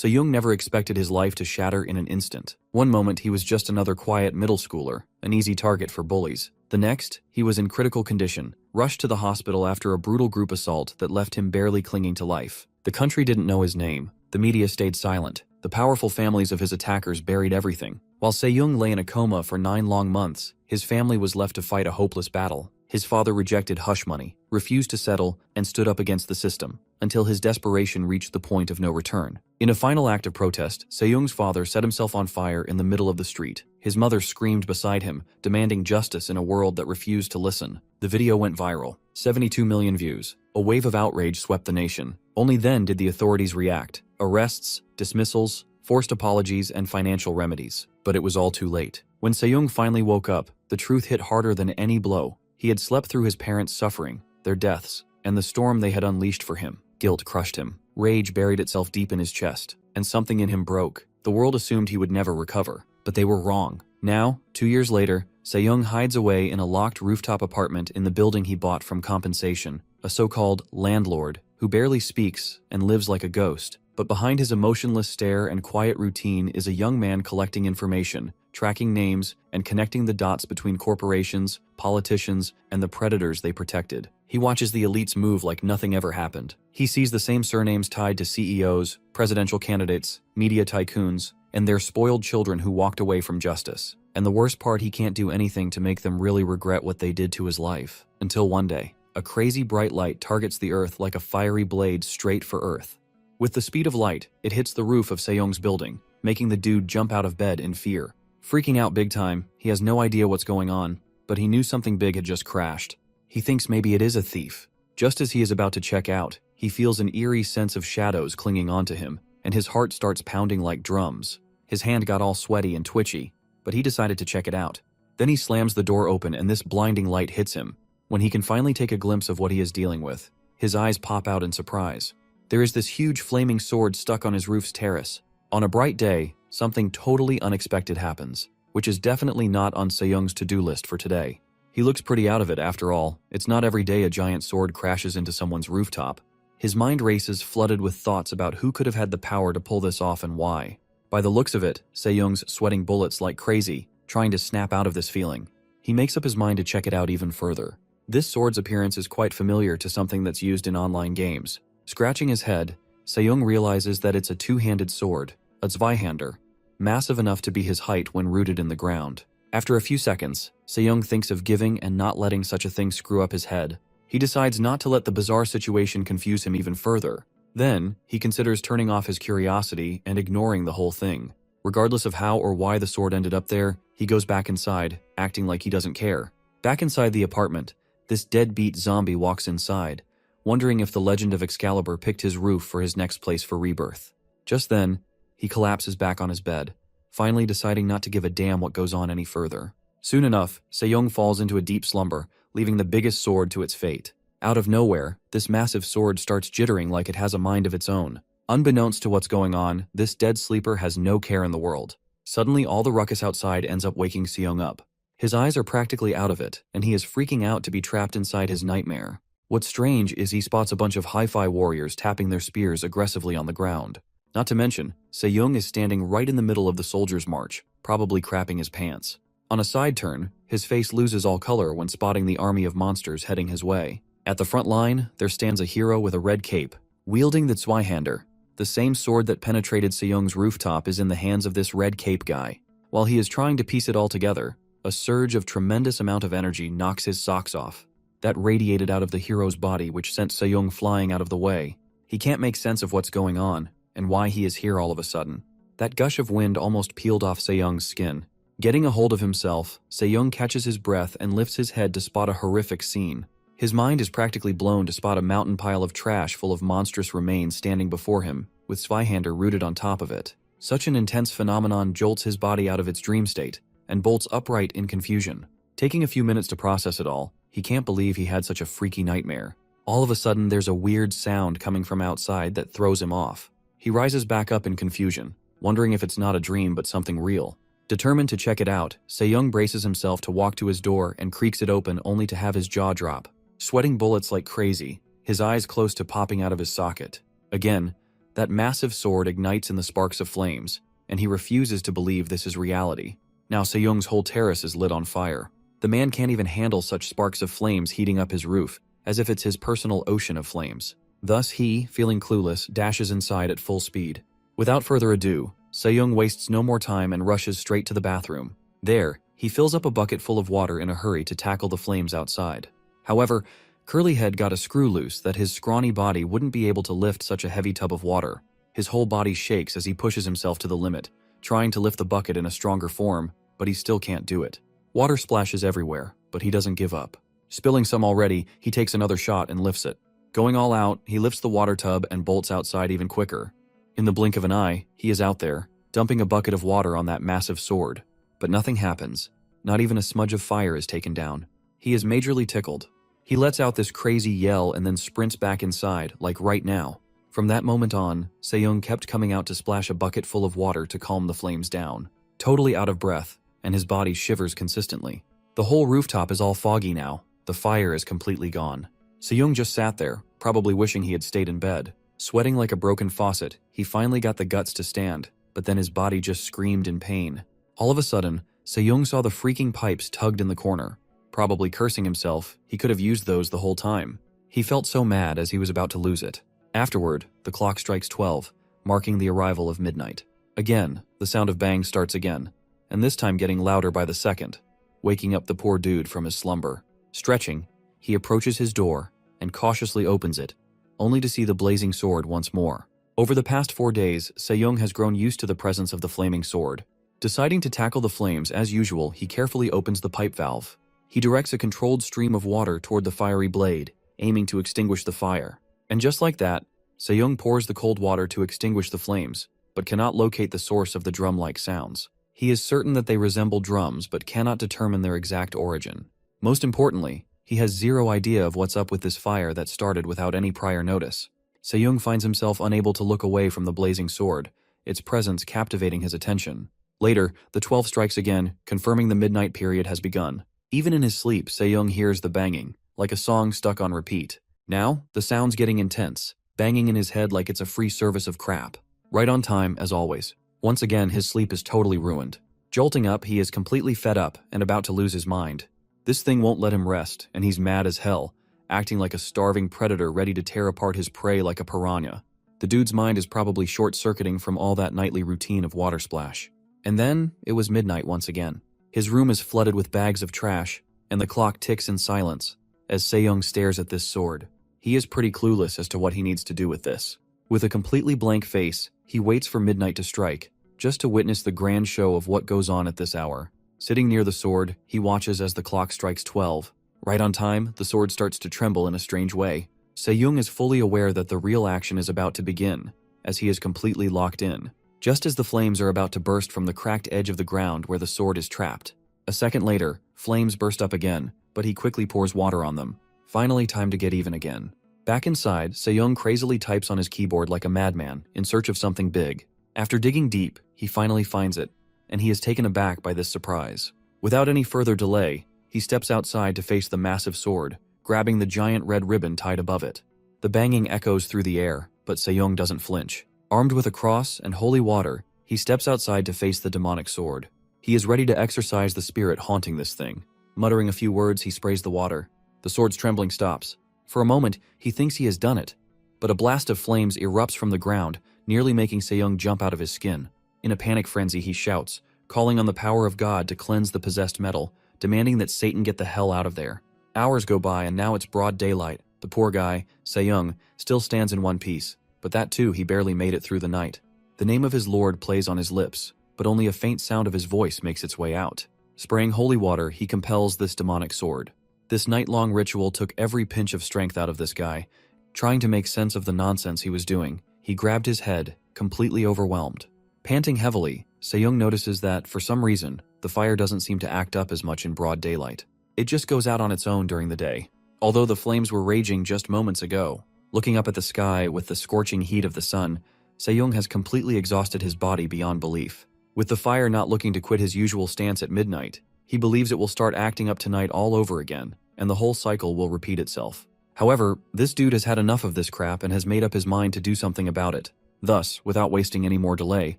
Se-young never expected his life to shatter in an instant. One moment he was just another quiet middle schooler, an easy target for bullies. The next, he was in critical condition, rushed to the hospital after a brutal group assault that left him barely clinging to life. The country didn't know his name. The media stayed silent. The powerful families of his attackers buried everything. While Se-young lay in a coma for 9 long months, his family was left to fight a hopeless battle. His father rejected hush money, refused to settle, and stood up against the system, until his desperation reached the point of no return. In a final act of protest, Se-young's father set himself on fire in the middle of the street. His mother screamed beside him, demanding justice in a world that refused to listen. The video went viral. 72 million views. A wave of outrage swept the nation. Only then did the authorities react. Arrests, dismissals, forced apologies, and financial remedies. But it was all too late. When Se-young finally woke up, the truth hit harder than any blow. He had slept through his parents' suffering, their deaths, and the storm they had unleashed for him. Guilt crushed him. Rage buried itself deep in his chest, and something in him broke. The world assumed he would never recover, but they were wrong. Now, 2 years later, Se-young hides away in a locked rooftop apartment in the building he bought from compensation, a so-called landlord who barely speaks and lives like a ghost. But behind his emotionless stare and quiet routine is a young man collecting information, tracking names, and connecting the dots between corporations, politicians, and the predators they protected. He watches the elites move like nothing ever happened. He sees the same surnames tied to CEOs, presidential candidates, media tycoons, and their spoiled children who walked away from justice. And the worst part, he can't do anything to make them really regret what they did to his life. Until one day, a crazy bright light targets the earth like a fiery blade straight for Earth. With the speed of light, it hits the roof of Se-young's building, making the dude jump out of bed in fear. Freaking out big time, he has no idea what's going on, but he knew something big had just crashed. He thinks maybe it is a thief. Just as he is about to check out, he feels an eerie sense of shadows clinging onto him, and his heart starts pounding like drums. His hand got all sweaty and twitchy, but he decided to check it out. Then he slams the door open and this blinding light hits him. When he can finally take a glimpse of what he is dealing with, his eyes pop out in surprise. There is this huge flaming sword stuck on his roof's terrace. On a bright day, something totally unexpected happens, which is definitely not on Se-young's to-do list for today. He looks pretty out of it after all. It's not every day a giant sword crashes into someone's rooftop. His mind races, flooded with thoughts about who could have had the power to pull this off and why. By the looks of it, Se-young's sweating bullets like crazy, trying to snap out of this feeling. He makes up his mind to check it out even further. This sword's appearance is quite familiar to something that's used in online games. Scratching his head, Se-young realizes that it's a two-handed sword, a Zweihander, massive enough to be his height when rooted in the ground. After a few seconds, Se-young thinks of giving and not letting such a thing screw up his head. He decides not to let the bizarre situation confuse him even further. Then, he considers turning off his curiosity and ignoring the whole thing. Regardless of how or why the sword ended up there, he goes back inside, acting like he doesn't care. Back inside the apartment, this deadbeat zombie walks inside, wondering if the legend of Excalibur picked his roof for his next place for rebirth. Just then, he collapses back on his bed, finally deciding not to give a damn what goes on any further. Soon enough, Se-young falls into a deep slumber, leaving the biggest sword to its fate. Out of nowhere, this massive sword starts jittering like it has a mind of its own. Unbeknownst to what's going on, this dead sleeper has no care in the world. Suddenly, all the ruckus outside ends up waking Se-young up. His eyes are practically out of it, and he is freaking out to be trapped inside his nightmare. What's strange is he spots a bunch of hi-fi warriors tapping their spears aggressively on the ground. Not to mention, Se-young is standing right in the middle of the soldiers' march, probably crapping his pants. On a side turn, his face loses all color when spotting the army of monsters heading his way. At the front line, there stands a hero with a red cape, wielding the Zweihander. The same sword that penetrated Se-young's rooftop is in the hands of this red cape guy. While he is trying to piece it all together, a surge of tremendous amount of energy knocks his socks off. That radiated out of the hero's body, which sent Se-young flying out of the way. He can't make sense of what's going on, and why he is here all of a sudden. That gush of wind almost peeled off Se-young's skin. Getting a hold of himself, Se-young catches his breath and lifts his head to spot a horrific scene. His mind is practically blown to spot a mountain pile of trash full of monstrous remains standing before him, with Zweihander rooted on top of it. Such an intense phenomenon jolts his body out of its dream state, and bolts upright in confusion. Taking a few minutes to process it all, he can't believe he had such a freaky nightmare. All of a sudden, there's a weird sound coming from outside that throws him off. He rises back up in confusion, wondering if it's not a dream but something real. Determined to check it out, Se-young braces himself to walk to his door and creaks it open only to have his jaw drop. Sweating bullets like crazy, his eyes close to popping out of his socket. Again, That massive sword ignites in the sparks of flames, and he refuses to believe this is reality. Now Sejong's whole terrace is lit on fire. The man can't even handle such sparks of flames heating up his roof, as if it's his personal ocean of flames. Thus he, feeling clueless, dashes inside at full speed. Without further ado, Sejong wastes no more time and rushes straight to the bathroom. There, he fills up a bucket full of water in a hurry to tackle the flames outside. However, Curlyhead got a screw loose that his scrawny body wouldn't be able to lift such a heavy tub of water. His whole body shakes as he pushes himself to the limit, trying to lift the bucket in a stronger form, but he still can't do it. Water splashes everywhere, but he doesn't give up. Spilling some already, he takes another shot and lifts it. Going all out, he lifts the water tub and bolts outside even quicker. In the blink of an eye, he is out there, dumping a bucket of water on that massive sword. But nothing happens. Not even a smudge of fire is taken down. He is majorly tickled. He lets out this crazy yell and then sprints back inside, like right now. From that moment on, Sejong kept coming out to splash a bucket full of water to calm the flames down. Totally out of breath, and his body shivers consistently. The whole rooftop is all foggy now. The fire is completely gone. Sejong just sat there, probably wishing he had stayed in bed. Sweating like a broken faucet, he finally got the guts to stand, but then his body just screamed in pain. All of a sudden, Sejong saw the freaking pipes tugged in the corner. Probably cursing himself, he could have used those the whole time. He felt so mad as he was about to lose it. Afterward, the clock strikes 12, marking the arrival of midnight. Again, the sound of bangs starts again, and this time getting louder by the second, waking up the poor dude from his slumber. Stretching, he approaches his door and cautiously opens it, only to see the blazing sword once more. Over the past 4 days, Sejong has grown used to the presence of the flaming sword. Deciding to tackle the flames as usual, he carefully opens the pipe valve. He directs a controlled stream of water toward the fiery blade, aiming to extinguish the fire. And just like that, Sejong pours the cold water to extinguish the flames, but cannot locate the source of the drum-like sounds. He is certain that they resemble drums, but cannot determine their exact origin. Most importantly, he has zero idea of what's up with this fire that started without any prior notice. Sejong finds himself unable to look away from the blazing sword, its presence captivating his attention. Later, the 12 strikes again, confirming the midnight period has begun. Even in his sleep, Sejong hears the banging, like a song stuck on repeat. Now, the sound's getting intense, banging in his head like it's a free service of crap. Right on time, as always. Once again, his sleep is totally ruined. Jolting up, he is completely fed up and about to lose his mind. This thing won't let him rest, and he's mad as hell, acting like a starving predator ready to tear apart his prey like a piranha. The dude's mind is probably short-circuiting from all that nightly routine of water splash. And then, it was midnight once again. His room is flooded with bags of trash, and the clock ticks in silence as Sejong stares at this sword. He is pretty clueless as to what he needs to do with this. With a completely blank face, he waits for midnight to strike, just to witness the grand show of what goes on at this hour. Sitting near the sword, he watches as the clock strikes 12. Right on time, the sword starts to tremble in a strange way. Sejong is fully aware that the real action is about to begin, as he is completely locked in. Just as the flames are about to burst from the cracked edge of the ground where the sword is trapped. A second later, flames burst up again, but he quickly pours water on them. Finally, time to get even again. Back inside, Sejong crazily types on his keyboard like a madman, in search of something big. After digging deep, he finally finds it, and he is taken aback by this surprise. Without any further delay, he steps outside to face the massive sword, grabbing the giant red ribbon tied above it. The banging echoes through the air, but Sejong doesn't flinch. Armed with a cross and holy water, he steps outside to face the demonic sword. He is ready to exorcise the spirit haunting this thing. Muttering a few words, he sprays the water. The sword's trembling stops. For a moment, he thinks he has done it, but a blast of flames erupts from the ground, nearly making Sejong jump out of his skin. In a panic frenzy, he shouts, calling on the power of God to cleanse the possessed metal, demanding that Satan get the hell out of there. Hours go by, and now it's broad daylight. The poor guy, Sejong, still stands in one piece. But that too, he barely made it through the night. The name of his Lord plays on his lips, but only a faint sound of his voice makes its way out. Spraying holy water, he compels this demonic sword. This night-long ritual took every pinch of strength out of this guy. Trying to make sense of the nonsense he was doing, he grabbed his head, completely overwhelmed. Panting heavily, Sejong notices that, for some reason, the fire doesn't seem to act up as much in broad daylight. It just goes out on its own during the day. Although the flames were raging just moments ago, looking up at the sky with the scorching heat of the sun, Sejong has completely exhausted his body beyond belief. With the fire not looking to quit his usual stance at midnight, he believes it will start acting up tonight all over again, and the whole cycle will repeat itself. However, this dude has had enough of this crap and has made up his mind to do something about it. Thus, without wasting any more delay,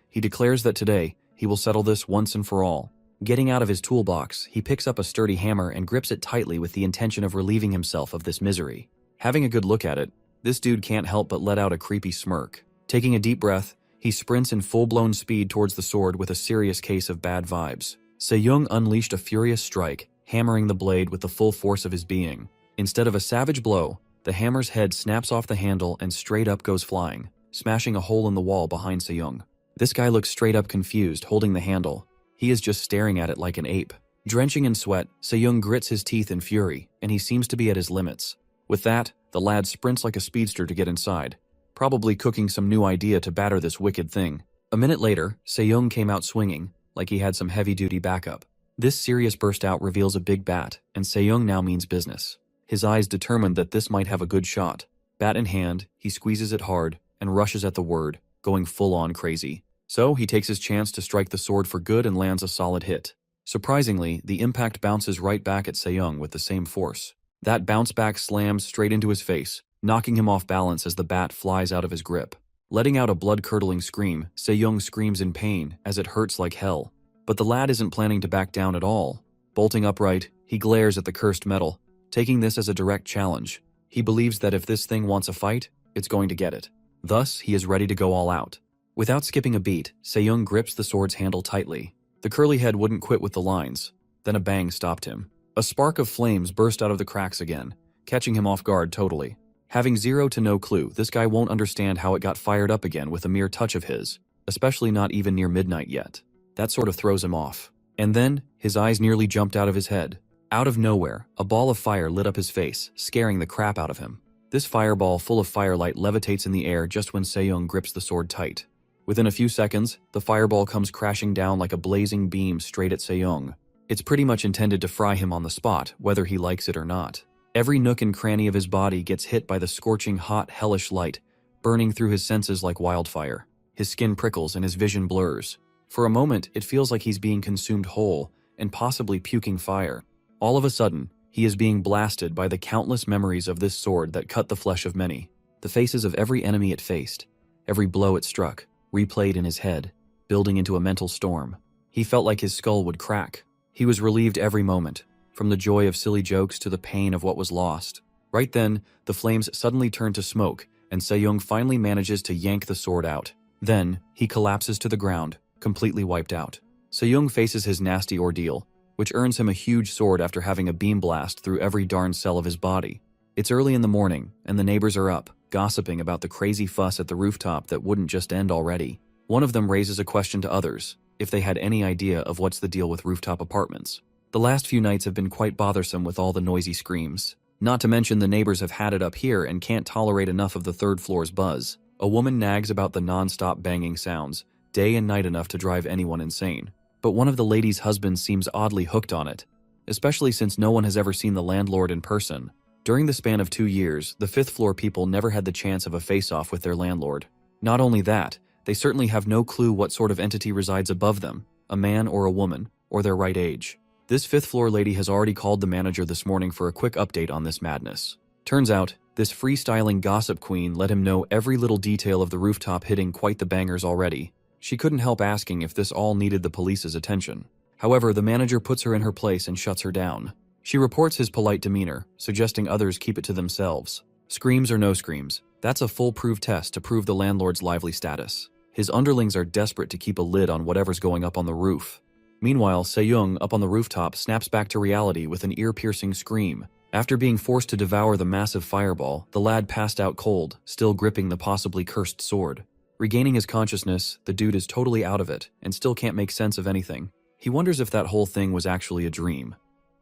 he declares that today, he will settle this once and for all. Getting out of his toolbox, he picks up a sturdy hammer and grips it tightly with the intention of relieving himself of this misery. Having a good look at it, this dude can't help but let out a creepy smirk. Taking a deep breath, he sprints in full-blown speed towards the sword with a serious case of bad vibes. Se-young unleashed a furious strike, hammering the blade with the full force of his being. Instead of a savage blow, the hammer's head snaps off the handle and straight up goes flying, smashing a hole in the wall behind Se-young. This guy looks straight up confused, holding the handle. He is just staring at it like an ape. Drenching in sweat, Se-young grits his teeth in fury, and he seems to be at his limits. With that, the lad sprints like a speedster to get inside, probably cooking some new idea to batter this wicked thing. A minute later, Se-young came out swinging, like he had some heavy-duty backup. This serious burst out reveals a big bat, and Se-young now means business. His eyes determined that this might have a good shot. Bat in hand, he squeezes it hard and rushes at the word, going full-on crazy. So, he takes his chance to strike the sword for good and lands a solid hit. Surprisingly, the impact bounces right back at Se-young with the same force. That bounce back slams straight into his face, knocking him off balance as the bat flies out of his grip. Letting out a blood-curdling scream, Se-young screams in pain as it hurts like hell. But the lad isn't planning to back down at all. Bolting upright, he glares at the cursed metal, taking this as a direct challenge. He believes that if this thing wants a fight, it's going to get it. Thus, he is ready to go all out. Without skipping a beat, Se-young grips the sword's handle tightly. The curly head wouldn't quit with the lines. Then a bang stopped him. A spark of flames burst out of the cracks again, catching him off guard totally. Having zero to no clue, this guy won't understand how it got fired up again with a mere touch of his, especially not even near midnight yet. That sort of throws him off. And then, his eyes nearly jumped out of his head. Out of nowhere, a ball of fire lit up his face, scaring the crap out of him. This fireball full of firelight levitates in the air just when Se-young grips the sword tight. Within a few seconds, the fireball comes crashing down like a blazing beam straight at Se-young. It's pretty much intended to fry him on the spot, whether he likes it or not. Every nook and cranny of his body gets hit by the scorching hot, hellish light, burning through his senses like wildfire. His skin prickles and his vision blurs. For a moment, it feels like he's being consumed whole, and possibly puking fire. All of a sudden, he is being blasted by the countless memories of this sword that cut the flesh of many. The faces of every enemy it faced, every blow it struck, replayed in his head, building into a mental storm. He felt like his skull would crack. He was relieved every moment, from the joy of silly jokes to the pain of what was lost. Right then, the flames suddenly turn to smoke, and Se-young finally manages to yank the sword out. Then, he collapses to the ground, completely wiped out. Se-young faces his nasty ordeal, which earns him a huge sword after having a beam blast through every darn cell of his body. It's early in the morning, and the neighbors are up, gossiping about the crazy fuss at the rooftop that wouldn't just end already. One of them raises a question to others, if they had any idea of what's the deal with rooftop apartments. The last few nights have been quite bothersome with all the noisy screams. Not to mention the neighbors have had it up here and can't tolerate enough of the third floor's buzz. A woman nags about the non-stop banging sounds, day and night enough to drive anyone insane. But one of the ladies' husbands seems oddly hooked on it, especially since no one has ever seen the landlord in person. During the span of 2 years, the fifth-floor people never had the chance of a face-off with their landlord. Not only that, they certainly have no clue what sort of entity resides above them, a man or a woman, or their right age. This fifth-floor lady has already called the manager this morning for a quick update on this madness. Turns out, this freestyling gossip queen let him know every little detail of the rooftop hitting quite the bangers already. She couldn't help asking if this all needed the police's attention. However, the manager puts her in her place and shuts her down. She reports his polite demeanor, suggesting others keep it to themselves. Screams or no screams, that's a foolproof test to prove the landlord's lively status. His underlings are desperate to keep a lid on whatever's going up on the roof. Meanwhile, Se-young, up on the rooftop, snaps back to reality with an ear-piercing scream. After being forced to devour the massive fireball, the lad passed out cold, still gripping the possibly cursed sword. Regaining his consciousness, the dude is totally out of it, and still can't make sense of anything. He wonders if that whole thing was actually a dream.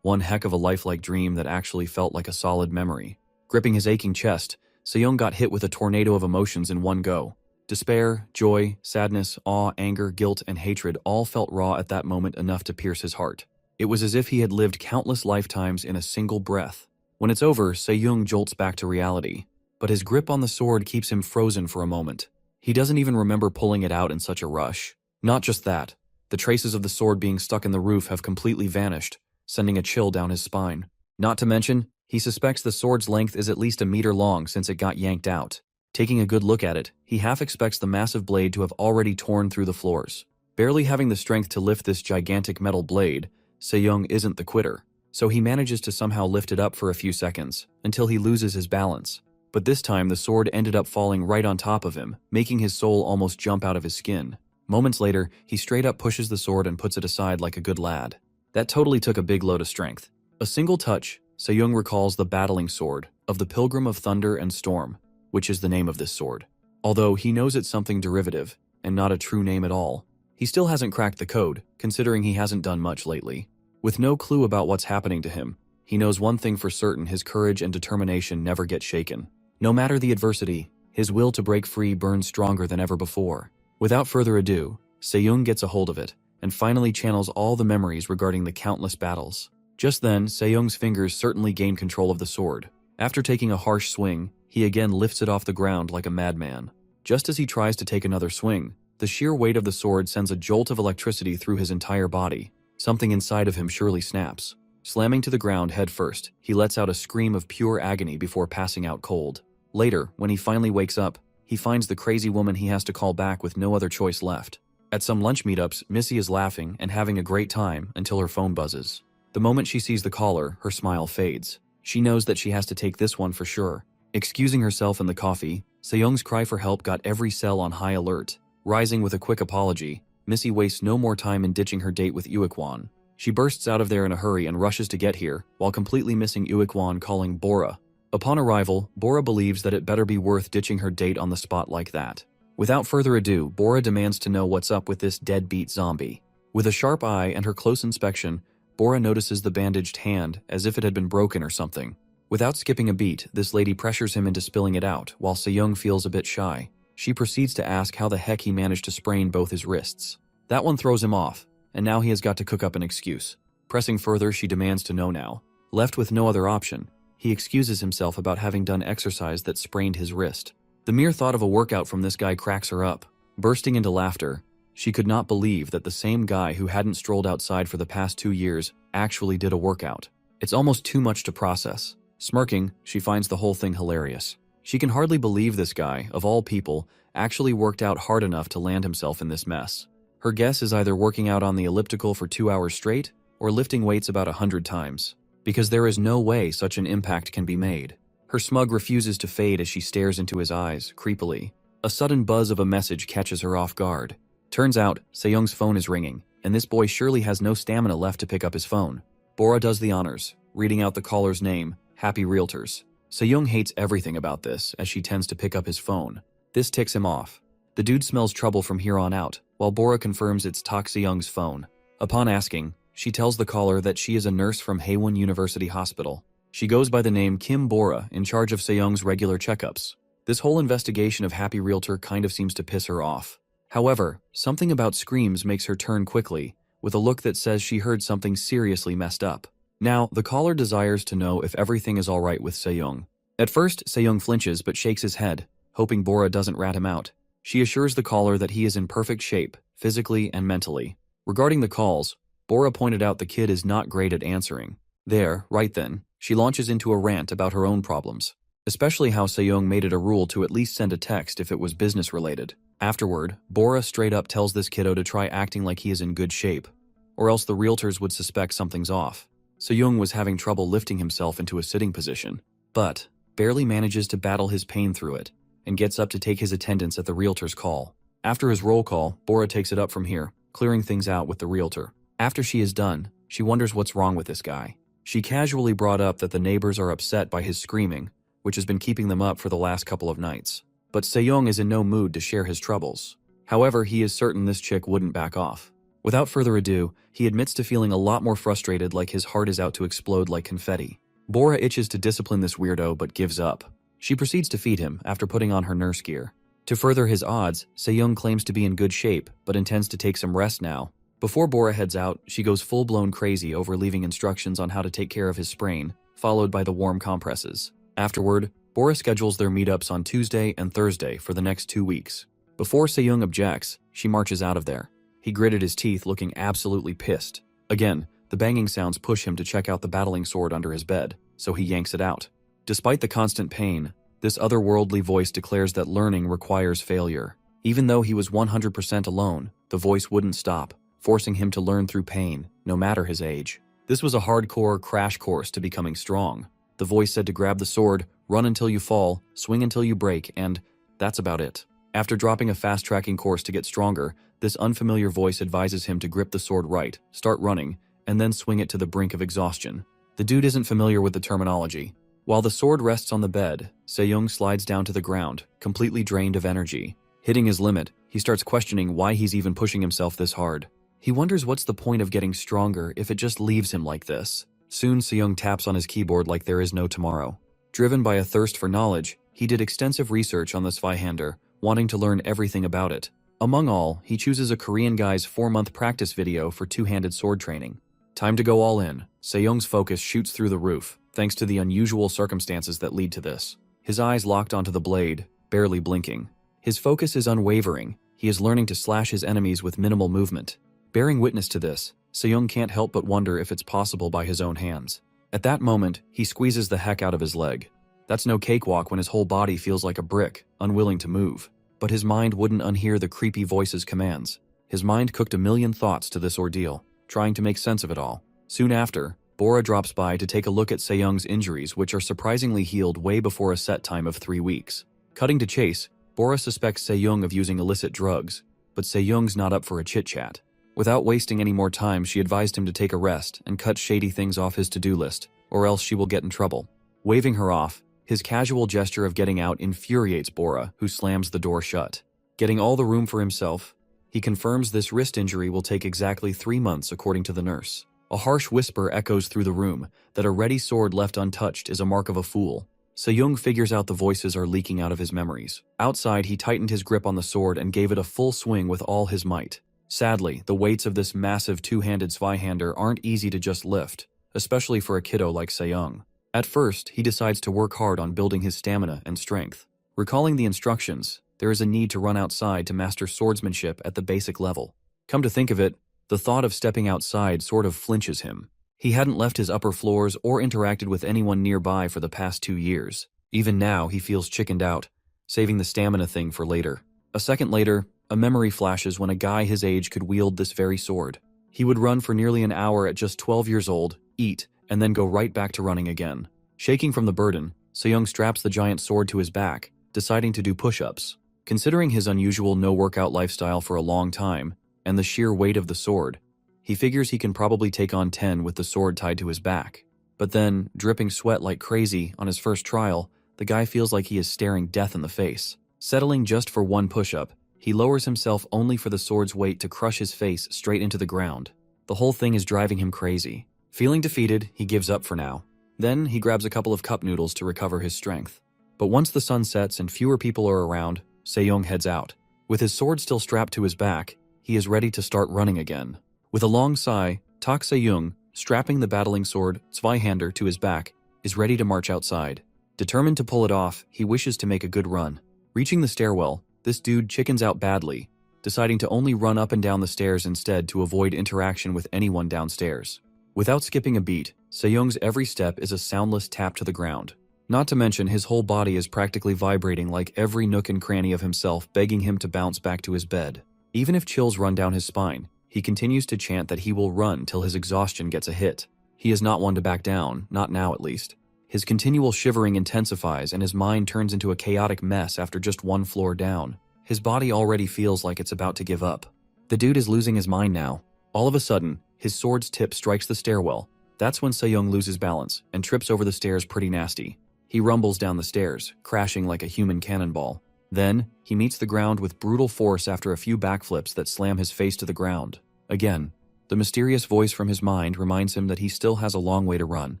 One heck of a lifelike dream that actually felt like a solid memory. Gripping his aching chest, Se-young got hit with a tornado of emotions in one go. Despair, joy, sadness, awe, anger, guilt, and hatred all felt raw at that moment enough to pierce his heart. It was as if he had lived countless lifetimes in a single breath. When it's over, Se-young jolts back to reality, but his grip on the sword keeps him frozen for a moment. He doesn't even remember pulling it out in such a rush. Not just that, the traces of the sword being stuck in the roof have completely vanished, sending a chill down his spine. Not to mention, he suspects the sword's length is at least a meter long since it got yanked out. Taking a good look at it, he half expects the massive blade to have already torn through the floors. Barely having the strength to lift this gigantic metal blade, Sejong isn't the quitter, so he manages to somehow lift it up for a few seconds, until he loses his balance. But this time the sword ended up falling right on top of him, making his soul almost jump out of his skin. Moments later, he straight up pushes the sword and puts it aside like a good lad. That totally took a big load of strength. A single touch, Sejong recalls the battling sword of the Pilgrim of Thunder and Storm, which is the name of this sword. Although he knows it's something derivative, and not a true name at all, he still hasn't cracked the code, considering he hasn't done much lately. With no clue about what's happening to him, he knows one thing for certain: his courage and determination never get shaken. No matter the adversity, his will to break free burns stronger than ever before. Without further ado, Sejong gets a hold of it, and finally channels all the memories regarding the countless battles. Just then, Sejong's fingers certainly gain control of the sword. After taking a harsh swing, he again lifts it off the ground like a madman. Just as he tries to take another swing, the sheer weight of the sword sends a jolt of electricity through his entire body. Something inside of him surely snaps. Slamming to the ground head first, he lets out a scream of pure agony before passing out cold. Later, when he finally wakes up, he finds the crazy woman he has to call back with no other choice left. At some lunch meetups, Missy is laughing and having a great time until her phone buzzes. The moment she sees the caller, her smile fades. She knows that she has to take this one for sure. Excusing herself in the coffee, Sejong's cry for help got every cell on high alert. Rising with a quick apology, Missy wastes no more time in ditching her date with Uikwon. She bursts out of there in a hurry and rushes to get here, while completely missing Uikwon calling Bora. Upon arrival, Bora believes that it better be worth ditching her date on the spot like that. Without further ado, Bora demands to know what's up with this deadbeat zombie. With a sharp eye and her close inspection, Bora notices the bandaged hand as if it had been broken or something. Without skipping a beat, this lady pressures him into spilling it out, while Sejong feels a bit shy. She proceeds to ask how the heck he managed to sprain both his wrists. That one throws him off, and now he has got to cook up an excuse. Pressing further, she demands to know now. Left with no other option, he excuses himself about having done exercise that sprained his wrist. The mere thought of a workout from this guy cracks her up. Bursting into laughter, she could not believe that the same guy who hadn't strolled outside for the past 2 years actually did a workout. It's almost too much to process. Smirking, she finds the whole thing hilarious. She can hardly believe this guy, of all people, actually worked out hard enough to land himself in this mess. Her guess is either working out on the elliptical for 2 hours straight, or lifting weights about 100 times. Because there is no way such an impact can be made. Her smug refuses to fade as she stares into his eyes, creepily. A sudden buzz of a message catches her off guard. Turns out, Sejong's phone is ringing, and this boy surely has no stamina left to pick up his phone. Bora does the honors, reading out the caller's name, Happy Realtors. Sejong hates everything about this as she tends to pick up his phone. This ticks him off. The dude smells trouble from here on out, while Bora confirms it's Tak Sejong's phone. Upon asking, she tells the caller that she is a nurse from Haewon University Hospital. She goes by the name Kim Bora, in charge of Sejong's regular checkups. This whole investigation of Happy Realtor kind of seems to piss her off. However, something about screams makes her turn quickly, with a look that says she heard something seriously messed up. Now, the caller desires to know if everything is alright with Sejong. At first, Sejong flinches but shakes his head, hoping Bora doesn't rat him out. She assures the caller that he is in perfect shape, physically and mentally. Regarding the calls, Bora pointed out the kid is not great at answering. There, right then, she launches into a rant about her own problems, especially how Sejong made it a rule to at least send a text if it was business-related. Afterward, Bora straight up tells this kiddo to try acting like he is in good shape, or else the realtors would suspect something's off. Sejong was having trouble lifting himself into a sitting position, but barely manages to battle his pain through it, and gets up to take his attendance at the realtor's call. After his roll call, Bora takes it up from here, clearing things out with the realtor. After she is done, she wonders what's wrong with this guy. She casually brought up that the neighbors are upset by his screaming, which has been keeping them up for the last couple of nights. But Sejong is in no mood to share his troubles. However, he is certain this chick wouldn't back off. Without further ado, he admits to feeling a lot more frustrated, like his heart is out to explode like confetti. Bora itches to discipline this weirdo but gives up. She proceeds to feed him after putting on her nurse gear. To further his odds, Sejong claims to be in good shape but intends to take some rest now. Before Bora heads out, she goes full-blown crazy over leaving instructions on how to take care of his sprain, followed by the warm compresses. Afterward, Bora schedules their meetups on Tuesday and Thursday for the next 2 weeks. Before Sejong objects, she marches out of there. He gritted his teeth, looking absolutely pissed. Again, the banging sounds push him to check out the battling sword under his bed, so he yanks it out. Despite the constant pain, This otherworldly voice declares that learning requires failure. Even though he was 100% alone, the voice wouldn't stop, forcing him to learn through pain, no matter his age. This was a hardcore crash course to becoming strong. The voice said to grab the sword, run until you fall, swing until you break, and that's about it. After dropping a fast-tracking course to get stronger, this unfamiliar voice advises him to grip the sword right, start running, and then swing it to the brink of exhaustion. The dude isn't familiar with the terminology. While the sword rests on the bed, Se-young slides down to the ground, completely drained of energy. Hitting his limit, he starts questioning why he's even pushing himself this hard. He wonders what's the point of getting stronger if it just leaves him like this. Soon Se-young taps on his keyboard like there is no tomorrow. Driven by a thirst for knowledge, he did extensive research on the Zweihander, wanting to learn everything about it. Among all, he chooses a Korean guy's 4-month practice video for two-handed sword training. Time to go all in. Se-young's focus shoots through the roof, thanks to the unusual circumstances that lead to this. His eyes locked onto the blade, barely blinking. His focus is unwavering. He is learning to slash his enemies with minimal movement. Bearing witness to this, Se-young can't help but wonder if it's possible by his own hands. At that moment, he squeezes the heck out of his leg. That's no cakewalk when his whole body feels like a brick, unwilling to move. But his mind wouldn't unhear the creepy voice's commands. His mind cooked a million thoughts to this ordeal, trying to make sense of it all. Soon after, Bora drops by to take a look at Se-young's injuries, which are surprisingly healed way before a set time of 3 weeks. Cutting to chase, Bora suspects Se-young of using illicit drugs, but Se-young's not up for a chit-chat. Without wasting any more time, she advised him to take a rest and cut shady things off his to-do list, or else she will get in trouble. Waving her off, his casual gesture of getting out infuriates Bora, who slams the door shut. Getting all the room for himself, he confirms this wrist injury will take exactly 3 months according to the nurse. A harsh whisper echoes through the room that a ready sword left untouched is a mark of a fool. Se-young figures out the voices are leaking out of his memories. Outside, he tightened his grip on the sword and gave it a full swing with all his might. Sadly, the weights of this massive two-handed Zweihander aren't easy to just lift, especially for a kiddo like Se-young. At first, he decides to work hard on building his stamina and strength. Recalling the instructions, there is a need to run outside to master swordsmanship at the basic level. Come to think of it, the thought of stepping outside sort of flinches him. He hadn't left his upper floors or interacted with anyone nearby for the past 2 years. Even now, he feels chickened out, saving the stamina thing for later. A second later, a memory flashes when a guy his age could wield this very sword. He would run for nearly an hour at just 12 years old, eat, and then go right back to running again. Shaking from the burden, Se-young straps the giant sword to his back, deciding to do push-ups. Considering his unusual no-workout lifestyle for a long time, and the sheer weight of the sword, he figures he can probably take on 10 with the sword tied to his back. But then, dripping sweat like crazy on his first trial, the guy feels like he is staring death in the face. Settling just for one push-up, he lowers himself only for the sword's weight to crush his face straight into the ground. The whole thing is driving him crazy. Feeling defeated, he gives up for now. Then, he grabs a couple of cup noodles to recover his strength. But once the sun sets and fewer people are around, Se-young heads out. With his sword still strapped to his back, he is ready to start running again. With a long sigh, Tak Se-young, strapping the battling sword, Zweihander, to his back, is ready to march outside. Determined to pull it off, he wishes to make a good run. Reaching the stairwell, this dude chickens out badly, deciding to only run up and down the stairs instead to avoid interaction with anyone downstairs. Without skipping a beat, Se-young's every step is a soundless tap to the ground. Not to mention his whole body is practically vibrating like every nook and cranny of himself begging him to bounce back to his bed. Even if chills run down his spine, he continues to chant that he will run till his exhaustion gets a hit. He is not one to back down, not now at least. His continual shivering intensifies and his mind turns into a chaotic mess after just one floor down. His body already feels like it's about to give up. The dude is losing his mind now. All of a sudden, his sword's tip strikes the stairwell. That's when Se-young loses balance and trips over the stairs pretty nasty. He rumbles down the stairs, crashing like a human cannonball. Then, he meets the ground with brutal force after a few backflips that slam his face to the ground. Again, the mysterious voice from his mind reminds him that he still has a long way to run.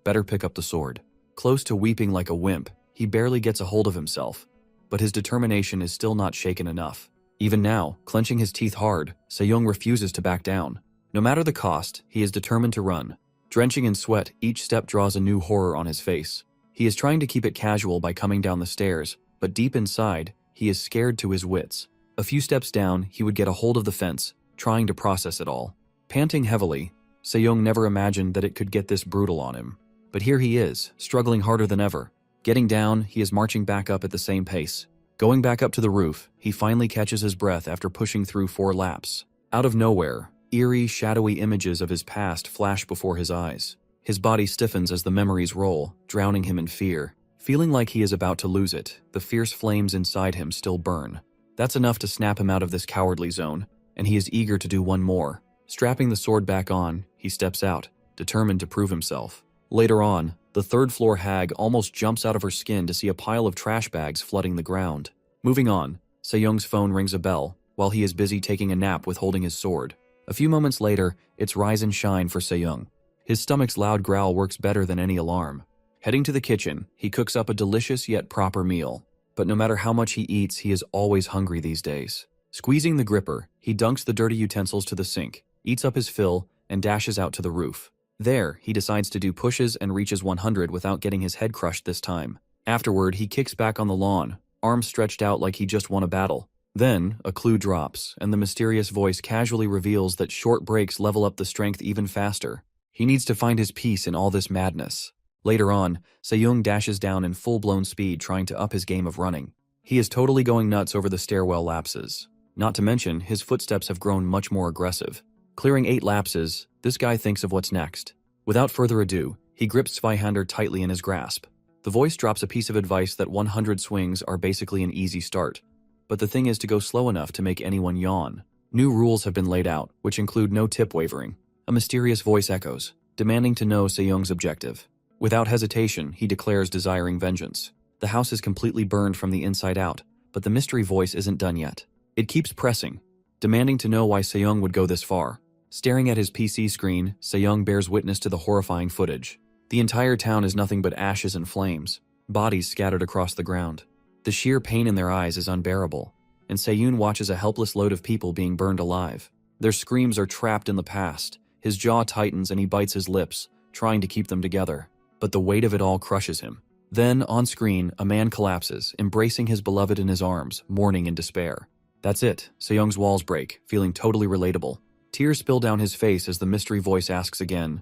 Better pick up the sword. Close to weeping like a wimp, he barely gets a hold of himself. But his determination is still not shaken enough. Even now, clenching his teeth hard, Se-young refuses to back down. No matter the cost, he is determined to run. Drenching in sweat, each step draws a new horror on his face. He is trying to keep it casual by coming down the stairs, but deep inside, he is scared to his wits. A few steps down, he would get a hold of the fence, trying to process it all. Panting heavily, Se-young never imagined that it could get this brutal on him. But here he is, struggling harder than ever. Getting down, he is marching back up at the same pace. Going back up to the roof, he finally catches his breath after pushing through 4 laps. Out of nowhere, eerie, shadowy images of his past flash before his eyes. His body stiffens as the memories roll, drowning him in fear. Feeling like he is about to lose it, the fierce flames inside him still burn. That's enough to snap him out of this cowardly zone, and he is eager to do one more. Strapping the sword back on, he steps out, determined to prove himself. Later on, the 3rd-floor hag almost jumps out of her skin to see a pile of trash bags flooding the ground. Moving on, Se-young's phone rings a bell, while he is busy taking a nap with holding his sword. A few moments later, it's rise and shine for Se-young. His stomach's loud growl works better than any alarm. Heading to the kitchen, he cooks up a delicious yet proper meal. But no matter how much he eats, he is always hungry these days. Squeezing the gripper, he dunks the dirty utensils to the sink, eats up his fill, and dashes out to the roof. There, he decides to do pushes and reaches 100 without getting his head crushed this time. Afterward, he kicks back on the lawn, arms stretched out like he just won a battle. Then, a clue drops, and the mysterious voice casually reveals that short breaks level up the strength even faster. He needs to find his peace in all this madness. Later on, Se-young dashes down in full-blown speed trying to up his game of running. He is totally going nuts over the stairwell lapses. Not to mention, his footsteps have grown much more aggressive. Clearing 8 lapses, this guy thinks of what's next. Without further ado, he grips Zweihander tightly in his grasp. The voice drops a piece of advice that 100 swings are basically an easy start. But the thing is to go slow enough to make anyone yawn. New rules have been laid out, which include no tip wavering. A mysterious voice echoes, demanding to know Se-young's objective. Without hesitation, he declares desiring vengeance. The house is completely burned from the inside out, but the mystery voice isn't done yet. It keeps pressing, demanding to know why Se-young would go this far. Staring at his PC screen, Se-young bears witness to the horrifying footage. The entire town is nothing but ashes and flames, bodies scattered across the ground. The sheer pain in their eyes is unbearable, and Se-young watches a helpless load of people being burned alive. Their screams are trapped in the past. His jaw tightens and he bites his lips, trying to keep them together. But the weight of it all crushes him. Then, on screen, a man collapses, embracing his beloved in his arms, mourning in despair. That's it. Se-young's walls break, feeling totally relatable. Tears spill down his face as the mystery voice asks again,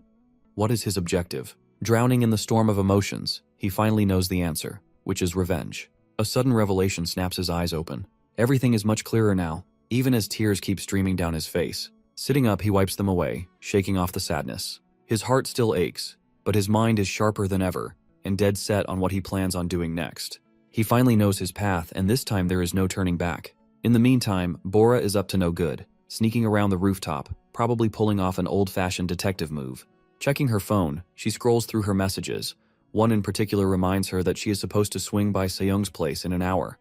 what is his objective? Drowning in the storm of emotions, he finally knows the answer, which is revenge. A sudden revelation snaps his eyes open. Everything is much clearer now, even as tears keep streaming down his face. Sitting up, he wipes them away, shaking off the sadness. His heart still aches, but his mind is sharper than ever, and dead set on what he plans on doing next. He finally knows his path, and this time there is no turning back. In the meantime, Bora is up to no good, sneaking around the rooftop, probably pulling off an old-fashioned detective move. Checking her phone, she scrolls through her messages. One in particular reminds her that she is supposed to swing by Se-young's place in an hour.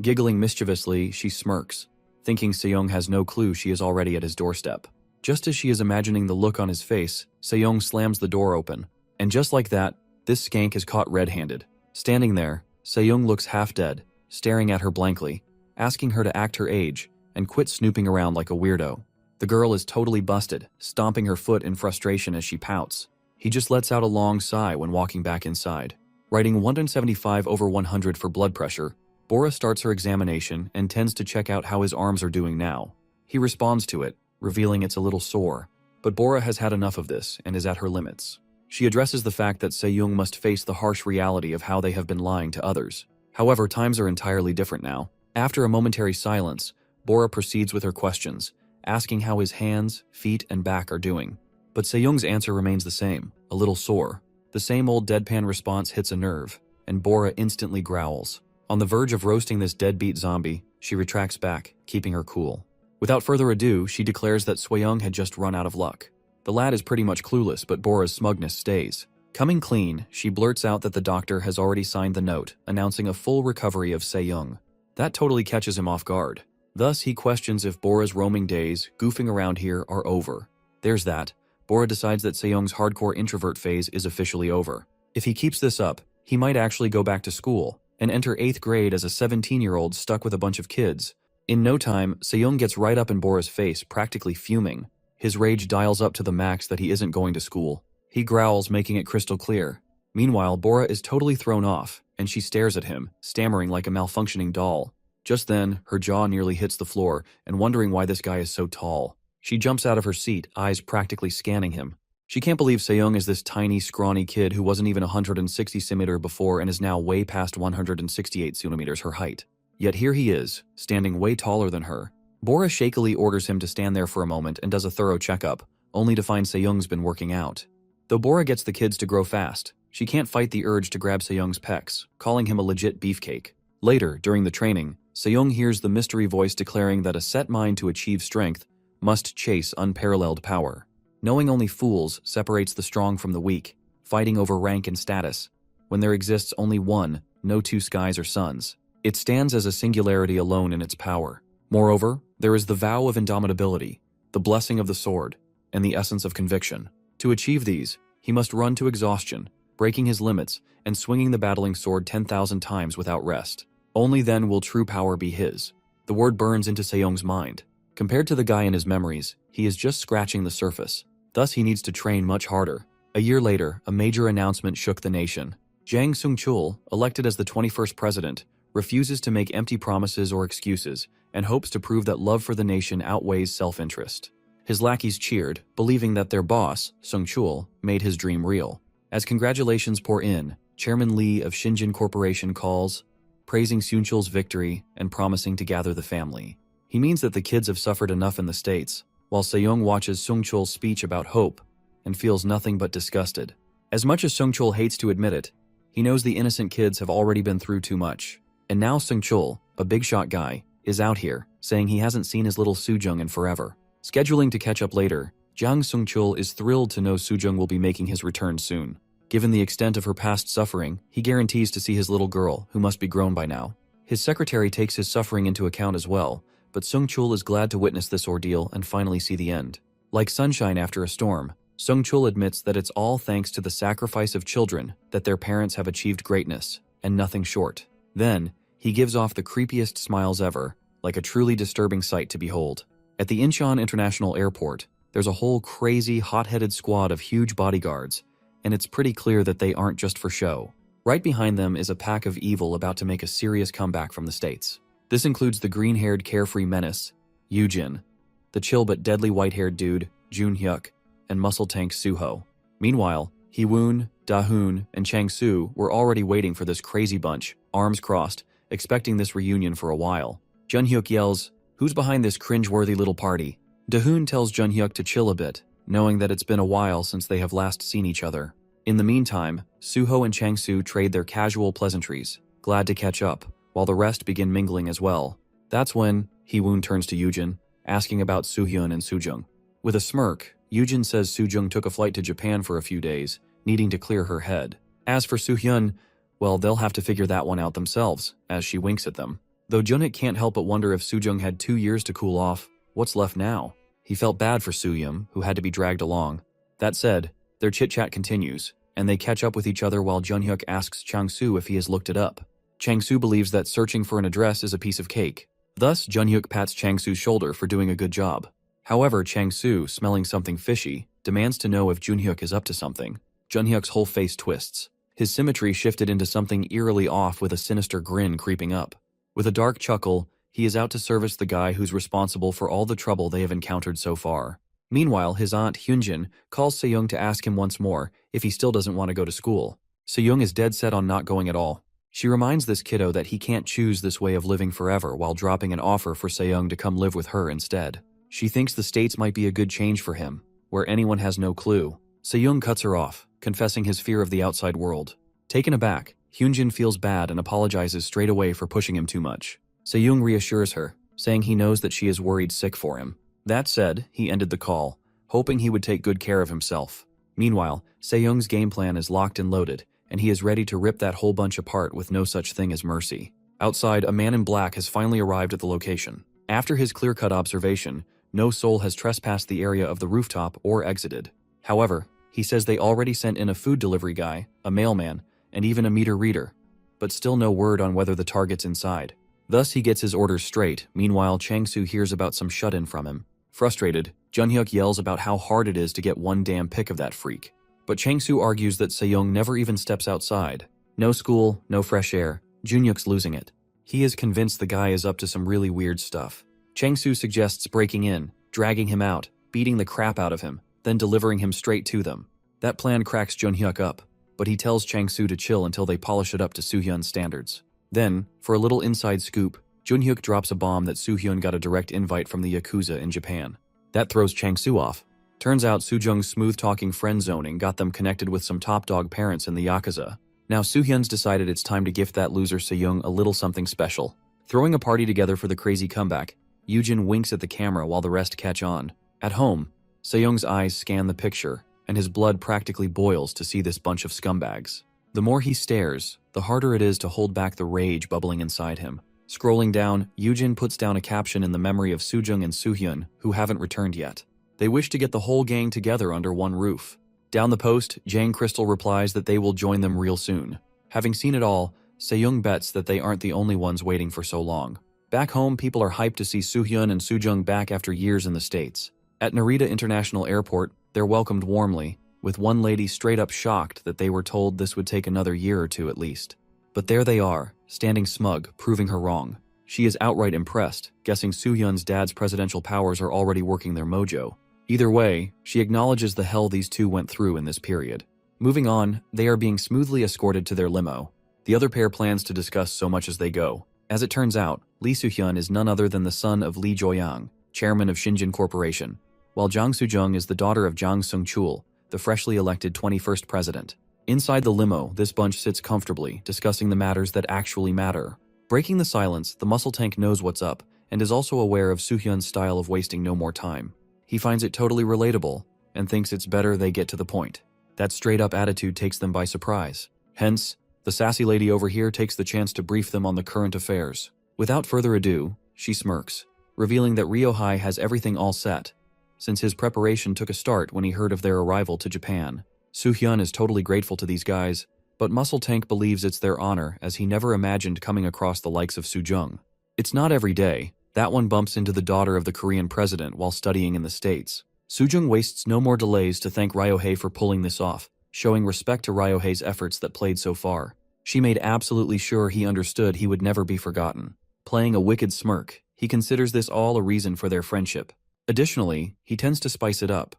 Giggling mischievously, she smirks, thinking Se-young has no clue she is already at his doorstep. Just as she is imagining the look on his face, Se-young slams the door open. And just like that, this skank is caught red-handed. Standing there, Se-young looks half dead, staring at her blankly, asking her to act her age and quit snooping around like a weirdo. The girl is totally busted, stomping her foot in frustration as she pouts. He just lets out a long sigh when walking back inside. Writing 175/100 for blood pressure, Bora starts her examination and tends to check out how his arms are doing now. He responds to it, revealing it's a little sore. But Bora has had enough of this and is at her limits. She addresses the fact that Se-young must face the harsh reality of how they have been lying to others. However, times are entirely different now. After a momentary silence, Bora proceeds with her questions, asking how his hands, feet, and back are doing. But Se-young's answer remains the same, a little sore. The same old deadpan response hits a nerve, and Bora instantly growls. On the verge of roasting this deadbeat zombie, she retracts back, keeping her cool. Without further ado, she declares that Se-young had just run out of luck. The lad is pretty much clueless, but Bora's smugness stays. Coming clean, she blurts out that the doctor has already signed the note, announcing a full recovery of Se-young. That totally catches him off guard. Thus, he questions if Bora's roaming days, goofing around here, are over. There's that. Bora decides that Se-young's hardcore introvert phase is officially over. If he keeps this up, he might actually go back to school and enter 8th grade as a 17-year-old stuck with a bunch of kids. In no time, Se-young gets right up in Bora's face, practically fuming. His rage dials up to the max that he isn't going to school. He growls, making it crystal clear. Meanwhile, Bora is totally thrown off, and she stares at him, stammering like a malfunctioning doll. Just then, her jaw nearly hits the floor, and wondering why this guy is so tall. She jumps out of her seat, eyes practically scanning him. She can't believe Seyoung is this tiny, scrawny kid who wasn't even 160 cm before and is now way past 168 cm her height. Yet here he is, standing way taller than her. Bora shakily orders him to stand there for a moment and does a thorough checkup, only to find Seyoung's been working out. Though Bora gets the kids to grow fast, she can't fight the urge to grab Seyoung's pecs, calling him a legit beefcake. Later, during the training, Seyoung hears the mystery voice declaring that a set mind to achieve strength must chase unparalleled power. Knowing only fools separates the strong from the weak, fighting over rank and status, when there exists only one, no two skies or suns. It stands as a singularity alone in its power. Moreover, there is the vow of indomitability, the blessing of the sword, and the essence of conviction. To achieve these, he must run to exhaustion, breaking his limits and swinging the battling sword 10,000 times without rest. Only then will true power be his. The word burns into Seyoung's mind. Compared to the guy in his memories, he is just scratching the surface. Thus he needs to train much harder. A year later, a major announcement shook the nation. Jang Sung-chul, elected as the 21st president, refuses to make empty promises or excuses and hopes to prove that love for the nation outweighs self-interest. His lackeys cheered, believing that their boss, Sung-chul, made his dream real. As congratulations pour in, Chairman Lee of Shinjin Corporation calls, praising Sung-chul's victory and promising to gather the family. He means that the kids have suffered enough in the States, while Seyoung watches Sung-chul's speech about hope and feels nothing but disgusted. As much as Sung-chul hates to admit it, he knows the innocent kids have already been through too much. And now Sung-chul, a big-shot guy, is out here, saying he hasn't seen his little Soo-jung in forever. Scheduling to catch up later, Jang Sung-chul is thrilled to know Soo-jung will be making his return soon. Given the extent of her past suffering, he guarantees to see his little girl, who must be grown by now. His secretary takes his suffering into account as well, but Sung-chul is glad to witness this ordeal and finally see the end. Like sunshine after a storm, Sung-chul admits that it's all thanks to the sacrifice of children that their parents have achieved greatness, and nothing short. Then, he gives off the creepiest smiles ever, like a truly disturbing sight to behold. At the Incheon International Airport, there's a whole crazy, hot-headed squad of huge bodyguards, and it's pretty clear that they aren't just for show. Right behind them is a pack of evil about to make a serious comeback from the States. This includes the green-haired carefree menace, Yoojin, the chill but deadly white-haired dude, Jun-hyuk, and muscle tank Suho. Meanwhile, Hee-woon, Da-hoon, and Chang-soo were already waiting for this crazy bunch, arms crossed, expecting this reunion for a while. Jun-hyuk yells, "Who's behind this cringe-worthy little party?" Da-hoon tells Jun-hyuk to chill a bit, knowing that it's been a while since they have last seen each other. In the meantime, Suho and Chang-soo trade their casual pleasantries, glad to catch up, while the rest begin mingling as well. That's when Hee-woon turns to Yoojin, asking about Soo-hyun and Soo-jung. With a smirk, Yoojin says Soo-jung took a flight to Japan for a few days, needing to clear her head. As for Soo-hyun, well, they'll have to figure that one out themselves, as she winks at them. Though Junhik can't help but wonder if Soo-jung had 2 years to cool off, what's left now? He felt bad for Soo-yum, who had to be dragged along. That said, their chit-chat continues, and they catch up with each other while Jun-hyuk asks Chang-soo if he has looked it up. Chang-soo believes that searching for an address is a piece of cake. Thus, Jun-hyuk pats Chang-soo's shoulder for doing a good job. However, Chang-soo, smelling something fishy, demands to know if Jun-hyuk is up to something. Jun-hyuk's whole face twists. His symmetry shifted into something eerily off with a sinister grin creeping up. With a dark chuckle, he is out to service the guy who's responsible for all the trouble they have encountered so far. Meanwhile, his aunt Hyunjin calls Seyoung to ask him once more if he still doesn't want to go to school. Seyoung is dead set on not going at all. She reminds this kiddo that he can't choose this way of living forever while dropping an offer for Seyoung to come live with her instead. She thinks the States might be a good change for him, where anyone has no clue. Seyoung cuts her off, confessing his fear of the outside world. Taken aback, Hyunjin feels bad and apologizes straight away for pushing him too much. Seyoung reassures her, saying he knows that she is worried sick for him. That said, he ended the call, hoping he would take good care of himself. Meanwhile, Seyoung's game plan is locked and loaded, and he is ready to rip that whole bunch apart with no such thing as mercy. Outside, a man in black has finally arrived at the location. After his clear-cut observation, no soul has trespassed the area of the rooftop or exited. However, he says they already sent in a food delivery guy, a mailman, and even a meter reader, but still no word on whether the target's inside. Thus, he gets his orders straight. Meanwhile, Chang-soo hears about some shut-in from him. Frustrated, Jun-hyuk yells about how hard it is to get one damn pic of that freak. But Chang-soo argues that Seyoung never even steps outside. No school, no fresh air. Jun-hyuk's losing it. He is convinced the guy is up to some really weird stuff. Chang-soo suggests breaking in, dragging him out, beating the crap out of him, then delivering him straight to them. That plan cracks Junhyuk up, but he tells Chang-soo to chill until they polish it up to Soo-hyun's standards. Then, for a little inside scoop, Junhyuk drops a bomb that Soo-hyun got a direct invite from the Yakuza in Japan. That throws Chang-soo off. Turns out Soo-jung's smooth-talking friend zoning got them connected with some top-dog parents in the Yakuza. Now Soo-hyun's decided it's time to gift that loser Se-young a little something special. Throwing a party together for the crazy comeback, Yoojin winks at the camera while the rest catch on. At home, Se-young's eyes scan the picture, and his blood practically boils to see this bunch of scumbags. The more he stares, the harder it is to hold back the rage bubbling inside him. Scrolling down, Yoojin puts down a caption in the memory of Soo-jung and Soo-hyun, who haven't returned yet. They wish to get the whole gang together under one roof. Down the post, Jang Crystal replies that they will join them real soon. Having seen it all, Se-young bets that they aren't the only ones waiting for so long. Back home, people are hyped to see Soo-hyun and Soo-jung back after years in the States. At Narita International Airport, they're welcomed warmly, with one lady straight up shocked that they were told this would take another year or two at least. But there they are, standing smug, proving her wrong. She is outright impressed, guessing Soo-hyun's dad's presidential powers are already working their mojo. Either way, she acknowledges the hell these two went through in this period. Moving on, they are being smoothly escorted to their limo. The other pair plans to discuss so much as they go. As it turns out, Lee Soo-hyun is none other than the son of Lee Jo-yang, chairman of Shinjin Corporation, while Jang Soo-jung is the daughter of Jang Sung-chul, the freshly elected 21st president. Inside the limo, this bunch sits comfortably, discussing the matters that actually matter. Breaking the silence, the muscle tank knows what's up, and is also aware of Soo-hyun's style of wasting no more time. He finds it totally relatable, and thinks it's better they get to the point. That straight-up attitude takes them by surprise. Hence, the sassy lady over here takes the chance to brief them on the current affairs. Without further ado, she smirks, revealing that Ryohei has everything all set, since his preparation took a start when he heard of their arrival to Japan. Soo-hyun is totally grateful to these guys, but Muscle Tank believes it's their honor as he never imagined coming across the likes of Soo-jung. It's not every day. That one bumps into the daughter of the Korean president while studying in the States. Soo-jung wastes no more delays to thank Ryohei for pulling this off, showing respect to Ryohei's efforts that played so far. She made absolutely sure he understood he would never be forgotten. Playing a wicked smirk, he considers this all a reason for their friendship. Additionally, he tends to spice it up,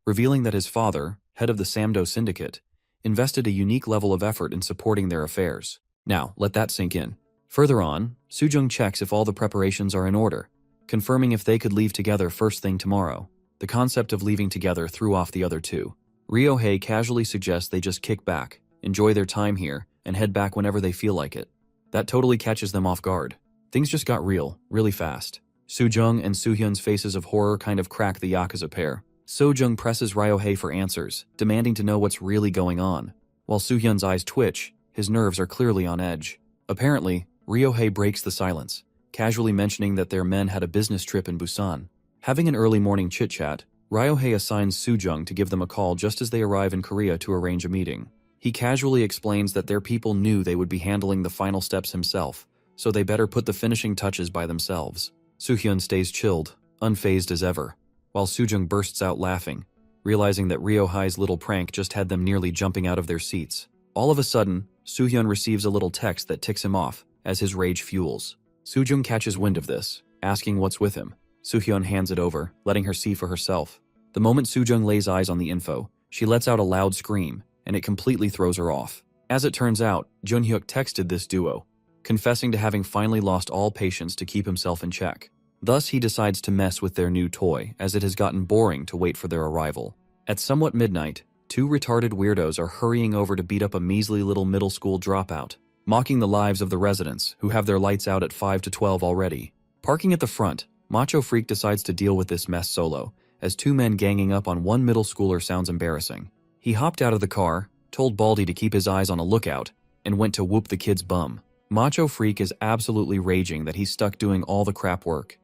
revealing that his father, head of the Samdo Syndicate, invested a unique level of effort in supporting their affairs. Now, let that sink in. Further on, Soo-jung checks if all the preparations are in order, confirming if they could leave together first thing tomorrow. The concept of leaving together threw off the other two. Ryohei casually suggests they just kick back, enjoy their time here, and head back whenever they feel like it. That totally catches them off guard. Things just got real, really fast. Soo-jung and Soo-hyun's faces of horror kind of crack the Yakuza pair. Soo-jung presses Ryohei for answers, demanding to know what's really going on. While Soo-hyun's eyes twitch, his nerves are clearly on edge. Apparently, Ryohei breaks the silence, casually mentioning that their men had a business trip in Busan. Having an early morning chit-chat, Ryohei assigns Soo-jung to give them a call just as they arrive in Korea to arrange a meeting. He casually explains that their people knew they would be handling the final steps himself, so they better put the finishing touches by themselves. Soo-hyun stays chilled, unfazed as ever, while Soo-jung bursts out laughing, realizing that Ryohei's little prank just had them nearly jumping out of their seats. All of a sudden, Soo-hyun receives a little text that ticks him off as his rage fuels. Soo-jung catches wind of this, asking what's with him. Soo-hyun hands it over, letting her see for herself. The moment Soo-jung lays eyes on the info, she lets out a loud scream, and it completely throws her off. As it turns out, Junhyuk texted this duo, confessing to having finally lost all patience to keep himself in check. Thus, he decides to mess with their new toy, as it has gotten boring to wait for their arrival. At somewhat midnight, two retarded weirdos are hurrying over to beat up a measly little middle school dropout, mocking the lives of the residents, who have their lights out at 5 to 12 already. Parking at the front, Macho Freak decides to deal with this mess solo, as two men ganging up on one middle schooler sounds embarrassing. He hopped out of the car, told Baldy to keep his eyes on a lookout, and went to whoop the kid's bum. Macho Freak is absolutely raging that he's stuck doing all the crap work,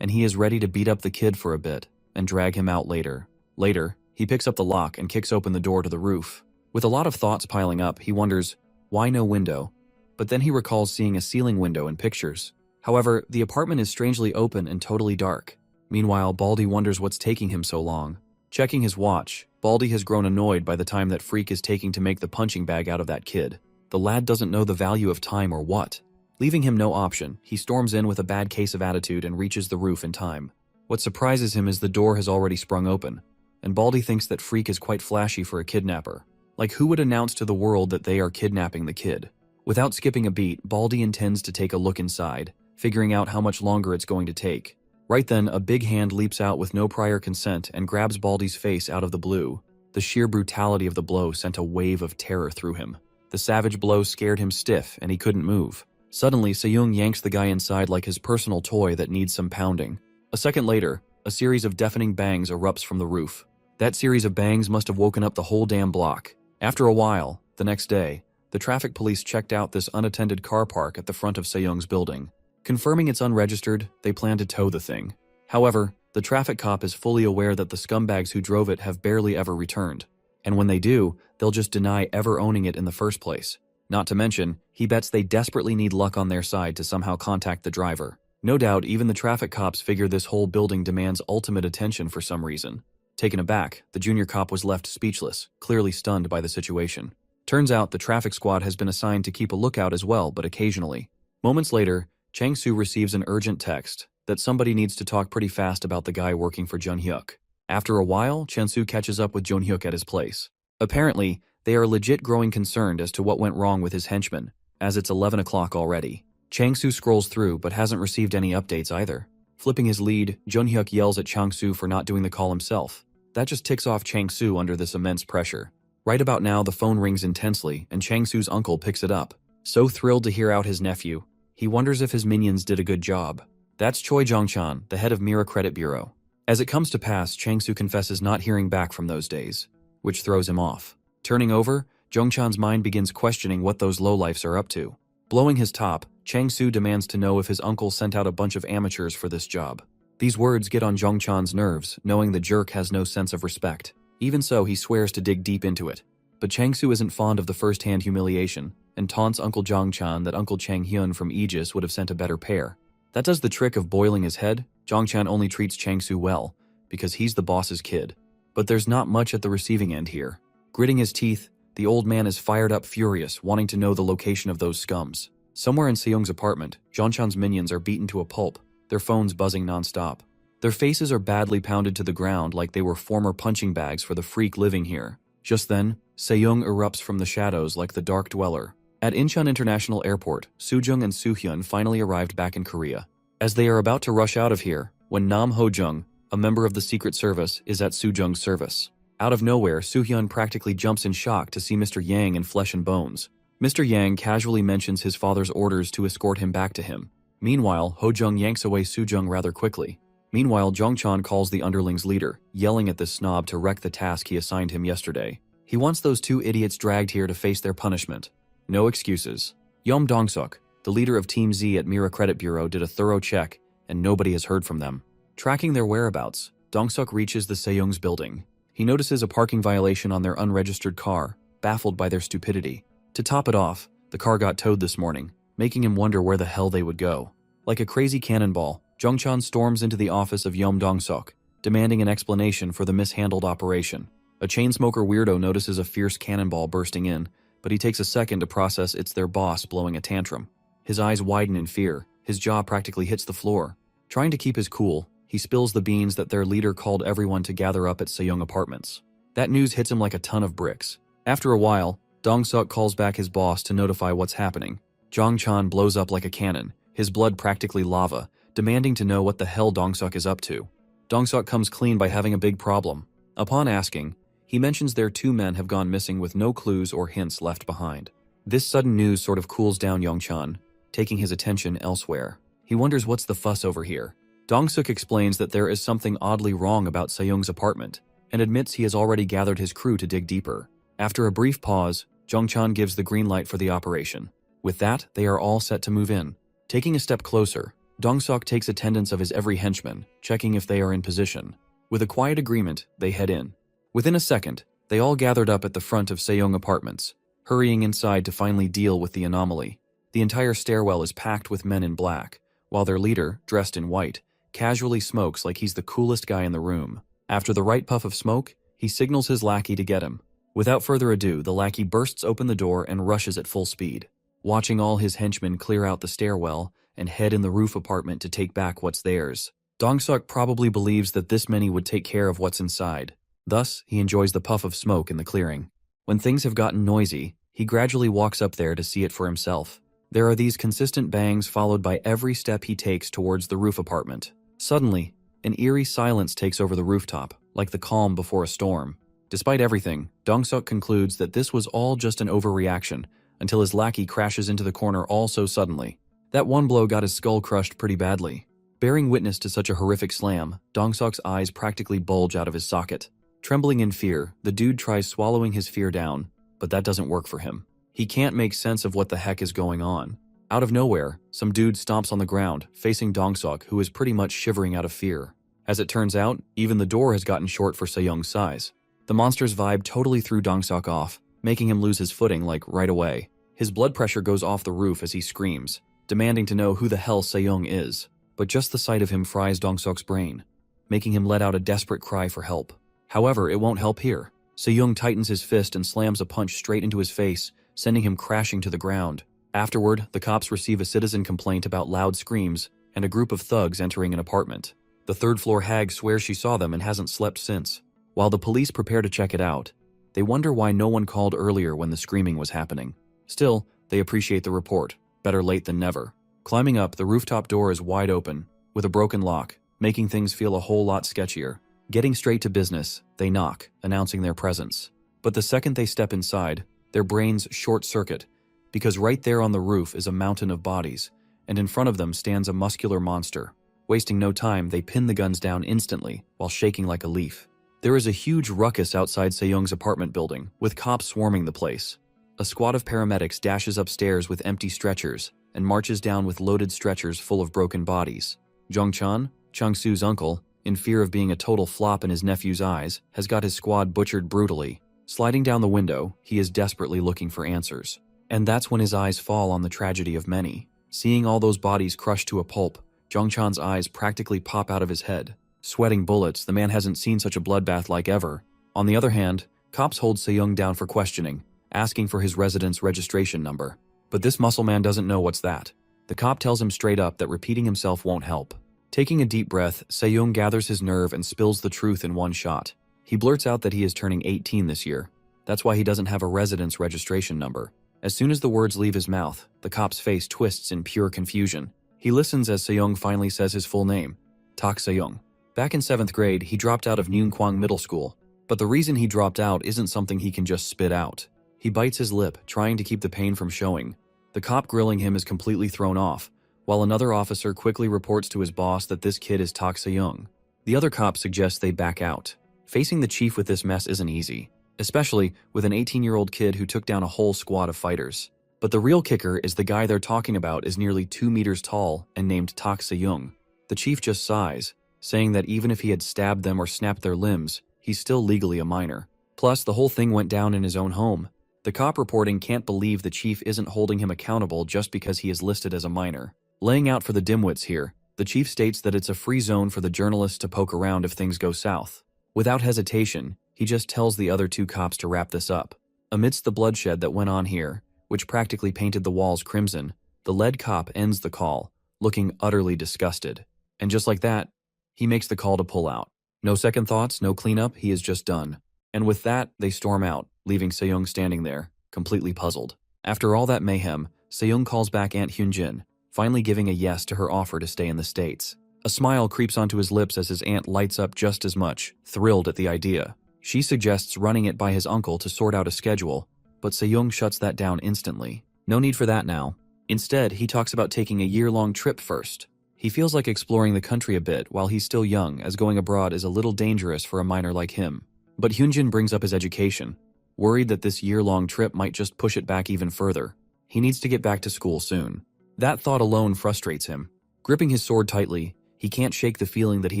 and he is ready to beat up the kid for a bit and drag him out later. Later, he picks up the lock and kicks open the door to the roof. With a lot of thoughts piling up, he wonders, why no window? But then he recalls seeing a ceiling window in pictures. However, the apartment is strangely open and totally dark. Meanwhile, Baldy wonders what's taking him so long. Checking his watch, Baldy has grown annoyed by the time that Freak is taking to make the punching bag out of that kid. The lad doesn't know the value of time or what. Leaving him no option, he storms in with a bad case of attitude and reaches the roof in time. What surprises him is the door has already sprung open, and Baldy thinks that Freak is quite flashy for a kidnapper. Like, who would announce to the world that they are kidnapping the kid? Without skipping a beat, Baldy intends to take a look inside, figuring out how much longer it's going to take. Right then, a big hand leaps out with no prior consent and grabs Baldy's face out of the blue. The sheer brutality of the blow sent a wave of terror through him. The savage blow scared him stiff, and he couldn't move. Suddenly, Sejong yanks the guy inside like his personal toy that needs some pounding. A second later, a series of deafening bangs erupts from the roof. That series of bangs must have woken up the whole damn block. After a while, the next day, the traffic police checked out this unattended car park at the front of Sejong's building. Confirming it's unregistered, they plan to tow the thing. However, the traffic cop is fully aware that the scumbags who drove it have barely ever returned. And when they do, they'll just deny ever owning it in the first place. Not to mention, he bets they desperately need luck on their side to somehow contact the driver. No doubt, even the traffic cops figure this whole building demands ultimate attention for some reason. Taken aback, the junior cop was left speechless, clearly stunned by the situation. Turns out the traffic squad has been assigned to keep a lookout as well, but occasionally. Moments later, Chang-soo receives an urgent text that somebody needs to talk pretty fast about the guy working for Jun-hyuk. After a while, Chang-soo catches up with Jun-hyuk at his place. Apparently, they are legit growing concerned as to what went wrong with his henchman, as it's 11 o'clock already. Chang-soo scrolls through but hasn't received any updates either. Flipping his lead, Jun-hyuk yells at Chang-soo for not doing the call himself. That just ticks off Chang-soo under this immense pressure. Right about now, the phone rings intensely, and Chang-soo's uncle picks it up. So thrilled to hear out his nephew, he wonders if his minions did a good job. That's Choi Jong-chan, the head of Mira Credit Bureau. As it comes to pass, Chang-soo confesses not hearing back from those days, which throws him off. Turning over, Jong-chan's mind begins questioning what those lowlifes are up to. Blowing his top, Chang-soo demands to know if his uncle sent out a bunch of amateurs for this job. These words get on Jong-chan's nerves, knowing the jerk has no sense of respect. Even so, he swears to dig deep into it. But Chang-soo isn't fond of the first-hand humiliation, and taunts Uncle Jong-chan that Uncle Chang-hyun from Aegis would have sent a better pair. That does the trick of boiling his head. Jong-chan only treats Chang-soo well, because he's the boss's kid. But there's not much at the receiving end here. Gritting his teeth, the old man is fired up furious, wanting to know the location of those scums. Somewhere in Sejong's apartment, Jong-chan's minions are beaten to a pulp, their phones buzzing nonstop. Their faces are badly pounded to the ground like they were former punching bags for the freak living here. Just then, Sejong erupts from the shadows like the Dark Dweller. At Incheon International Airport, Soo-jung and Soo-hyun finally arrived back in Korea. As they are about to rush out of here, when Nam Ho-jung, a member of the Secret Service, is at Soo-jung's service. Out of nowhere, Soo-hyun practically jumps in shock to see Mr. Yang in flesh and bones. Mr. Yang casually mentions his father's orders to escort him back to him. Meanwhile, Ho-jung yanks away Soo-jung rather quickly. Meanwhile, Jong-chan calls the underlings leader, yelling at this snob to wreck the task he assigned him yesterday. He wants those two idiots dragged here to face their punishment. No excuses. Yeom Dong-suk, the leader of Team Z at Mira Credit Bureau, did a thorough check, and nobody has heard from them. Tracking their whereabouts, Dong-suk reaches the Sejong's building. He notices a parking violation on their unregistered car, baffled by their stupidity. To top it off, the car got towed this morning, making him wonder where the hell they would go. Like a crazy cannonball, Jong-chan storms into the office of Yeom Dong-suk, demanding an explanation for the mishandled operation. A chainsmoker weirdo notices a fierce cannonball bursting in, but he takes a second to process it's their boss blowing a tantrum. His eyes widen in fear, his jaw practically hits the floor. Trying to keep his cool, he spills the beans that their leader called everyone to gather up at Sejong Apartments. That news hits him like a ton of bricks. After a while, Dong-suk calls back his boss to notify what's happening. Jong-chan blows up like a cannon, his blood practically lava, demanding to know what the hell Dong-suk is up to. Dong-suk comes clean by having a big problem. Upon asking, he mentions their two men have gone missing with no clues or hints left behind. This sudden news sort of cools down Jong-chan, taking his attention elsewhere. He wonders what's the fuss over here. Dong-suk explains that there is something oddly wrong about Sejong's apartment, and admits he has already gathered his crew to dig deeper. After a brief pause, Jong-chan gives the green light for the operation. With that, they are all set to move in. Taking a step closer, Dong-suk takes attendance of his every henchman, checking if they are in position. With a quiet agreement, they head in. Within a second, they all gathered up at the front of Sejong Apartments, hurrying inside to finally deal with the anomaly. The entire stairwell is packed with men in black, while their leader, dressed in white, casually smokes like he's the coolest guy in the room. After the right puff of smoke, he signals his lackey to get him. Without further ado, the lackey bursts open the door and rushes at full speed. Watching all his henchmen clear out the stairwell and head in the roof apartment to take back what's theirs, Dong-suk probably believes that this many would take care of what's inside. Thus, he enjoys the puff of smoke in the clearing. When things have gotten noisy, he gradually walks up there to see it for himself. There are these consistent bangs followed by every step he takes towards the roof apartment. Suddenly, an eerie silence takes over the rooftop, like the calm before a storm. Despite everything, Dong-seok concludes that this was all just an overreaction until his lackey crashes into the corner all so suddenly. That one blow got his skull crushed pretty badly. Bearing witness to such a horrific slam, Dong-seok's eyes practically bulge out of his socket. Trembling in fear, the dude tries swallowing his fear down, but that doesn't work for him. He can't make sense of what the heck is going on. Out of nowhere, some dude stomps on the ground, facing Dong-seok, who is pretty much shivering out of fear. As it turns out, even the door has gotten short for Se-young's size. The monster's vibe totally threw Dong-seok off, making him lose his footing like right away. His blood pressure goes off the roof as he screams, demanding to know who the hell Se-young is. But just the sight of him fries Dong-seok's brain, making him let out a desperate cry for help. However, it won't help here. Se-young tightens his fist and slams a punch straight into his face, sending him crashing to the ground. Afterward, the cops receive a citizen complaint about loud screams and a group of thugs entering an apartment. The third-floor hag swears she saw them and hasn't slept since. While the police prepare to check it out, they wonder why no one called earlier when the screaming was happening. Still, they appreciate the report. Better late than never. Climbing up, the rooftop door is wide open, with a broken lock, making things feel a whole lot sketchier. Getting straight to business, they knock, announcing their presence. But the second they step inside, their brains short-circuit, because right there on the roof is a mountain of bodies, and in front of them stands a muscular monster. Wasting no time, they pin the guns down instantly, while shaking like a leaf. There is a huge ruckus outside Se-young's apartment building, with cops swarming the place. A squad of paramedics dashes upstairs with empty stretchers, and marches down with loaded stretchers full of broken bodies. Jong-chan, Chang-soo's uncle, in fear of being a total flop in his nephew's eyes, has got his squad butchered brutally. Sliding down the window, he is desperately looking for answers. And that's when his eyes fall on the tragedy of many. Seeing all those bodies crushed to a pulp, Jong-chan's eyes practically pop out of his head. Sweating bullets, the man hasn't seen such a bloodbath like ever. On the other hand, cops hold Se-young down for questioning, asking for his residence registration number. But this muscle man doesn't know what's that. The cop tells him straight up that repeating himself won't help. Taking a deep breath, Se-young gathers his nerve and spills the truth in one shot. He blurts out that he is turning 18 this year. That's why he doesn't have a residence registration number. As soon as the words leave his mouth, the cop's face twists in pure confusion. He listens as Se-young finally says his full name, Tak Se-young. Back in 7th grade, he dropped out of Neunkwang Middle School. But the reason he dropped out isn't something he can just spit out. He bites his lip, trying to keep the pain from showing. The cop grilling him is completely thrown off, while another officer quickly reports to his boss that this kid is Tak Se-young. The other cop suggests they back out. Facing the chief with this mess isn't easy, especially with an 18-year-old kid who took down a whole squad of fighters. But the real kicker is the guy they're talking about is nearly 2 meters tall and named Tak Se-young. The chief just sighs, saying that even if he had stabbed them or snapped their limbs, he's still legally a minor. Plus, the whole thing went down in his own home. The cop reporting can't believe the chief isn't holding him accountable just because he is listed as a minor. Laying out for the dimwits here, the chief states that it's a free zone for the journalists to poke around if things go south. Without hesitation, he just tells the other 2 cops to wrap this up. Amidst the bloodshed that went on here, which practically painted the walls crimson, the lead cop ends the call, looking utterly disgusted. And just like that, he makes the call to pull out. No second thoughts, no cleanup, he is just done. And with that, they storm out, leaving Se-young standing there, completely puzzled. After all that mayhem, Se-young calls back Aunt Hyunjin, finally giving a yes to her offer to stay in the States. A smile creeps onto his lips as his aunt lights up just as much, thrilled at the idea. She suggests running it by his uncle to sort out a schedule, but Se-young shuts that down instantly. No need for that now. Instead, he talks about taking a year-long trip first. He feels like exploring the country a bit while he's still young, as going abroad is a little dangerous for a minor like him. But Hyunjin brings up his education, worried that this year-long trip might just push it back even further. He needs to get back to school soon. That thought alone frustrates him. Gripping his sword tightly, he can't shake the feeling that he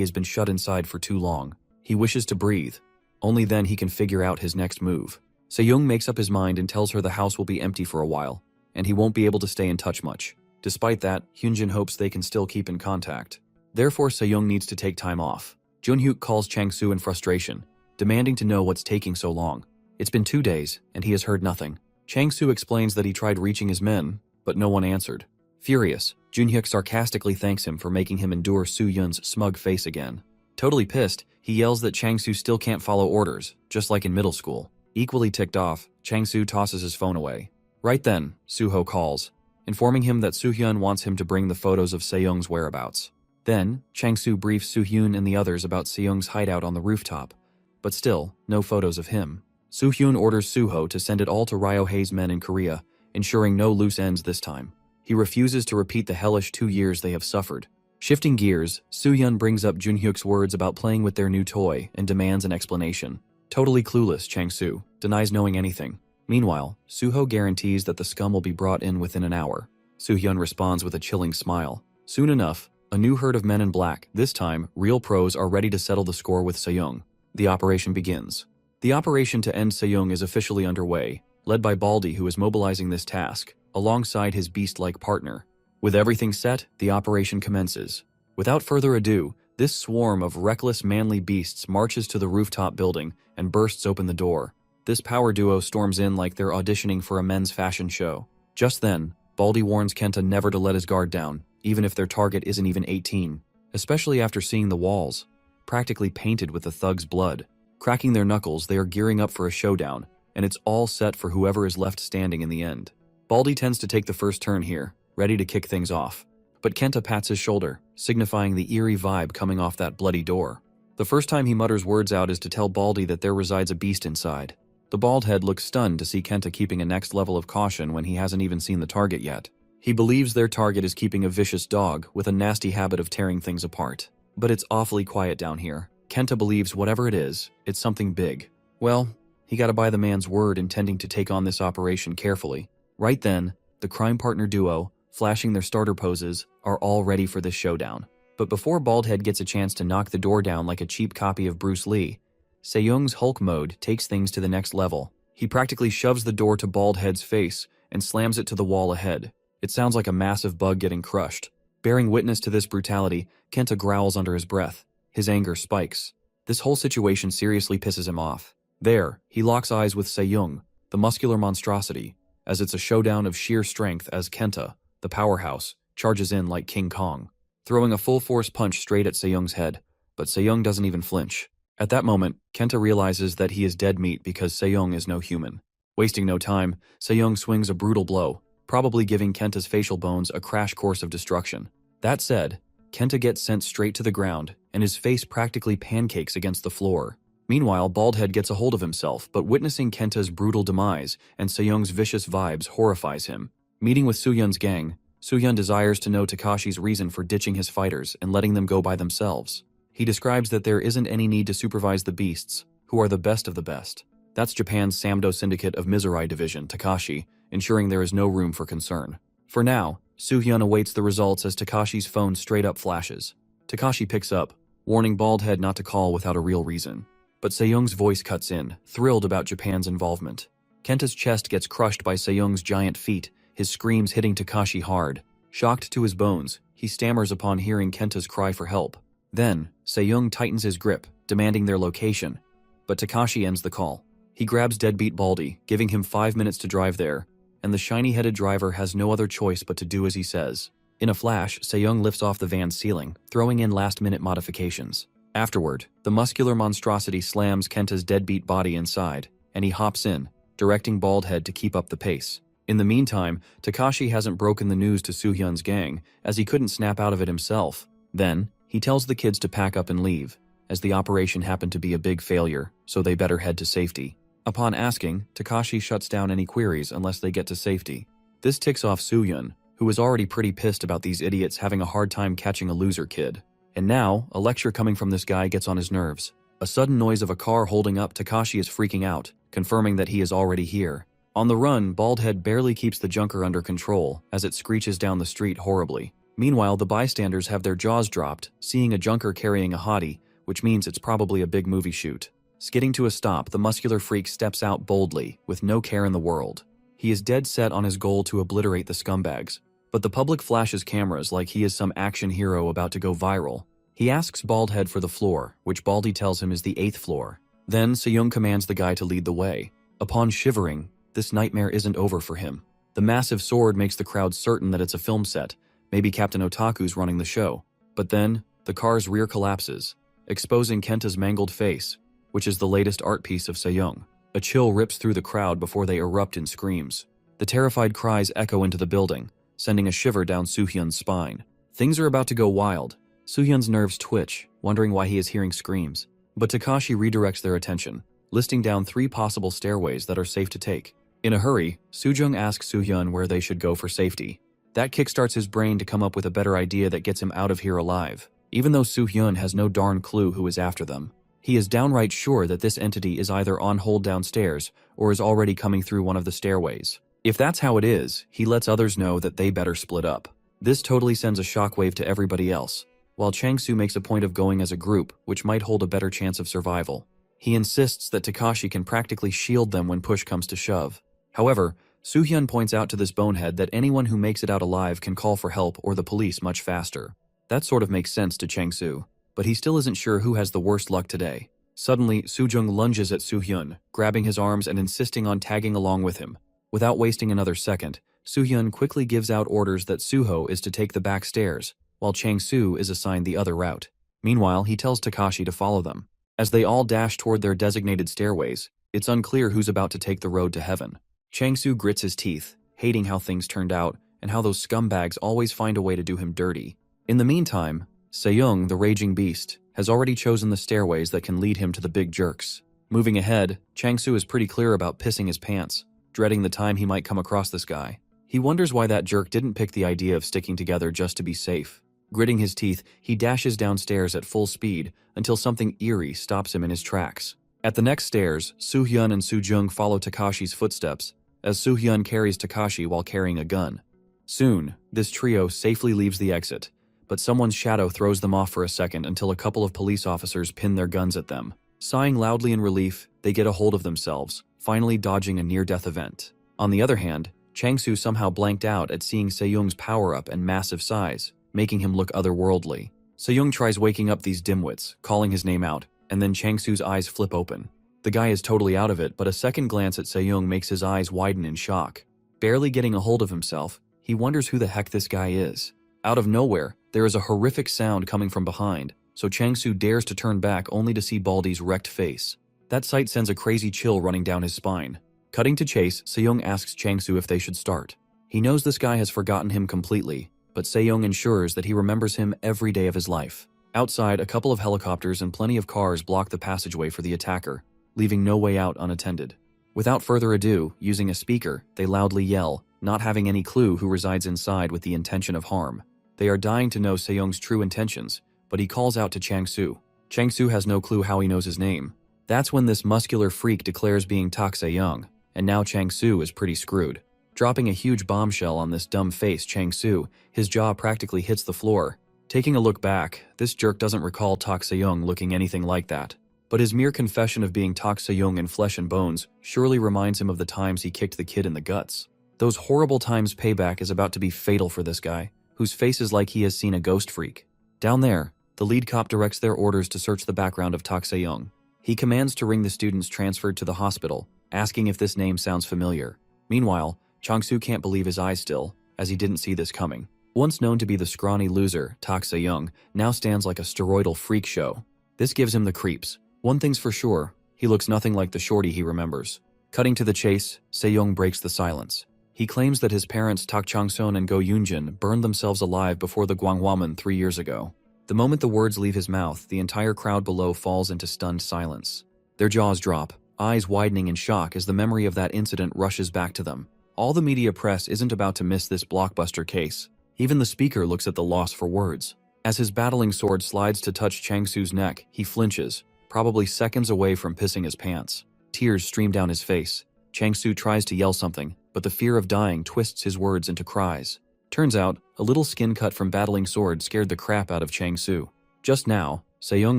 has been shut inside for too long. He wishes to breathe. Only then he can figure out his next move. Se-young makes up his mind and tells her the house will be empty for a while, and he won't be able to stay in touch much. Despite that, Hyunjin hopes they can still keep in contact. Therefore, Se-young needs to take time off. Junhyuk calls Chang-soo in frustration, demanding to know what's taking so long. It's been 2 days, and he has heard nothing. Chang-soo explains that he tried reaching his men, but no one answered. Furious, Junhyuk sarcastically thanks him for making him endure Soo-yun's smug face again. Totally pissed, he yells that Changsu still can't follow orders, just like in middle school. Equally ticked off, Changsu tosses his phone away. Right then, Suho calls, informing him that Soohyun wants him to bring the photos of Seyoung's whereabouts. Then, Changsu briefs Soohyun and the others about Seyoung's hideout on the rooftop. But still, no photos of him. Soohyun orders Suho to send it all to Ryohei's men in Korea, ensuring no loose ends this time. He refuses to repeat the hellish 2 years they have suffered. Shifting gears, Soohyun brings up Junhyuk's words about playing with their new toy and demands an explanation. Totally clueless, Changsu denies knowing anything. Meanwhile, Suho guarantees that the scum will be brought in within an hour. Soohyun responds with a chilling smile. Soon enough, a new herd of men in black, this time real pros, are ready to settle the score with Seyoung. The operation begins. The operation to end Seyoung is officially underway, led by Baldy, who is mobilizing this task, alongside his beast-like partner. With everything set, the operation commences. Without further ado, this swarm of reckless manly beasts marches to the rooftop building and bursts open the door. This power duo storms in like they're auditioning for a men's fashion show. Just then, Baldy warns Kenta never to let his guard down, even if their target isn't even 18, especially after seeing the walls, practically painted with the thug's blood. Cracking their knuckles, they are gearing up for a showdown, and it's all set for whoever is left standing in the end. Baldy tends to take the first turn here, ready to kick things off. But Kenta pats his shoulder, signifying the eerie vibe coming off that bloody door. The first time he mutters words out is to tell Baldy that there resides a beast inside. The bald head looks stunned to see Kenta keeping a next level of caution when he hasn't even seen the target yet. He believes their target is keeping a vicious dog with a nasty habit of tearing things apart. But it's awfully quiet down here. Kenta believes whatever it is, it's something big. Well, he gotta buy the man's word, intending to take on this operation carefully. Right then, the crime partner duo, flashing their starter poses, are all ready for this showdown. But before Baldhead gets a chance to knock the door down like a cheap copy of Bruce Lee, Seyoung's Hulk mode takes things to the next level. He practically shoves the door to Baldhead's face and slams it to the wall ahead. It sounds like a massive bug getting crushed. Bearing witness to this brutality, Kenta growls under his breath. His anger spikes. This whole situation seriously pisses him off. There, he locks eyes with Seyoung, the muscular monstrosity, as it's a showdown of sheer strength as Kenta, the powerhouse, charges in like King Kong, throwing a full-force punch straight at Seyoung's head, but Seyoung doesn't even flinch. At that moment, Kenta realizes that he is dead meat because Seyoung is no human. Wasting no time, Seyoung swings a brutal blow, probably giving Kenta's facial bones a crash course of destruction. That said, Kenta gets sent straight to the ground, and his face practically pancakes against the floor. Meanwhile, Baldhead gets a hold of himself, but witnessing Kenta's brutal demise and Seyoung's vicious vibes horrifies him. Meeting with Soohyun's gang, Soohyun desires to know Takashi's reason for ditching his fighters and letting them go by themselves. He describes that there isn't any need to supervise the beasts, who are the best of the best. That's Japan's Samdo Syndicate of Mizurai Division, Takashi, ensuring there is no room for concern. For now, Soohyun awaits the results as Takashi's phone straight up flashes. Takashi picks up, warning Baldhead not to call without a real reason. But Seyoung's voice cuts in, thrilled about Japan's involvement. Kenta's chest gets crushed by Seyoung's giant feet, his screams hitting Takashi hard. Shocked to his bones, he stammers upon hearing Kenta's cry for help. Then, Seyoung tightens his grip, demanding their location. But Takashi ends the call. He grabs deadbeat Baldy, giving him 5 minutes to drive there, and the shiny-headed driver has no other choice but to do as he says. In a flash, Seyoung lifts off the van's ceiling, throwing in last-minute modifications. Afterward, the muscular monstrosity slams Kenta's deadbeat body inside, and he hops in, directing Baldhead to keep up the pace. In the meantime, Takashi hasn't broken the news to Soohyun's gang, as he couldn't snap out of it himself. Then, he tells the kids to pack up and leave, as the operation happened to be a big failure, so they better head to safety. Upon asking, Takashi shuts down any queries unless they get to safety. This ticks off Soohyun, who is already pretty pissed about these idiots having a hard time catching a loser kid. And now, a lecture coming from this guy gets on his nerves. A sudden noise of a car holding up, Takashi is freaking out, confirming that he is already here. On the run, Baldhead barely keeps the junker under control as it screeches down the street horribly. Meanwhile, the bystanders have their jaws dropped, seeing a junker carrying a hottie, which means it's probably a big movie shoot. Skidding to a stop, the muscular freak steps out boldly, with no care in the world. He is dead set on his goal to obliterate the scumbags. But the public flashes cameras like he is some action hero about to go viral. He asks Baldhead for the floor, which Baldy tells him is the 8th floor. Then Seyoung commands the guy to lead the way. Upon shivering, this nightmare isn't over for him. The massive sword makes the crowd certain that it's a film set, maybe Captain Otaku's running the show. But then, the car's rear collapses, exposing Kenta's mangled face, which is the latest art piece of Sejong. A chill rips through the crowd before they erupt in screams. The terrified cries echo into the building, sending a shiver down Soo-hyun's spine. Things are about to go wild. Soo-hyun's nerves twitch, wondering why he is hearing screams. But Takashi redirects their attention, listing down 3 possible stairways that are safe to take. In a hurry, Soo-jung asks Soo-hyun where they should go for safety. That kickstarts his brain to come up with a better idea that gets him out of here alive, even though Soo-hyun has no darn clue who is after them. He is downright sure that this entity is either on hold downstairs or is already coming through one of the stairways. If that's how it is, he lets others know that they better split up. This totally sends a shockwave to everybody else, while Chang-soo makes a point of going as a group, which might hold a better chance of survival. He insists that Takashi can practically shield them when push comes to shove. However, Soo-hyun points out to this bonehead that anyone who makes it out alive can call for help or the police much faster. That sort of makes sense to Chang-soo, but he still isn't sure who has the worst luck today. Suddenly, Soo-jung lunges at Soo-hyun, grabbing his arms and insisting on tagging along with him. Without wasting another second, Soo-hyun quickly gives out orders that Soo-ho is to take the back stairs, while Chang-soo is assigned the other route. Meanwhile, he tells Takashi to follow them. As they all dash toward their designated stairways, it's unclear who's about to take the road to heaven. Chang-soo grits his teeth, hating how things turned out and how those scumbags always find a way to do him dirty. In the meantime, Sejong, the raging beast, has already chosen the stairways that can lead him to the big jerks. Moving ahead, Chang-soo is pretty clear about pissing his pants, dreading the time he might come across this guy. He wonders why that jerk didn't pick the idea of sticking together just to be safe. Gritting his teeth, he dashes downstairs at full speed until something eerie stops him in his tracks. At the next stairs, Soo-hyun and Soo-jung follow Takashi's footsteps, as Soo-hyun carries Takashi while carrying a gun. Soon, this trio safely leaves the exit, but someone's shadow throws them off for a second until a couple of police officers pin their guns at them. Sighing loudly in relief, they get a hold of themselves, finally dodging a near-death event. On the other hand, Chang-soo somehow blanked out at seeing Sejong's power-up and massive size, making him look otherworldly. Sejong tries waking up these dimwits, calling his name out, and then Chang-soo's eyes flip open. The guy is totally out of it, but a second glance at Sejong makes his eyes widen in shock. Barely getting a hold of himself, he wonders who the heck this guy is. Out of nowhere, there is a horrific sound coming from behind, so Chang-soo dares to turn back only to see Baldy's wrecked face. That sight sends a crazy chill running down his spine. Cutting to chase, Sejong asks Chang-soo if they should start. He knows this guy has forgotten him completely, but Sejong ensures that he remembers him every day of his life. Outside, a couple of helicopters and plenty of cars block the passageway for the attacker, leaving no way out unattended. Without further ado, using a speaker, they loudly yell, not having any clue who resides inside with the intention of harm. They are dying to know Sejong's true intentions, but he calls out to Chang-soo. Chang-soo has no clue how he knows his name. That's when this muscular freak declares being Tak Sejong, and now Chang-soo is pretty screwed. Dropping a huge bombshell on this dumb face Chang-soo, his jaw practically hits the floor. Taking a look back, this jerk doesn't recall Tak Sejong looking anything like that. But his mere confession of being Tak Sejong in flesh and bones surely reminds him of the times he kicked the kid in the guts. Those horrible times payback is about to be fatal for this guy, whose face is like he has seen a ghost freak. Down there, the lead cop directs their orders to search the background of Tak Sejong. He commands to ring the students transferred to the hospital, asking if this name sounds familiar. Meanwhile, Chang-soo can't believe his eyes still, as he didn't see this coming. Once known to be the scrawny loser, Tak Sejong now stands like a steroidal freak show. This gives him the creeps. One thing's for sure, he looks nothing like the shorty he remembers. Cutting to the chase, Sejong breaks the silence. He claims that his parents Tak Chang-son and Go Yoonjin burned themselves alive before the Gwanghwamun 3 years ago. The moment the words leave his mouth, the entire crowd below falls into stunned silence. Their jaws drop, eyes widening in shock as the memory of that incident rushes back to them. All the media press isn't about to miss this blockbuster case. Even the speaker looks at the loss for words. As his battling sword slides to touch Chang-soo's neck, he flinches, probably seconds away from pissing his pants. Tears stream down his face. Chang-soo tries to yell something, but the fear of dying twists his words into cries. Turns out, a little skin cut from battling sword scared the crap out of Chang-soo. Just now, Sejong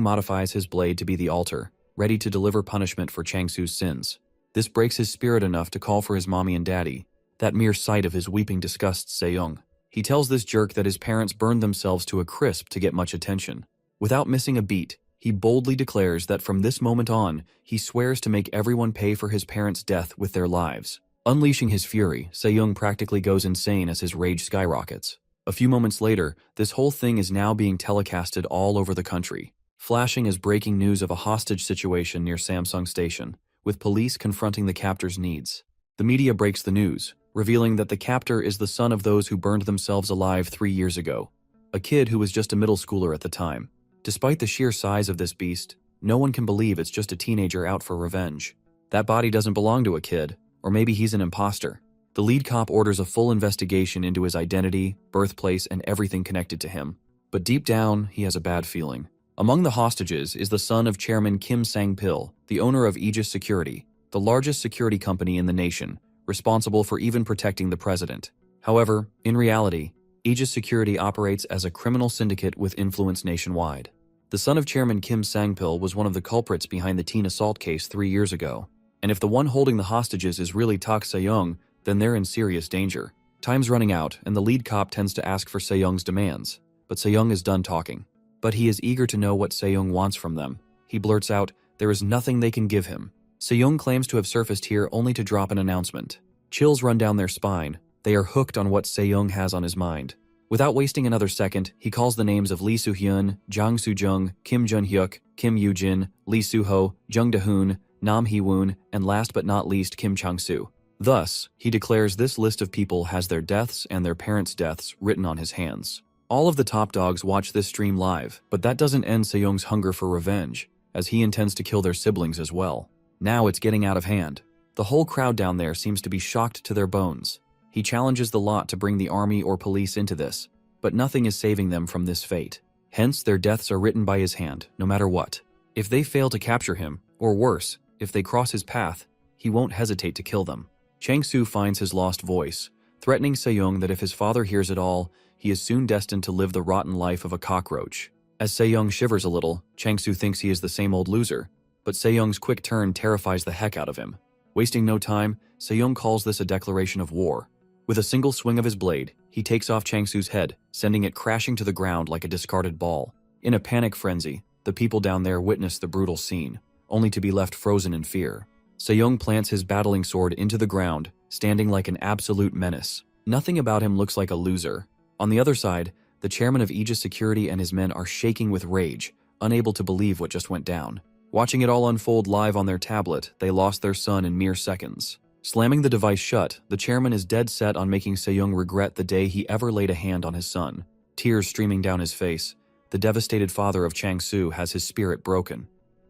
modifies his blade to be the altar, ready to deliver punishment for Chang-soo's sins. This breaks his spirit enough to call for his mommy and daddy. That mere sight of his weeping disgusts Sejong. He tells this jerk that his parents burned themselves to a crisp to get much attention. Without missing a beat, he boldly declares that from this moment on, he swears to make everyone pay for his parents' death with their lives. Unleashing his fury, Sejong practically goes insane as his rage skyrockets. A few moments later, this whole thing is now being telecasted all over the country. flashing as breaking news of a hostage situation near Samsung Station, with police confronting the captor's needs. The media breaks the news, revealing that the captor is the son of those who burned themselves alive 3 years ago, a kid who was just a middle schooler at the time. Despite the sheer size of this beast, no one can believe it's just a teenager out for revenge. That body doesn't belong to a kid, or maybe he's an imposter. The lead cop orders a full investigation into his identity, birthplace, and everything connected to him. But deep down, he has a bad feeling. Among the hostages is the son of Chairman Kim Sang-pil, the owner of Aegis Security, the largest security company in the nation, responsible for even protecting the president. However, in reality, Aegis Security operates as a criminal syndicate with influence nationwide. The son of Chairman Kim Sang-pil was one of the culprits behind the teen assault case 3 years ago. And if the one holding the hostages is really Tak Se-young, then they're in serious danger. Time's running out, and the lead cop tends to ask for Se-young's demands. But Se-young is done talking. But he is eager to know what Se-young wants from them. He blurts out, there is nothing they can give him. Se-young claims to have surfaced here only to drop an announcement. Chills run down their spine. They are hooked on what Se-young has on his mind. Without wasting another second, he calls the names of Lee Soo-hyun, Jang Soo-jung, Kim Jun-hyuk, Kim Yoo-jin, Lee Soo-ho, Jung Da-hoon, Nam Hee-woon, and last but not least Kim Chang-soo. Thus, he declares this list of people has their deaths and their parents' deaths written on his hands. All of the top dogs watch this stream live, but that doesn't end Se-young's hunger for revenge, as he intends to kill their siblings as well. Now it's getting out of hand. The whole crowd down there seems to be shocked to their bones. He challenges the lot to bring the army or police into this, but nothing is saving them from this fate. Hence, their deaths are written by his hand, no matter what. If they fail to capture him, or worse, if they cross his path, he won't hesitate to kill them. Chang-soo finds his lost voice, threatening Se-young that if his father hears it all, he is soon destined to live the rotten life of a cockroach. As Se-young shivers a little, Chang-soo thinks he is the same old loser, but Se-young's quick turn terrifies the heck out of him. Wasting no time, Se-young calls this a declaration of war. With a single swing of his blade, he takes off Chang-soo's head, sending it crashing to the ground like a discarded ball. In a panic frenzy, the people down there witness the brutal scene, only to be left frozen in fear. Se-young plants his battling sword into the ground, standing like an absolute menace. Nothing about him looks like a loser. On the other side, the chairman of Aegis Security and his men are shaking with rage, unable to believe what just went down. Watching it all unfold live on their tablet, they lost their son in mere seconds. Slamming the device shut, the chairman is dead set on making Se-young regret the day he ever laid a hand on his son. Tears streaming down his face, the devastated father of Chang-soo has his spirit broken.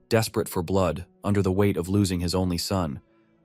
Desperate for blood, under the weight of losing his only son,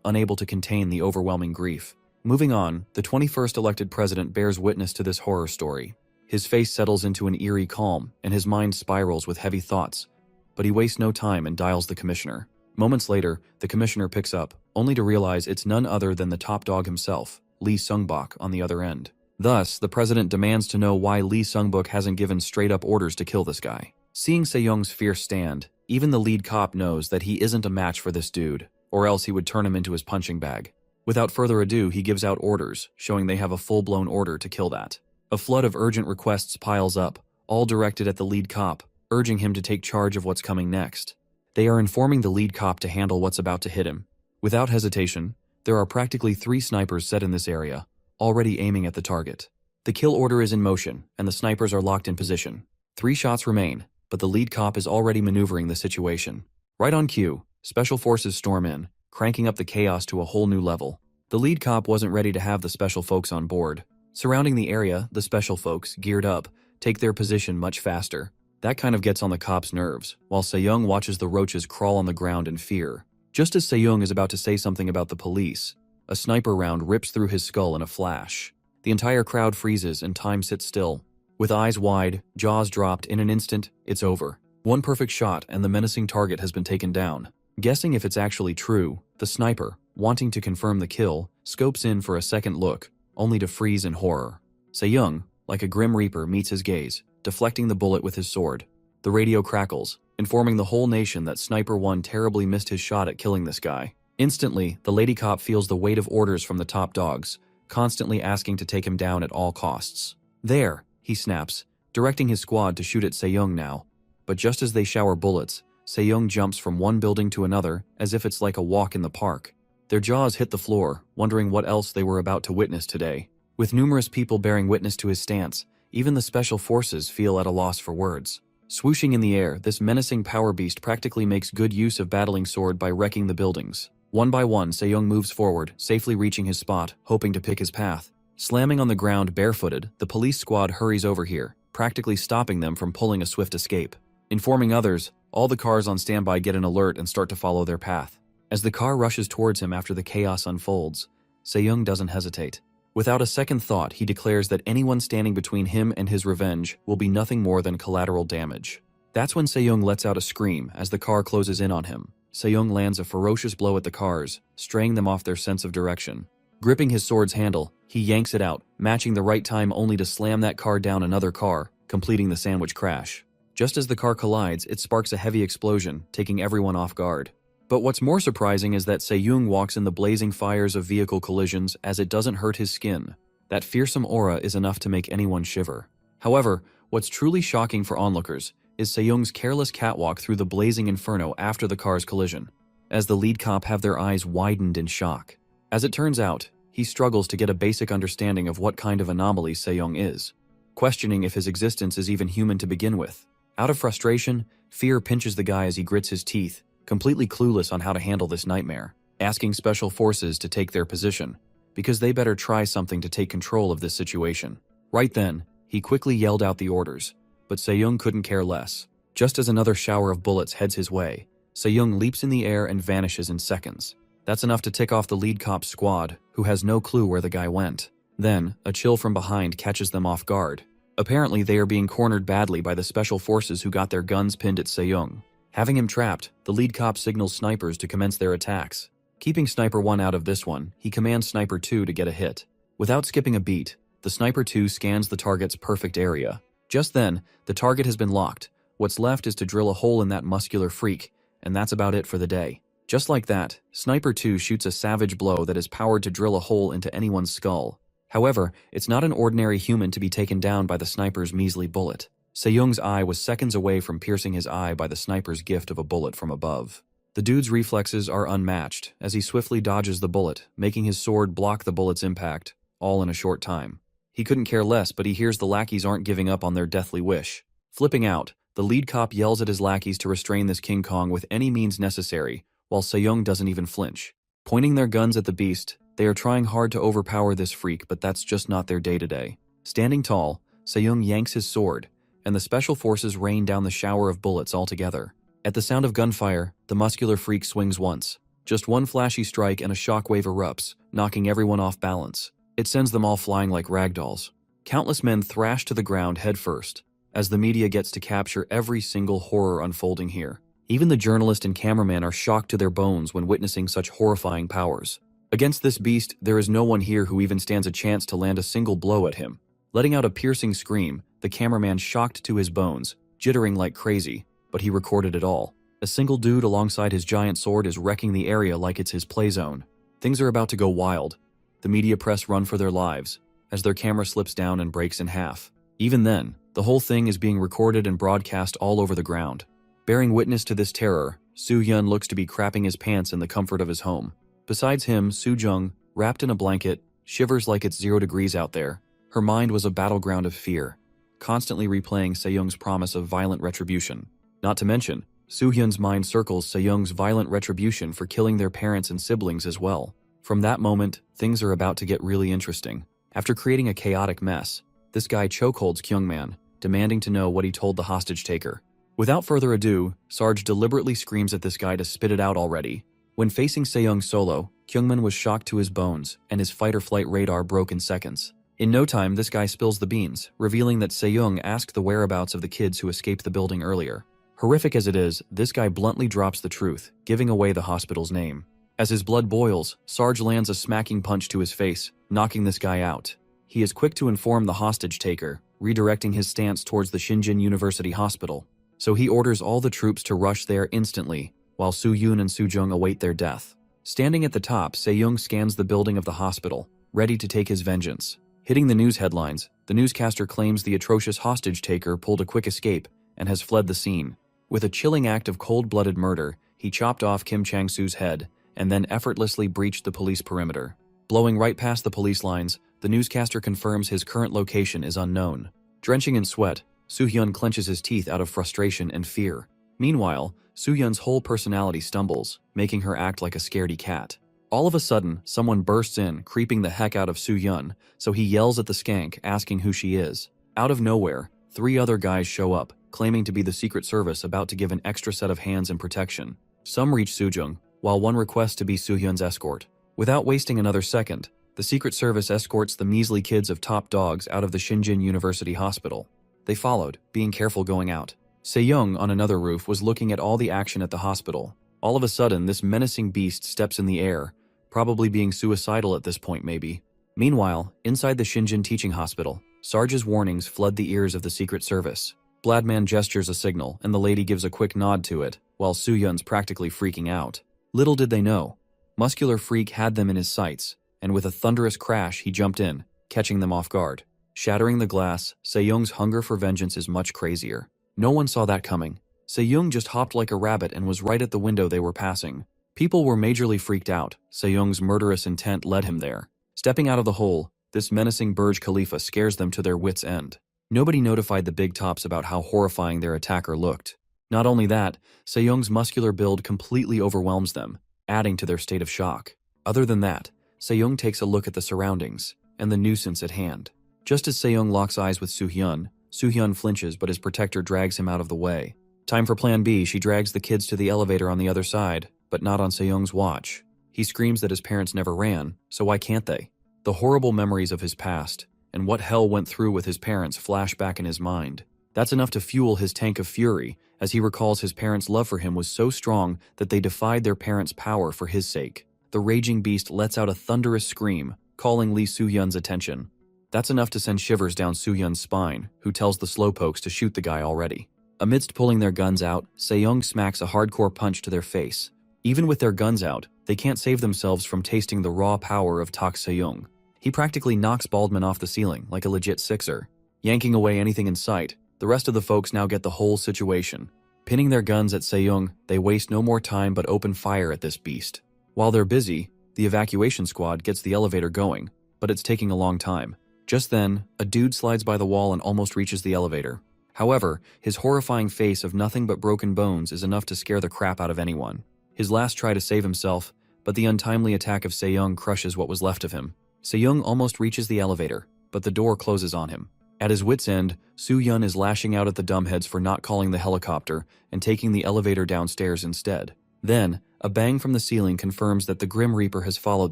unable to contain the overwhelming grief. Moving on, the 21st elected president bears witness to this horror story. His face settles into an eerie calm, and his mind spirals with heavy thoughts. But he wastes no time and dials the commissioner. Moments later, the commissioner picks up, only to realize it's none other than the top dog himself, Lee Sung-bok, on the other end. Thus, the president demands to know why Lee Sung-bok hasn't given straight-up orders to kill this guy. Seeing Se-young's fierce stand, even the lead cop knows that he isn't a match for this dude, or else he would turn him into his punching bag. Without further ado, he gives out orders, showing they have a full-blown order to kill that. A flood of urgent requests piles up, all directed at the lead cop, urging him to take charge of what's coming next. They are informing the lead cop to handle what's about to hit him. Without hesitation, there are practically 3 snipers set in this area, already aiming at the target. The kill order is in motion, and the snipers are locked in position. 3 shots remain, but the lead cop is already maneuvering the situation. Right on cue, special forces storm in, cranking up the chaos to a whole new level. The lead cop wasn't ready to have the special folks on board. Surrounding the area, the special folks, geared up, take their position much faster. That kind of gets on the cop's nerves, while Se-young watches the roaches crawl on the ground in fear. Just as Se-young is about to say something about the police, a sniper round rips through his skull in a flash. The entire crowd freezes and time sits still. With eyes wide, jaws dropped, in an instant, it's over. One perfect shot and the menacing target has been taken down. Guessing if it's actually true, the sniper, wanting to confirm the kill, scopes in for a second look, only to freeze in horror. Se-young, like a grim reaper, meets his gaze, deflecting the bullet with his sword. The radio crackles, informing the whole nation that Sniper 1 terribly missed his shot at killing this guy. Instantly, the lady cop feels the weight of orders from the top dogs, constantly asking to take him down at all costs. There, he snaps, directing his squad to shoot at Se-young now. But just as they shower bullets, Se-young jumps from one building to another as if it's like a walk in the park. Their jaws hit the floor, wondering what else they were about to witness today. With numerous people bearing witness to his stance, even the special forces feel at a loss for words. Swooshing in the air, this menacing power beast practically makes good use of battling sword by wrecking the buildings. One by one, Sejong moves forward, safely reaching his spot, hoping to pick his path. Slamming on the ground barefooted, the police squad hurries over here, practically stopping them from pulling a swift escape. Informing others, all the cars on standby get an alert and start to follow their path. As the car rushes towards him after the chaos unfolds, Sejong doesn't hesitate. Without a second thought, he declares that anyone standing between him and his revenge will be nothing more than collateral damage. That's when Sejong lets out a scream as the car closes in on him. Sejong lands a ferocious blow at the cars, straying them off their sense of direction. Gripping his sword's handle, he yanks it out, matching the right time only to slam that car down another car, completing the sandwich crash. Just as the car collides, it sparks a heavy explosion, taking everyone off guard. But what's more surprising is that Sejong walks in the blazing fires of vehicle collisions as it doesn't hurt his skin. That fearsome aura is enough to make anyone shiver. However, what's truly shocking for onlookers is Sejong's careless catwalk through the blazing inferno after the car's collision, as the lead cop have their eyes widened in shock. As it turns out, he struggles to get a basic understanding of what kind of anomaly Sejong is, questioning if his existence is even human to begin with. Out of frustration, fear pinches the guy as he grits his teeth, completely clueless on how to handle this nightmare, asking special forces to take their position, because they better try something to take control of this situation. Right then, he quickly yelled out the orders, but Sejong couldn't care less. Just as another shower of bullets heads his way, Sejong leaps in the air and vanishes in seconds. That's enough to tick off the lead cop's squad, who has no clue where the guy went. Then, a chill from behind catches them off guard. Apparently, they are being cornered badly by the special forces who got their guns pinned at Sejong. Having him trapped, the lead cop signals snipers to commence their attacks. Keeping Sniper 1 out of this one, he commands Sniper 2 to get a hit. Without skipping a beat, the Sniper 2 scans the target's perfect area. Just then, the target has been locked. What's left is to drill a hole in that muscular freak, and that's about it for the day. Just like that, Sniper 2 shoots a savage blow that is powered to drill a hole into anyone's skull. However, it's not an ordinary human to be taken down by the sniper's measly bullet. Sejong's eye was seconds away from piercing his eye by the sniper's gift of a bullet from above. The dude's reflexes are unmatched as he swiftly dodges the bullet, making his sword block the bullet's impact, all in a short time. He couldn't care less, but he hears the lackeys aren't giving up on their deathly wish. Flipping out, the lead cop yells at his lackeys to restrain this King Kong with any means necessary, while Sejong doesn't even flinch. Pointing their guns at the beast, they are trying hard to overpower this freak, but that's just not their day-to-day. Standing tall, Sejong yanks his sword, and the special forces rain down the shower of bullets altogether. At the sound of gunfire, the muscular freak swings once. Just one flashy strike and a shockwave erupts, knocking everyone off balance. It sends them all flying like ragdolls. Countless men thrash to the ground headfirst, as the media gets to capture every single horror unfolding here. Even the journalist and cameraman are shocked to their bones when witnessing such horrifying powers. Against this beast, there is no one here who even stands a chance to land a single blow at him. Letting out a piercing scream, the cameraman shocked to his bones, jittering like crazy, but he recorded it all. A single dude alongside his giant sword is wrecking the area like it's his play zone. Things are about to go wild. The media press run for their lives, as their camera slips down and breaks in half. Even then, the whole thing is being recorded and broadcast all over the ground. Bearing witness to this terror, Soo-hyun looks to be crapping his pants in the comfort of his home. Besides him, Soo-jung, wrapped in a blanket, shivers like it's 0 degrees out there. Her mind was a battleground of fear, constantly replaying Sejong's promise of violent retribution. Not to mention, Soo-hyun's mind circles Sejong's violent retribution for killing their parents and siblings as well. From that moment, things are about to get really interesting. After creating a chaotic mess, this guy chokeholds Kyungman, demanding to know what he told the hostage taker. Without further ado, Sarge deliberately screams at this guy to spit it out already. When facing Sejong solo, Kyungman was shocked to his bones, and his fight-or-flight radar broke in seconds. In no time, this guy spills the beans, revealing that Sejong asked the whereabouts of the kids who escaped the building earlier. Horrific as it is, this guy bluntly drops the truth, giving away the hospital's name. As his blood boils, Sarge lands a smacking punch to his face, knocking this guy out. He is quick to inform the hostage taker, redirecting his stance towards the Shinjin University Hospital. So he orders all the troops to rush there instantly, while Soo-yoon and Soo-jung await their death. Standing at the top, Sejong scans the building of the hospital, ready to take his vengeance. Hitting the news headlines, the newscaster claims the atrocious hostage taker pulled a quick escape and has fled the scene. With a chilling act of cold-blooded murder, he chopped off Kim Chang-soo's head and then effortlessly breached the police perimeter. Blowing right past the police lines, the newscaster confirms his current location is unknown. Drenching in sweat, Soo-hyun clenches his teeth out of frustration and fear. Meanwhile, Soo-hyun's whole personality stumbles, making her act like a scaredy cat. All of a sudden, someone bursts in, creeping the heck out of Soo-hyun, so he yells at the skank, asking who she is. Out of nowhere, 3 other guys show up, claiming to be the Secret Service about to give an extra set of hands and protection. Some reach Soo-jung, while one requests to be Soo-hyun's escort. Without wasting another second, the Secret Service escorts the measly kids of top dogs out of the Shinjin University Hospital. They followed, being careful going out. Se-young, on another roof, was looking at all the action at the hospital. All of a sudden, this menacing beast steps in the air, probably being suicidal at this point maybe. Meanwhile, inside the Shinjin Teaching Hospital, Sarge's warnings flood the ears of the Secret Service. Bladman gestures a signal, and the lady gives a quick nod to it, while Soo-hyun's practically freaking out. Little did they know, Muscular Freak had them in his sights, and with a thunderous crash he jumped in, catching them off guard. Shattering the glass, Se-young's hunger for vengeance is much crazier. No one saw that coming. Se-young just hopped like a rabbit and was right at the window they were passing. People were majorly freaked out. Se-young's murderous intent led him there. Stepping out of the hole, this menacing Burj Khalifa scares them to their wits' end. Nobody notified the big tops about how horrifying their attacker looked. Not only that, Se-young's muscular build completely overwhelms them, adding to their state of shock. Other than that, Se-young takes a look at the surroundings and the nuisance at hand. Just as Se-young locks eyes with Soo-hyun, Soo-hyun flinches but his protector drags him out of the way. Time for plan B. She drags the kids to the elevator on the other side, but not on Se-young's watch. He screams that his parents never ran, so why can't they? The horrible memories of his past, and what hell went through with his parents flash back in his mind. That's enough to fuel his tank of fury, as he recalls his parents' love for him was so strong that they defied their parents' power for his sake. The raging beast lets out a thunderous scream, calling Lee Soo-hyun's attention. That's enough to send shivers down Soo-hyun's spine, who tells the slowpokes to shoot the guy already. Amidst pulling their guns out, Se-young smacks a hardcore punch to their face. Even with their guns out, they can't save themselves from tasting the raw power of Tak Se-young. He practically knocks Baldman off the ceiling like a legit sixer. Yanking away anything in sight, the rest of the folks now get the whole situation. Pinning their guns at Se-young, they waste no more time but open fire at this beast. While they're busy, the evacuation squad gets the elevator going, but it's taking a long time. Just then, a dude slides by the wall and almost reaches the elevator. However, his horrifying face of nothing but broken bones is enough to scare the crap out of anyone. His last try to save himself, but the untimely attack of Se-young crushes what was left of him. Se-young almost reaches the elevator, but the door closes on him. At his wit's end, Soo-hyun is lashing out at the dumbheads for not calling the helicopter and taking the elevator downstairs instead. Then, a bang from the ceiling confirms that the Grim Reaper has followed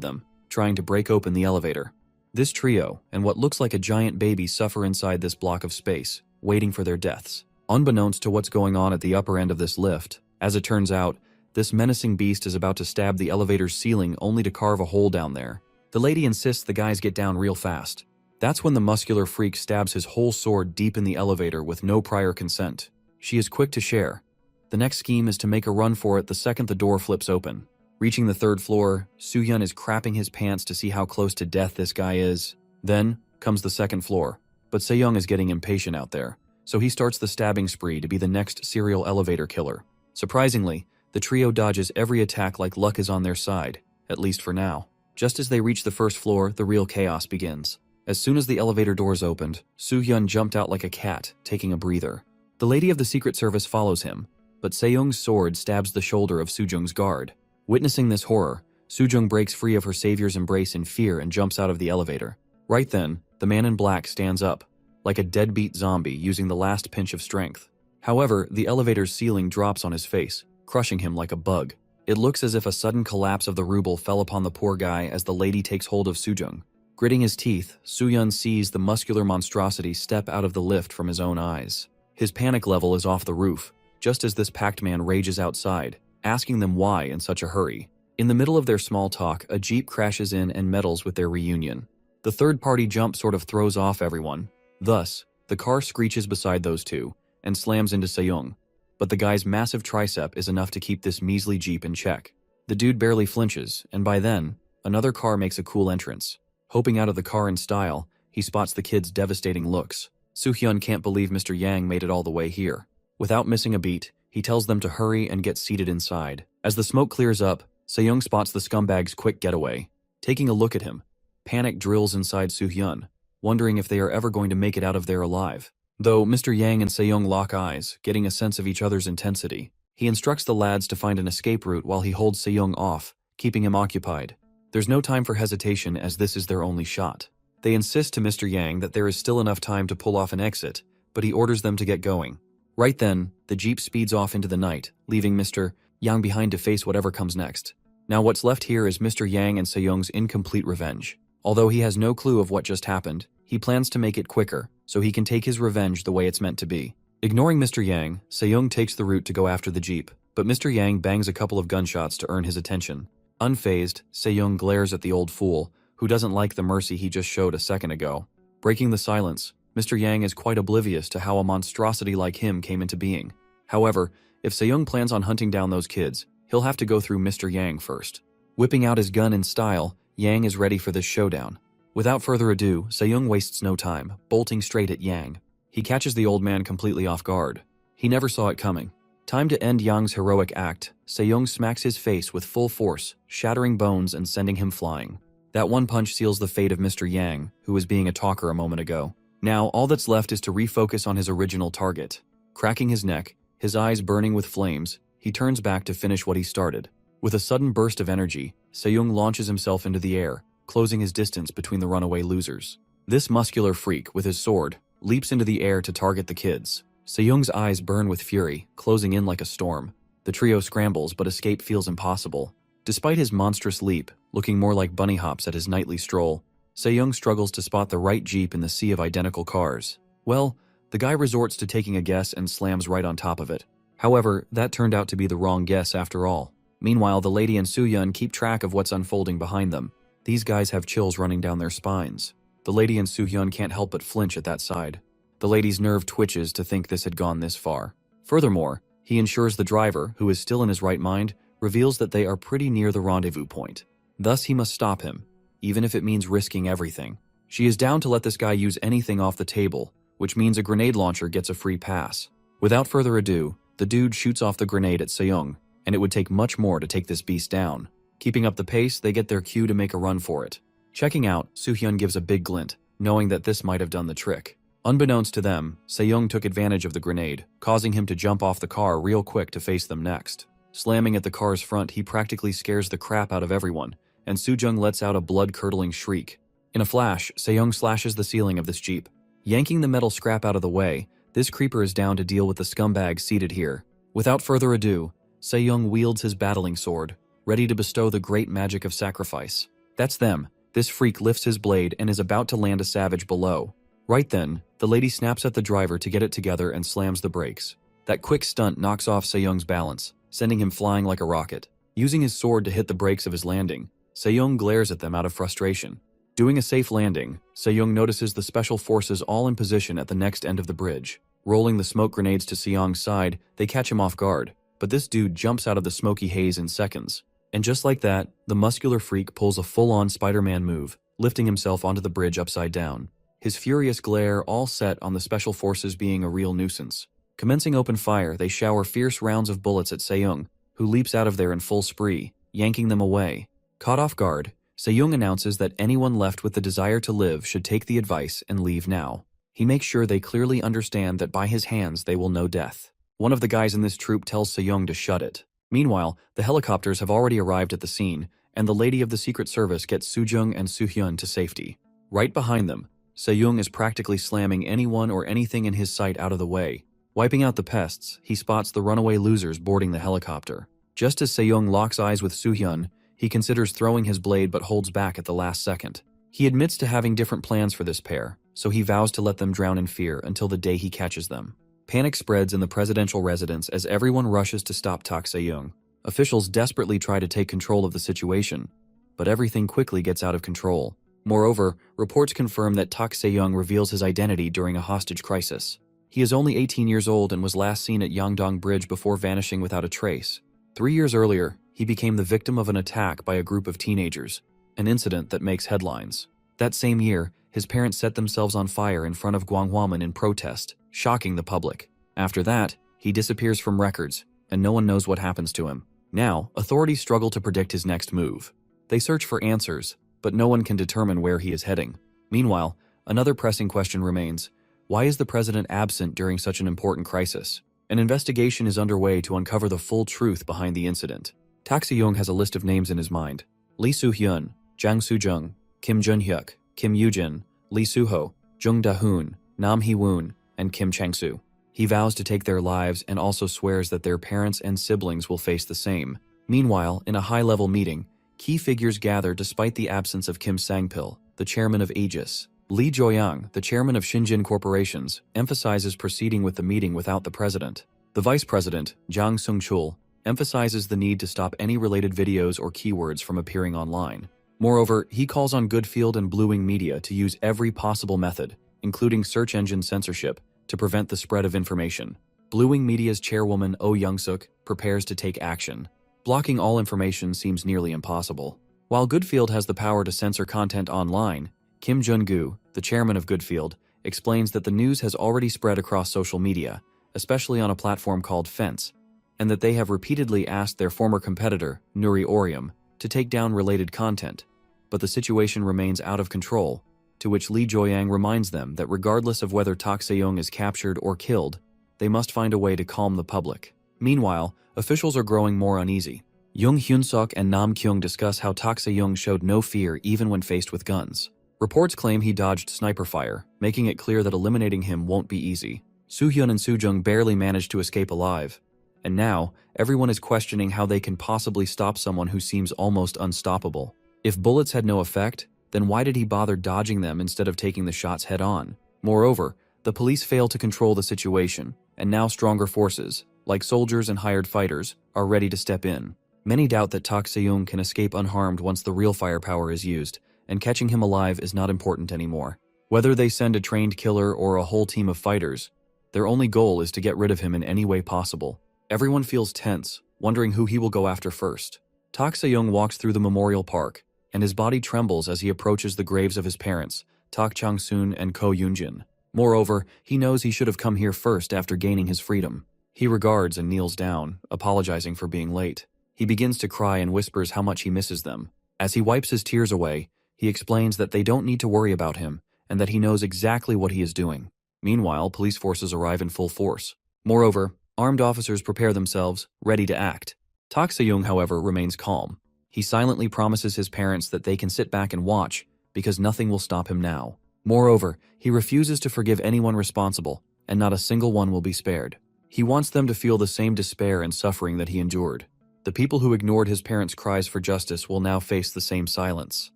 them, trying to break open the elevator. This trio, and what looks like a giant baby, suffer inside this block of space, waiting for their deaths. Unbeknownst to what's going on at the upper end of this lift, as it turns out, this menacing beast is about to stab the elevator's ceiling only to carve a hole down there. The lady insists the guys get down real fast. That's when the muscular freak stabs his whole sword deep in the elevator with no prior consent. She is quick to share. The next scheme is to make a run for it the second the door flips open. Reaching the 3rd floor, Soo-hyun is crapping his pants to see how close to death this guy is. Then comes the 2nd floor, but Se-young is getting impatient out there, so he starts the stabbing spree to be the next serial elevator killer. Surprisingly, the trio dodges every attack like luck is on their side, at least for now. Just as they reach the 1st floor, the real chaos begins. As soon as the elevator doors opened, Soo-hyun jumped out like a cat, taking a breather. The lady of the Secret Service follows him, but Se-young's sword stabs the shoulder of Soo-jung's guard. Witnessing this horror, Soo-jung breaks free of her savior's embrace in fear and jumps out of the elevator. Right then, the man in black stands up, like a deadbeat zombie using the last pinch of strength. However, the elevator's ceiling drops on his face, crushing him like a bug. It looks as if a sudden collapse of the ruble fell upon the poor guy as the lady takes hold of Soo-jung. Gritting his teeth, Soo-hyun sees the muscular monstrosity step out of the lift from his own eyes. His panic level is off the roof, just as this packed man rages outside, asking them why in such a hurry. In the middle of their small talk, a jeep crashes in and meddles with their reunion. The third-party jump sort of throws off everyone. Thus, the car screeches beside those two and slams into Se-young, but the guy's massive tricep is enough to keep this measly jeep in check. The dude barely flinches, and by then, another car makes a cool entrance. Hoping out of the car in style, he spots the kids' devastating looks. Soo-hyun can't believe Mr. Yang made it all the way here. Without missing a beat, he tells them to hurry and get seated inside. As the smoke clears up, Se-young spots the scumbag's quick getaway. Taking a look at him, panic drills inside Soo-hyun, wondering if they are ever going to make it out of there alive. Though Mr. Yang and Se-young lock eyes, getting a sense of each other's intensity. He instructs the lads to find an escape route while he holds Se-young off, keeping him occupied. There's no time for hesitation as this is their only shot. They insist to Mr. Yang that there is still enough time to pull off an exit, but he orders them to get going. Right then, the jeep speeds off into the night, leaving Mr. Yang behind to face whatever comes next. Now what's left here is Mr. Yang and Se-young's incomplete revenge. Although he has no clue of what just happened, he plans to make it quicker, so he can take his revenge the way it's meant to be. Ignoring Mr. Yang, Se-young takes the route to go after the jeep, but Mr. Yang bangs a couple of gunshots to earn his attention. Unfazed, Se-young glares at the old fool, who doesn't like the mercy he just showed a second ago. Breaking the silence, Mr. Yang is quite oblivious to how a monstrosity like him came into being. However, if Se-young plans on hunting down those kids, he'll have to go through Mr. Yang first. Whipping out his gun in style, Yang is ready for this showdown. Without further ado, Se-young wastes no time, bolting straight at Yang. He catches the old man completely off guard. He never saw it coming. Time to end Yang's heroic act, Se-young smacks his face with full force, shattering bones and sending him flying. That one punch seals the fate of Mr. Yang, who was being a talker a moment ago. Now, all that's left is to refocus on his original target. Cracking his neck, his eyes burning with flames, he turns back to finish what he started. With a sudden burst of energy, Se-young launches himself into the air, closing his distance between the runaway losers. This muscular freak, with his sword, leaps into the air to target the kids. Se-young's eyes burn with fury, closing in like a storm. The trio scrambles, but escape feels impossible. Despite his monstrous leap, looking more like bunny hops at his nightly stroll, Se-young struggles to spot the right jeep in the sea of identical cars. Well, the guy resorts to taking a guess and slams right on top of it. However, that turned out to be the wrong guess after all. Meanwhile, the lady and Soo-yeon keep track of what's unfolding behind them. These guys have chills running down their spines. The lady and Soo-yeon can't help but flinch at that side. The lady's nerve twitches to think this had gone this far. Furthermore, he ensures the driver, who is still in his right mind, reveals that they are pretty near the rendezvous point. Thus, he must stop him, even if it means risking everything. She is down to let this guy use anything off the table, which means a grenade launcher gets a free pass. Without further ado, the dude shoots off the grenade at Se-young, and it would take much more to take this beast down. Keeping up the pace, they get their cue to make a run for it. Checking out, Soo-yeon gives a big glint, knowing that this might have done the trick. Unbeknownst to them, Se-young took advantage of the grenade, causing him to jump off the car real quick to face them next. Slamming at the car's front, he practically scares the crap out of everyone, and Soo-jung lets out a blood-curdling shriek. In a flash, Se-young slashes the ceiling of this jeep. Yanking the metal scrap out of the way, this creeper is down to deal with the scumbag seated here. Without further ado, Se-young wields his battling sword, ready to bestow the great magic of sacrifice. That's them. This freak lifts his blade and is about to land a savage below. Right then, the lady snaps at the driver to get it together and slams the brakes. That quick stunt knocks off Se-young's balance, sending him flying like a rocket. Using his sword to hit the brakes of his landing, Se-young glares at them out of frustration. Doing a safe landing, Se-young notices the special forces all in position at the next end of the bridge. Rolling the smoke grenades to Se-young's side, they catch him off guard, but this dude jumps out of the smoky haze in seconds. And just like that, the muscular freak pulls a full-on Spider-Man move, lifting himself onto the bridge upside down. His furious glare all set on the special forces being a real nuisance. Commencing open fire, they shower fierce rounds of bullets at Se-young, who leaps out of there in full spree, yanking them away. Caught off guard, Se-young announces that anyone left with the desire to live should take the advice and leave now. He makes sure they clearly understand that by his hands they will know death. One of the guys in this troop tells Se-young to shut it. Meanwhile, the helicopters have already arrived at the scene, and the lady of the Secret Service gets Soo-jung and Soo-hyun to safety. Right behind them, Se-young is practically slamming anyone or anything in his sight out of the way. Wiping out the pests, he spots the runaway losers boarding the helicopter. Just as Se-young locks eyes with Soo-hyun, he considers throwing his blade but holds back at the last second. He admits to having different plans for this pair, so he vows to let them drown in fear until the day he catches them. Panic spreads in the presidential residence as everyone rushes to stop Tak Se-young. Officials desperately try to take control of the situation, but everything quickly gets out of control. Moreover, reports confirm that Tak Se-young reveals his identity during a hostage crisis. He is only 18 years old and was last seen at Yangdong Bridge before vanishing without a trace. 3 years earlier, he became the victim of an attack by a group of teenagers, an incident that makes headlines. That same year, his parents set themselves on fire in front of Gwanghwamun in protest, shocking the public. After that, he disappears from records, and no one knows what happens to him. Now, authorities struggle to predict his next move. They search for answers, but no one can determine where he is heading. Meanwhile, another pressing question remains: Why is the president absent during such an important crisis? An investigation is underway to uncover the full truth behind the incident. Tak Se-young has a list of names in his mind. Lee Soo-hyun, Jang Soo-jung, Kim Jun-hyuk, Kim Yoo-jin, Lee Soo-ho, Jung Da-hoon, Nam Hee-woon, and Kim Chang-soo. He vows to take their lives and also swears that their parents and siblings will face the same. Meanwhile, in a high-level meeting, key figures gather despite the absence of Kim Sang-pil, the chairman of Aegis. Lee Jo-young, the chairman of Shinjin Corporations, emphasizes proceeding with the meeting without the president. The vice president, Jang Sung-chul, emphasizes the need to stop any related videos or keywords from appearing online. Moreover, he calls on Goodfield and Blue Wing Media to use every possible method, including search engine censorship, to prevent the spread of information. Blue Wing Media's chairwoman Oh Young-suk prepares to take action. Blocking all information seems nearly impossible. While Goodfield has the power to censor content online, Kim Jun-gu, the chairman of Goodfield, explains that the news has already spread across social media, especially on a platform called Fence, and that they have repeatedly asked their former competitor, Nuri Orium, to take down related content. But the situation remains out of control, to which Lee Jo-young reminds them that regardless of whether Tak Se-young is captured or killed, they must find a way to calm the public. Meanwhile, officials are growing more uneasy. Jung Hyun-suk and Nam Kyung discuss how Tak Se-young showed no fear even when faced with guns. Reports claim he dodged sniper fire, making it clear that eliminating him won't be easy. Soo-hyun and Soo-jung barely managed to escape alive. And now, everyone is questioning how they can possibly stop someone who seems almost unstoppable. If bullets had no effect, then why did he bother dodging them instead of taking the shots head-on? Moreover, the police fail to control the situation, and now stronger forces, like soldiers and hired fighters, are ready to step in. Many doubt that Tak Se-young can escape unharmed once the real firepower is used, and catching him alive is not important anymore. Whether they send a trained killer or a whole team of fighters, their only goal is to get rid of him in any way possible. Everyone feels tense, wondering who he will go after first. Tak Se-young walks through the memorial park, and his body trembles as he approaches the graves of his parents, Tak Chang-soon and Ko Yoon-jin. Moreover, he knows he should have come here first after gaining his freedom. He regards and kneels down, apologizing for being late. He begins to cry and whispers how much he misses them. As he wipes his tears away, he explains that they don't need to worry about him, and that he knows exactly what he is doing. Meanwhile, police forces arrive in full force. Moreover, armed officers prepare themselves, ready to act. Tak Se-young, however, remains calm. He silently promises his parents that they can sit back and watch, because nothing will stop him now. Moreover, he refuses to forgive anyone responsible, and not a single one will be spared. He wants them to feel the same despair and suffering that he endured. The people who ignored his parents' cries for justice will now face the same silence.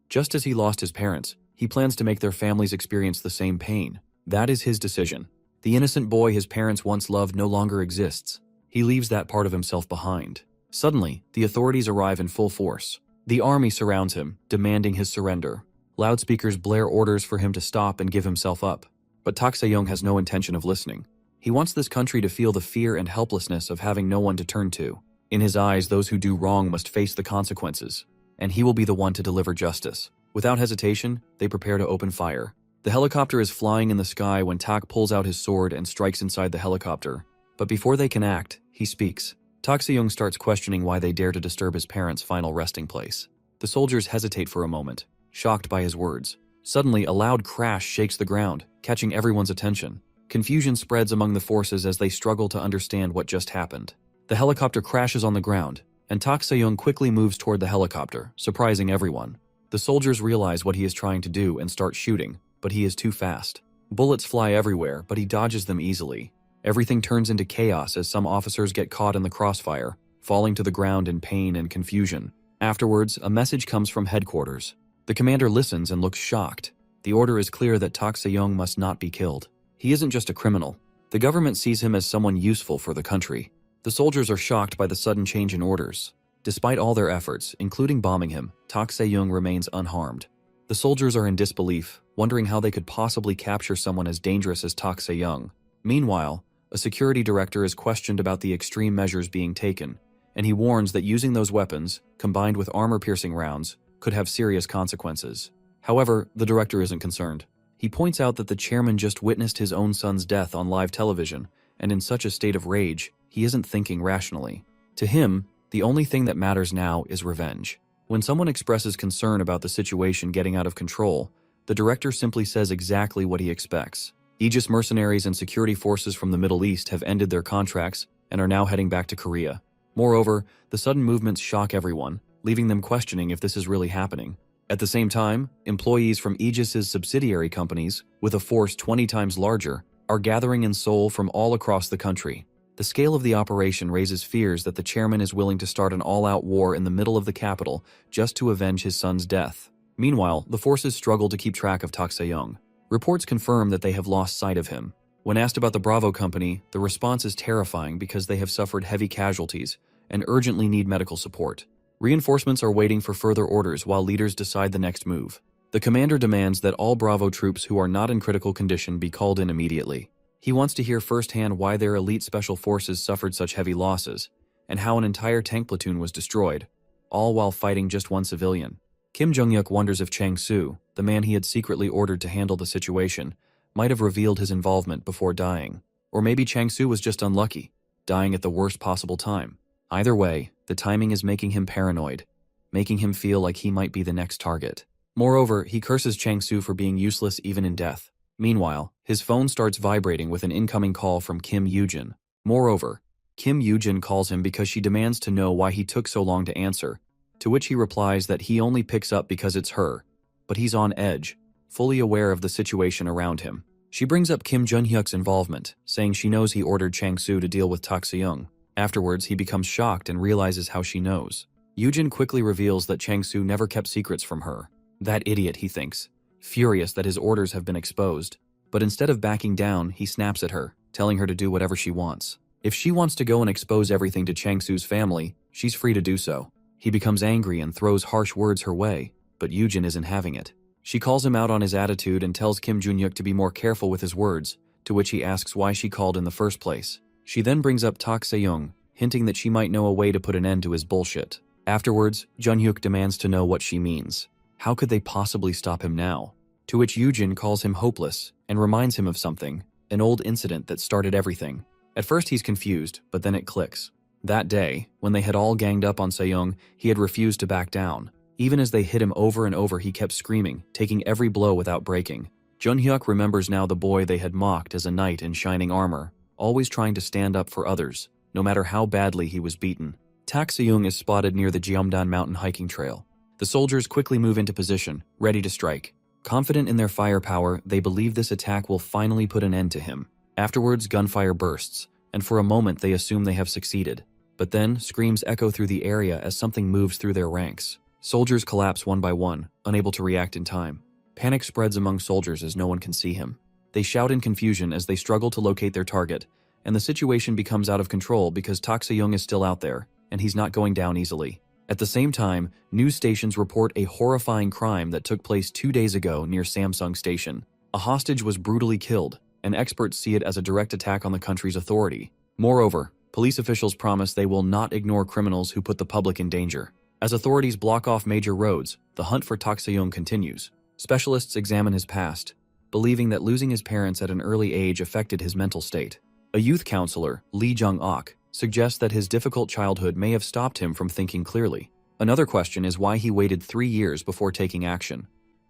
Just as he lost his parents, he plans to make their families experience the same pain. That is his decision. The innocent boy his parents once loved no longer exists. He leaves that part of himself behind. Suddenly, the authorities arrive in full force. The army surrounds him, demanding his surrender. Loudspeakers blare orders for him to stop and give himself up. But Tak Se-young has no intention of listening. He wants this country to feel the fear and helplessness of having no one to turn to. In his eyes, those who do wrong must face the consequences, and he will be the one to deliver justice. Without hesitation, they prepare to open fire. The helicopter is flying in the sky when Tak pulls out his sword and strikes inside the helicopter. But before they can act, he speaks. Tak Se-young starts questioning why they dare to disturb his parents' final resting place. The soldiers hesitate for a moment, shocked by his words. Suddenly, a loud crash shakes the ground, catching everyone's attention. Confusion spreads among the forces as they struggle to understand what just happened. The helicopter crashes on the ground, and Tak Se-young quickly moves toward the helicopter, surprising everyone. The soldiers realize what he is trying to do and start shooting, but he is too fast. Bullets fly everywhere, but he dodges them easily. Everything turns into chaos as some officers get caught in the crossfire, falling to the ground in pain and confusion. Afterwards, a message comes from headquarters. The commander listens and looks shocked. The order is clear that Tak Se-young must not be killed. He isn't just a criminal. The government sees him as someone useful for the country. The soldiers are shocked by the sudden change in orders. Despite all their efforts, including bombing him, Tak Se-young remains unharmed. The soldiers are in disbelief, wondering how they could possibly capture someone as dangerous as Tak Se-young. Meanwhile, a security director is questioned about the extreme measures being taken, and he warns that using those weapons, combined with armor-piercing rounds, could have serious consequences. However, the director isn't concerned. He points out that the chairman just witnessed his own son's death on live television, and in such a state of rage, he isn't thinking rationally. To him, the only thing that matters now is revenge. When someone expresses concern about the situation getting out of control, the director simply says exactly what he expects. Aegis mercenaries and security forces from the Middle East have ended their contracts and are now heading back to Korea. Moreover, the sudden movements shock everyone, leaving them questioning if this is really happening. At the same time, employees from Aegis's subsidiary companies, with a force 20 times larger, are gathering in Seoul from all across the country. The scale of the operation raises fears that the chairman is willing to start an all-out war in the middle of the capital just to avenge his son's death. Meanwhile, the forces struggle to keep track of Tak Se-young. Reports confirm that they have lost sight of him. When asked about the Bravo Company, the response is terrifying because they have suffered heavy casualties and urgently need medical support. Reinforcements are waiting for further orders while leaders decide the next move. The commander demands that all Bravo troops who are not in critical condition be called in immediately. He wants to hear firsthand why their elite special forces suffered such heavy losses, and how an entire tank platoon was destroyed, all while fighting just one civilian. Kim Jong-hyuk wonders if Chang Soo, the man he had secretly ordered to handle the situation, might have revealed his involvement before dying. Or maybe Chang Soo was just unlucky, dying at the worst possible time. Either way, the timing is making him paranoid, making him feel like he might be the next target. Moreover, he curses Chang Soo for being useless even in death. Meanwhile, his phone starts vibrating with an incoming call from Kim Yoo-jin. Moreover, Kim Yoo-jin calls him because she demands to know why he took so long to answer, to which he replies that he only picks up because it's her, but he's on edge, fully aware of the situation around him. She brings up Kim Jong-hyuk's involvement, saying she knows he ordered Chang Soo to deal with Tak Se-young. Afterwards, he becomes shocked and realizes how she knows. Yoo-jin quickly reveals that Chang Soo never kept secrets from her. That idiot, he thinks, furious that his orders have been exposed. But instead of backing down, he snaps at her, telling her to do whatever she wants. If she wants to go and expose everything to Chang Soo's family, she's free to do so. He becomes angry and throws harsh words her way, but Yoo-jin isn't having it. She calls him out on his attitude and tells Kim Jong-hyuk to be more careful with his words, to which he asks why she called in the first place. She then brings up Tak Se-young, hinting that she might know a way to put an end to his bullshit. Afterwards, Jong-hyuk demands to know what she means. How could they possibly stop him now? To which Yoo-jin calls him hopeless and reminds him of something, an old incident that started everything. At first he's confused, but then it clicks. That day, when they had all ganged up on Se-young, he had refused to back down. Even as they hit him over and over, he kept screaming, taking every blow without breaking. Jong-hyuk remembers now the boy they had mocked as a knight in shining armor, always trying to stand up for others, no matter how badly he was beaten. Tak Se-young is spotted near the Jeomdan mountain hiking trail. The soldiers quickly move into position, ready to strike. Confident in their firepower, they believe this attack will finally put an end to him. Afterwards, gunfire bursts, and for a moment they assume they have succeeded. But then, screams echo through the area as something moves through their ranks. Soldiers collapse one by one, unable to react in time. Panic spreads among soldiers as no one can see him. They shout in confusion as they struggle to locate their target, and the situation becomes out of control because Tak Se-young is still out there, and he's not going down easily. At the same time, news stations report a horrifying crime that took place 2 days ago near Samsung Station. A hostage was brutally killed, and experts see it as a direct attack on the country's authority. Moreover, police officials promise they will not ignore criminals who put the public in danger. As authorities block off major roads, the hunt for Tak Se-young continues. Specialists examine his past, believing that losing his parents at an early age affected his mental state. A youth counselor, Lee Jung-ok, suggests that his difficult childhood may have stopped him from thinking clearly. Another question is why he waited 3 years before taking action,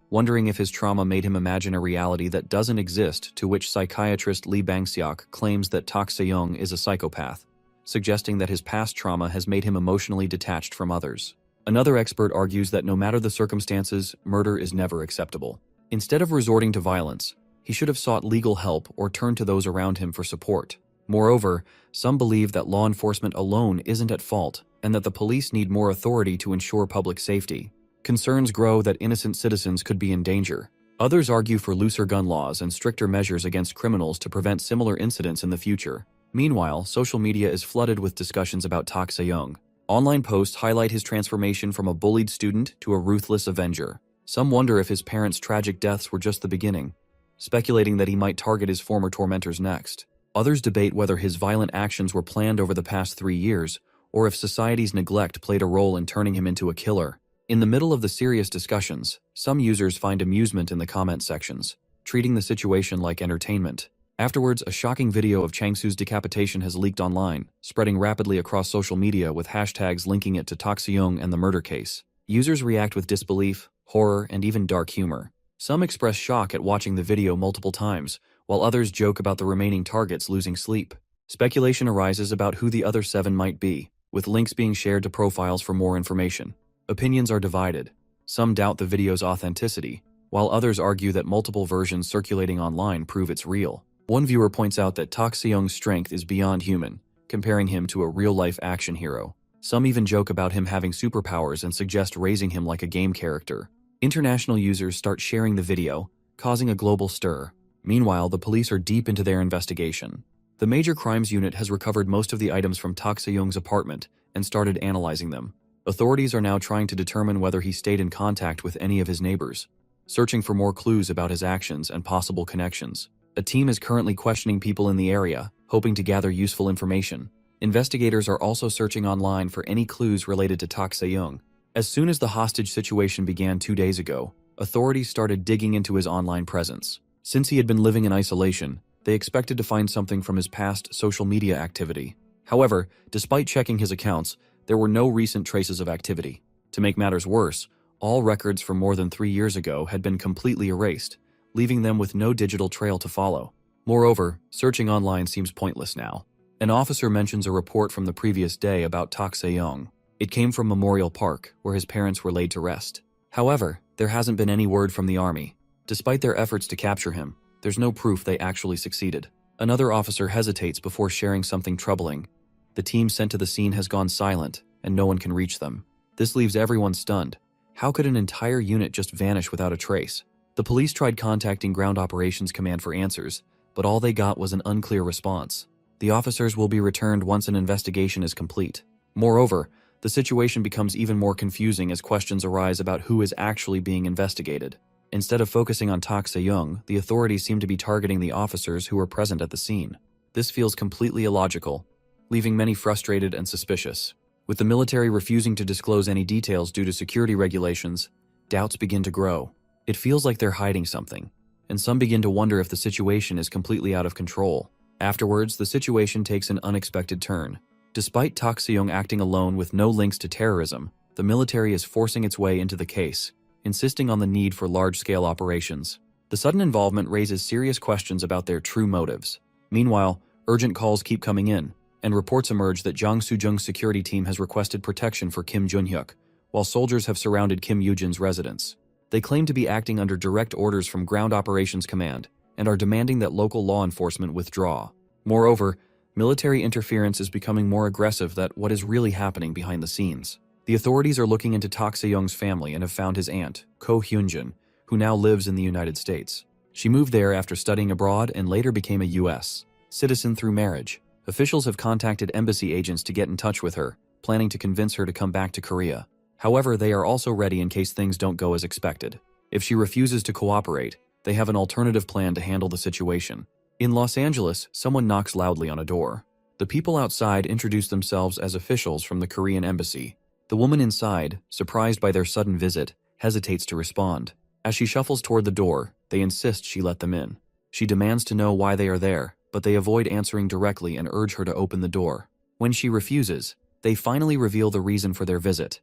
wondering if his trauma made him imagine a reality that doesn't exist, to which psychiatrist Lee Bang-seok claims that Tak Se-young is a psychopath, suggesting that his past trauma has made him emotionally detached from others. Another expert argues that no matter the circumstances, murder is never acceptable. Instead of resorting to violence, he should have sought legal help or turned to those around him for support. Moreover, some believe that law enforcement alone isn't at fault and that the police need more authority to ensure public safety. Concerns grow that innocent citizens could be in danger. Others argue for looser gun laws and stricter measures against criminals to prevent similar incidents in the future. Meanwhile, social media is flooded with discussions about Tak Se-young. Online posts highlight his transformation from a bullied student to a ruthless avenger. Some wonder if his parents' tragic deaths were just the beginning, speculating that he might target his former tormentors next. Others debate whether his violent actions were planned over the past 3 years, or if society's neglect played a role in turning him into a killer. In the middle of the serious discussions, some users find amusement in the comment sections, treating the situation like entertainment. Afterwards, a shocking video of Chang Soo's decapitation has leaked online, spreading rapidly across social media with hashtags linking it to Tak Se-young and the murder case. Users react with disbelief, horror, and even dark humor. Some express shock at watching the video multiple times, while others joke about the remaining targets losing sleep. Speculation arises about who the other 7 might be, with links being shared to profiles for more information. Opinions are divided. Some doubt the video's authenticity, while others argue that multiple versions circulating online prove it's real. One viewer points out that Tak Seyoung's strength is beyond human, comparing him to a real-life action hero. Some even joke about him having superpowers and suggest raising him like a game character. International users start sharing the video, causing a global stir. Meanwhile, the police are deep into their investigation. The Major Crimes Unit has recovered most of the items from Tak Seyoung's apartment and started analyzing them. Authorities are now trying to determine whether he stayed in contact with any of his neighbors, searching for more clues about his actions and possible connections. A team is currently questioning people in the area, hoping to gather useful information. Investigators are also searching online for any clues related to Tak Seyoung. As soon as the hostage situation began 2 days ago, authorities started digging into his online presence. Since he had been living in isolation, they expected to find something from his past social media activity. However, despite checking his accounts, there were no recent traces of activity. To make matters worse, all records from more than 3 years ago had been completely erased, leaving them with no digital trail to follow. Moreover, searching online seems pointless now. An officer mentions a report from the previous day about Tak Seyoung. It came from Memorial Park, where his parents were laid to rest. However, there hasn't been any word from the army. Despite their efforts to capture him, there's no proof they actually succeeded. Another officer hesitates before sharing something troubling. The team sent to the scene has gone silent, and no one can reach them. This leaves everyone stunned. How could an entire unit just vanish without a trace? The police tried contacting Ground Operations Command for answers, but all they got was an unclear response. The officers will be returned once an investigation is complete. Moreover, the situation becomes even more confusing as questions arise about who is actually being investigated. Instead of focusing on Tak Seyoung, the authorities seem to be targeting the officers who were present at the scene. This feels completely illogical, leaving many frustrated and suspicious. With the military refusing to disclose any details due to security regulations, doubts begin to grow. It feels like they're hiding something, and some begin to wonder if the situation is completely out of control. Afterwards, the situation takes an unexpected turn. Despite Tak Seyoung acting alone with no links to terrorism, the military is forcing its way into the case, insisting on the need for large-scale operations. The sudden involvement raises serious questions about their true motives. Meanwhile, urgent calls keep coming in, and reports emerge that Jang Soo-jung's security team has requested protection for Kim Jun-hyuk, while soldiers have surrounded Kim Yoo-jin's residence. They claim to be acting under direct orders from Ground Operations Command, and are demanding that local law enforcement withdraw. Moreover, military interference is becoming more aggressive than what is really happening behind the scenes. The authorities are looking into Tak Seyoung's family and have found his aunt, Ko Hyun-jin, who now lives in the United States. She moved there after studying abroad and later became a U.S. citizen through marriage. Officials have contacted embassy agents to get in touch with her, planning to convince her to come back to Korea. However, they are also ready in case things don't go as expected. If she refuses to cooperate, they have an alternative plan to handle the situation. In Los Angeles, someone knocks loudly on a door. The people outside introduce themselves as officials from the Korean embassy. The woman inside, surprised by their sudden visit, hesitates to respond. As she shuffles toward the door, they insist she let them in. She demands to know why they are there, but they avoid answering directly and urge her to open the door. When she refuses, they finally reveal the reason for their visit.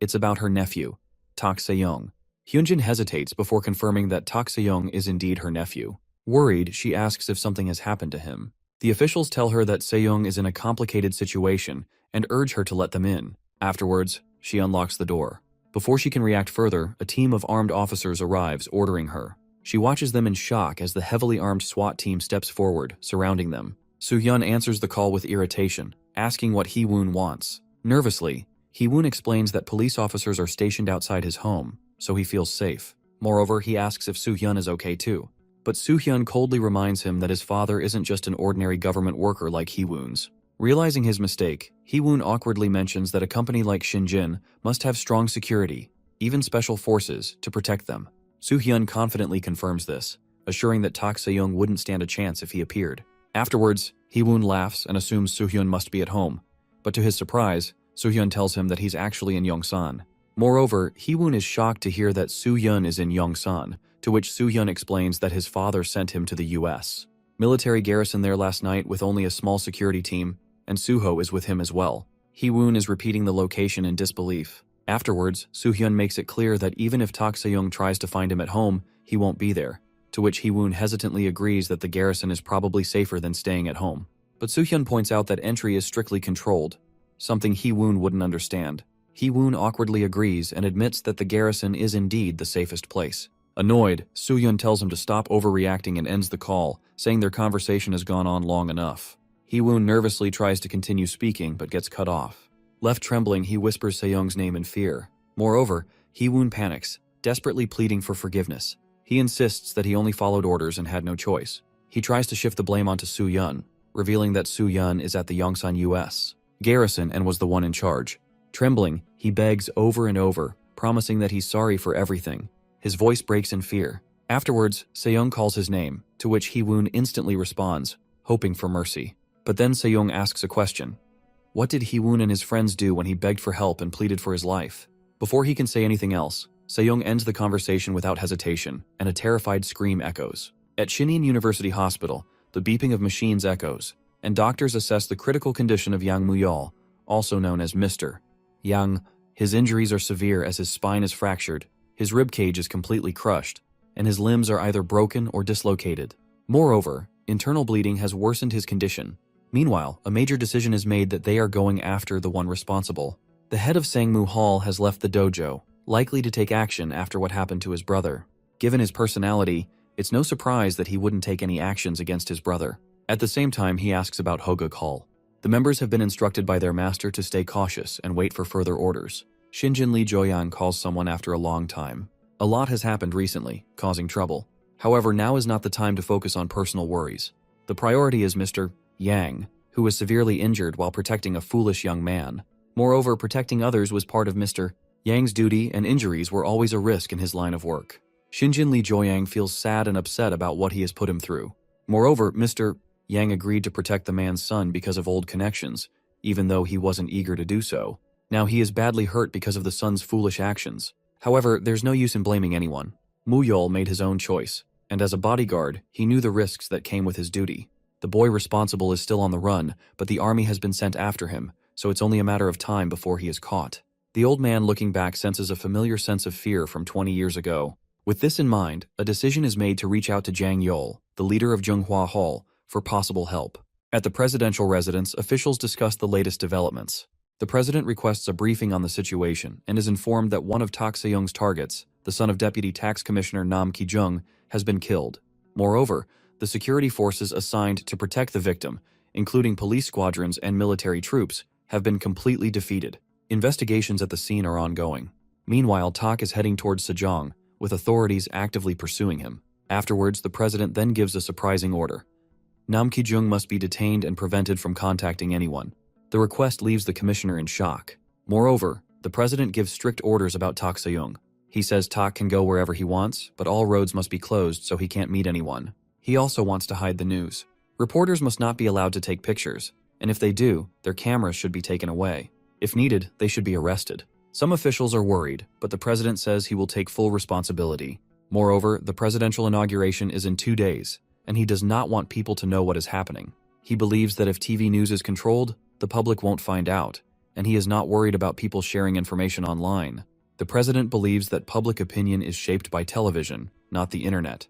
It's about her nephew, Tak Seyoung. Hyunjin hesitates before confirming that Tak Seyoung is indeed her nephew. Worried, she asks if something has happened to him. The officials tell her that Seyoung is in a complicated situation and urge her to let them in. Afterwards, she unlocks the door. Before she can react further, a team of armed officers arrives, ordering her. She watches them in shock as the heavily armed SWAT team steps forward, surrounding them. Soo-hyun answers the call with irritation, asking what Hee-woon wants. Nervously, Hee-woon explains that police officers are stationed outside his home, so he feels safe. Moreover, he asks if Soo-hyun is okay too. But Soo-hyun coldly reminds him that his father isn't just an ordinary government worker like Hee-woon's. Realizing his mistake, Hee-woon awkwardly mentions that a company like Shinjin must have strong security, even special forces, to protect them. Soo-hyun confidently confirms this, assuring that Tak Seyoung wouldn't stand a chance if he appeared. Afterwards, Hee-woon laughs and assumes Soo-hyun must be at home, but to his surprise, Soo-hyun tells him that he's actually in Yongsan. Moreover, Hee-woon is shocked to hear that Soo-hyun is in Yongsan, to which Soo-hyun explains that his father sent him to the U.S. military garrison there last night with only a small security team, and Soo-ho is with him as well. Hee-woon is repeating the location in disbelief. Afterwards, Soo-hyun makes it clear that even if Tak Seyoung tries to find him at home, he won't be there. to which Hee-woon hesitantly agrees that the garrison is probably safer than staying at home. But Soo-hyun points out that entry is strictly controlled, something Hee-woon wouldn't understand. Hee-woon awkwardly agrees and admits that the garrison is indeed the safest place. Annoyed, Soo-hyun tells him to stop overreacting and ends the call, saying their conversation has gone on long enough. Hee-woon nervously tries to continue speaking but gets cut off. Left trembling, he whispers Seo-young's name in fear. Moreover, Hee-woon panics, desperately pleading for forgiveness. He insists that he only followed orders and had no choice. He tries to shift the blame onto Soo-hyun, revealing that Soo-hyun is at the Yongsan U.S. garrison and was the one in charge. Trembling, he begs over and over, promising that he's sorry for everything. His voice breaks in fear. Afterwards, Seo-young calls his name, to which Hee-woon instantly responds, hoping for mercy. But then Seo-young asks a question. What did Hee-woon and his friends do when he begged for help and pleaded for his life? Before he can say anything else, Seo-young ends the conversation without hesitation, and a terrified scream echoes. At Shinin University Hospital, the beeping of machines echoes, and doctors assess the critical condition of Yang Muyal, also known as Mr. Yang. His injuries are severe as his spine is fractured, his rib cage is completely crushed, and his limbs are either broken or dislocated. Moreover, internal bleeding has worsened his condition. Meanwhile, a major decision is made that they are going after the one responsible. The head of Sangmu Hall has left the dojo, likely to take action after what happened to his brother. Given his personality, it's no surprise that he wouldn't take any actions against his brother. At the same time, he asks about Hoguk Hall. The members have been instructed by their master to stay cautious and wait for further orders. Shinjin Lee Joyang calls someone after a long time. A lot has happened recently, causing trouble. However, now is not the time to focus on personal worries. The priority is Mr. Yang, who was severely injured while protecting a foolish young man. Moreover, protecting others was part of Mr. Yang's duty, and injuries were always a risk in his line of work. Shinjin Lee Joyang feels sad and upset about what he has put him through. Moreover, Mr. Yang agreed to protect the man's son because of old connections, even though he wasn't eager to do so. Now he is badly hurt because of the son's foolish actions. However, there's no use in blaming anyone. Muyol made his own choice, and as a bodyguard, he knew the risks that came with his duty. The boy responsible is still on the run, but the army has been sent after him, so it's only a matter of time before he is caught. The old man looking back senses a familiar sense of fear from 20 years ago. With this in mind, a decision is made to reach out to Jang Yeol, the leader of Zhonghua Hall, for possible help. At the presidential residence, officials discuss the latest developments. The president requests a briefing on the situation and is informed that one of Tak Se-young's targets, the son of Deputy Tax Commissioner Nam Ki-jung, has been killed. Moreover, the security forces assigned to protect the victim, including police squadrons and military troops, have been completely defeated. Investigations at the scene are ongoing. Meanwhile, Tak is heading towards Sejong, with authorities actively pursuing him. Afterwards, the president then gives a surprising order. Nam Ki-jung must be detained and prevented from contacting anyone. The request leaves the commissioner in shock. Moreover, the president gives strict orders about Tak Se-young. He says Tak can go wherever he wants, but all roads must be closed so he can't meet anyone. He also wants to hide the news. Reporters must not be allowed to take pictures, and if they do, their cameras should be taken away. If needed, they should be arrested. Some officials are worried, but the president says he will take full responsibility. Moreover, the presidential inauguration is in 2 days, and he does not want people to know what is happening. He believes that if TV news is controlled, the public won't find out, and he is not worried about people sharing information online. The president believes that public opinion is shaped by television, not the internet,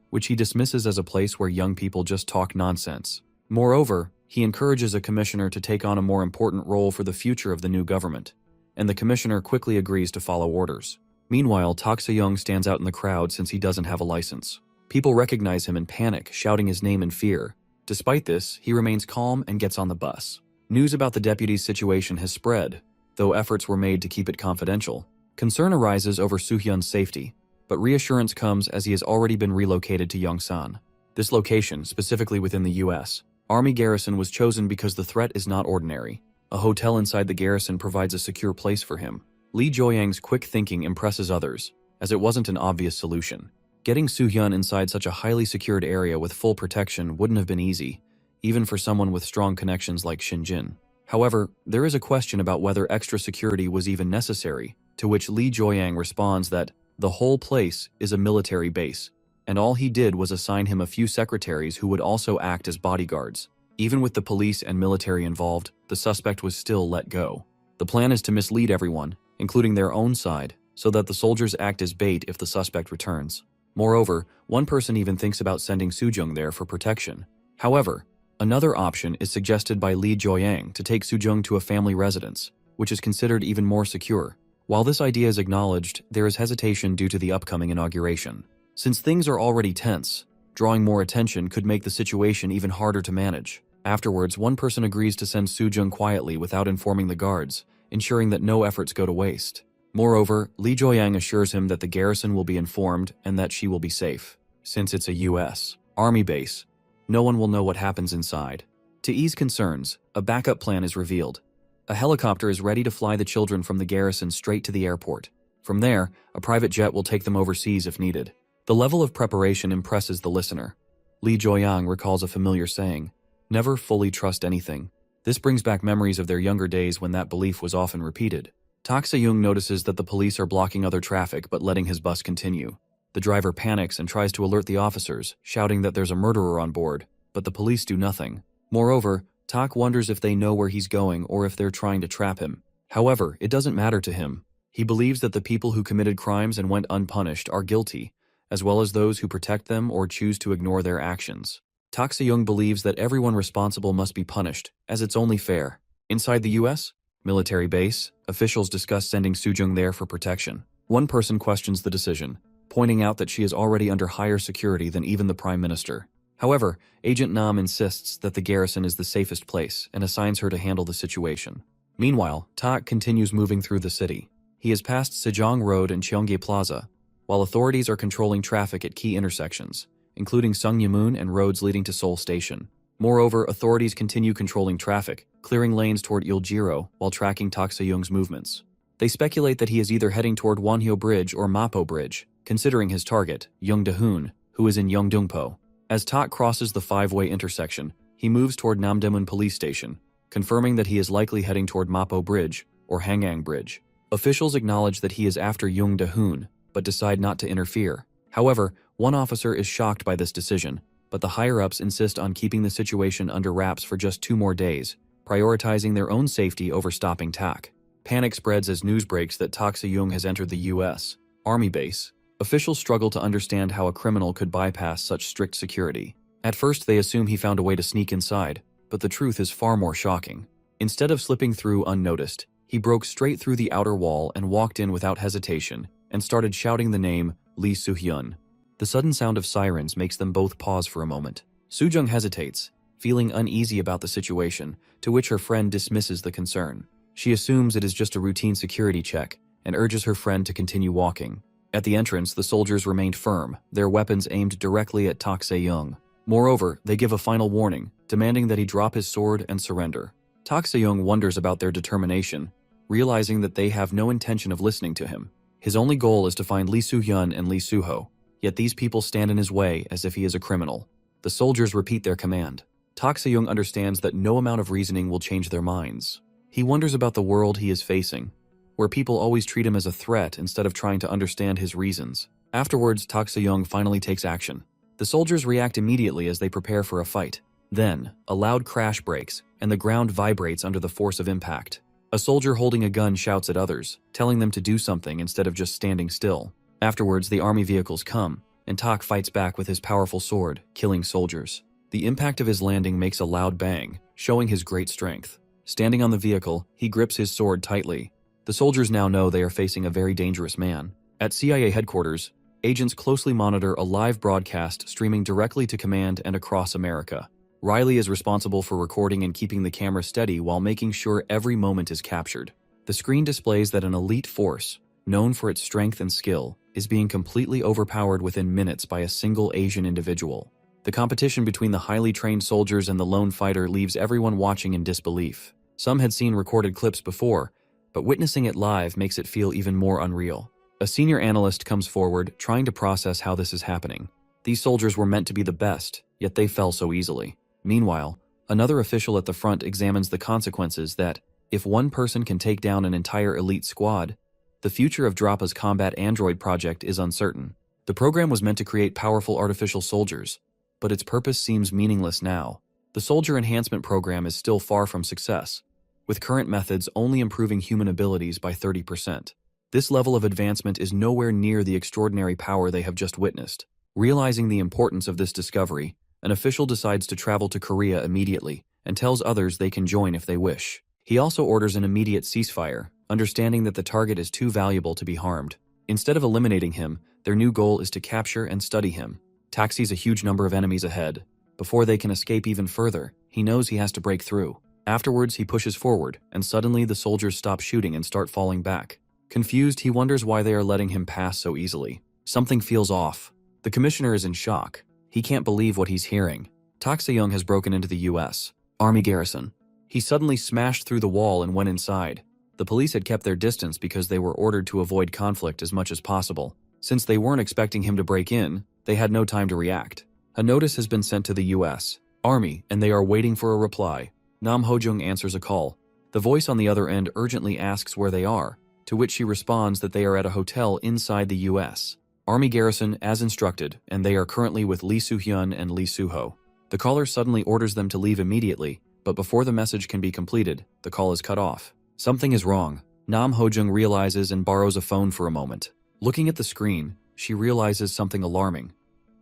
which he dismisses as a place where young people just talk nonsense. Moreover, he encourages a commissioner to take on a more important role for the future of the new government, and the commissioner quickly agrees to follow orders. Meanwhile, Tak Se-young stands out in the crowd since he doesn't have a license. People recognize him and panic, shouting his name in fear. Despite this, he remains calm and gets on the bus. News about the deputy's situation has spread, though efforts were made to keep it confidential. Concern arises over Soo-hyun's safety, but reassurance comes as he has already been relocated to Yongsan. This location, specifically within the U.S. Army garrison, was chosen because the threat is not ordinary. A hotel inside the garrison provides a secure place for him. Lee Joyang's quick thinking impresses others, as it wasn't an obvious solution. Getting Soo-hyun inside such a highly secured area with full protection wouldn't have been easy, even for someone with strong connections like Shinjin. However, there is a question about whether extra security was even necessary, to which Lee Joyang responds that the whole place is a military base, and all he did was assign him a few secretaries who would also act as bodyguards. Even with the police and military involved, the suspect was still let go. The plan is to mislead everyone, including their own side, so that the soldiers act as bait if the suspect returns. Moreover, one person even thinks about sending Sujung there for protection. However, another option is suggested by Lee Joyang to take Sujung to a family residence, which is considered even more secure. While this idea is acknowledged, there is hesitation due to the upcoming inauguration. Since things are already tense, drawing more attention could make the situation even harder to manage. Afterwards, one person agrees to send Sujung quietly without informing the guards, ensuring that no efforts go to waste. Moreover, Lee Joyang assures him that the garrison will be informed and that she will be safe. Since it's a U.S. Army base, no one will know what happens inside. To ease concerns, a backup plan is revealed. A helicopter is ready to fly the children from the garrison straight to the airport. From there, a private jet will take them overseas if needed. The level of preparation impresses the listener. Lee Joyang recalls a familiar saying, "Never fully trust anything." This brings back memories of their younger days when that belief was often repeated. Tak Se-young notices that the police are blocking other traffic but letting his bus continue. The driver panics and tries to alert the officers, shouting that there's a murderer on board, but the police do nothing. Moreover, Tak wonders if they know where he's going or if they're trying to trap him. However, it doesn't matter to him. He believes that the people who committed crimes and went unpunished are guilty, as well as those who protect them or choose to ignore their actions. Tak Se-young believes that everyone responsible must be punished, as it's only fair. Inside the U.S. military base, officials discuss sending Sujung there for protection. One person questions the decision, pointing out that she is already under higher security than even the Prime Minister. However, Agent Nam insists that the garrison is the safest place and assigns her to handle the situation. Meanwhile, Tak continues moving through the city. He has passed Sejong Road and Cheonggae Plaza, while authorities are controlling traffic at key intersections, including Sungyamun and roads leading to Seoul Station. Moreover, authorities continue controlling traffic, clearing lanes toward Iljiro while tracking Tak Se-young's movements. They speculate that he is either heading toward Wonhyo Bridge or Mapo Bridge, considering his target, Young Da-hoon, who is in Yeongdeungpo. As Tak crosses the five-way intersection, he moves toward Namdaemun Police Station, confirming that he is likely heading toward Mapo Bridge or Hangang Bridge. Officials acknowledge that he is after Young Da-hoon, but decide not to interfere. However, one officer is shocked by this decision, but the higher-ups insist on keeping the situation under wraps for just 2 more days, prioritizing their own safety over stopping Tak. Panic spreads as news breaks that Tak Se-young has entered the U.S. Army base. Officials struggle to understand how a criminal could bypass such strict security. At first, they assume he found a way to sneak inside, but the truth is far more shocking. Instead of slipping through unnoticed, he broke straight through the outer wall and walked in without hesitation and started shouting the name Lee Soo-hyun. The sudden sound of sirens makes them both pause for a moment. Sujung hesitates, feeling uneasy about the situation, to which her friend dismisses the concern. She assumes it is just a routine security check and urges her friend to continue walking. At the entrance, the soldiers remained firm, their weapons aimed directly at Tak Se-young. Moreover, they give a final warning, demanding that he drop his sword and surrender. Tak Se-young wonders about their determination, realizing that they have no intention of listening to him. His only goal is to find Lee Soo-hyun and Lee Soo-ho, yet these people stand in his way as if he is a criminal. The soldiers repeat their command. Tak Se-young understands that no amount of reasoning will change their minds. He wonders about the world he is facing, where people always treat him as a threat instead of trying to understand his reasons. Afterwards, Tak Se-young finally takes action. The soldiers react immediately as they prepare for a fight. Then, a loud crash breaks, and the ground vibrates under the force of impact. A soldier holding a gun shouts at others, telling them to do something instead of just standing still. Afterwards, the army vehicles come, and Tak fights back with his powerful sword, killing soldiers. The impact of his landing makes a loud bang, showing his great strength. Standing on the vehicle, he grips his sword tightly. The soldiers now know they are facing a very dangerous man. At CIA headquarters, agents closely monitor a live broadcast streaming directly to command and across America. Riley is responsible for recording and keeping the camera steady while making sure every moment is captured. The screen displays that an elite force, known for its strength and skill, is being completely overpowered within minutes by a single Asian individual. The competition between the highly trained soldiers and the lone fighter leaves everyone watching in disbelief. Some had seen recorded clips before, but witnessing it live makes it feel even more unreal. A senior analyst comes forward, trying to process how this is happening. These soldiers were meant to be the best, yet they fell so easily. Meanwhile, another official at the front examines the consequences that, if one person can take down an entire elite squad, the future of Drapa's combat android project is uncertain. The program was meant to create powerful artificial soldiers, but its purpose seems meaningless now. The soldier enhancement program is still far from success, with current methods only improving human abilities by 30%. This level of advancement is nowhere near the extraordinary power they have just witnessed. Realizing the importance of this discovery, an official decides to travel to Korea immediately and tells others they can join if they wish. He also orders an immediate ceasefire, understanding that the target is too valuable to be harmed. Instead of eliminating him, their new goal is to capture and study him. Tak sees a huge number of enemies ahead. Before they can escape even further, he knows he has to break through. Afterwards, he pushes forward, and suddenly the soldiers stop shooting and start falling back. Confused, he wonders why they are letting him pass so easily. Something feels off. The commissioner is in shock. He can't believe what he's hearing. Tak Se-young has broken into the U.S. Army garrison. He suddenly smashed through the wall and went inside. The police had kept their distance because they were ordered to avoid conflict as much as possible. Since they weren't expecting him to break in, they had no time to react. A notice has been sent to the U.S. Army, and they are waiting for a reply. Nam Ho-jung answers a call. The voice on the other end urgently asks where they are, to which she responds that they are at a hotel inside the U.S. Army garrison as instructed, and they are currently with Lee Soo-hyun and Lee Soo-ho. The caller suddenly orders them to leave immediately, but before the message can be completed, the call is cut off. Something is wrong. Nam Ho-jung realizes and borrows a phone for a moment. Looking at the screen, she realizes something alarming.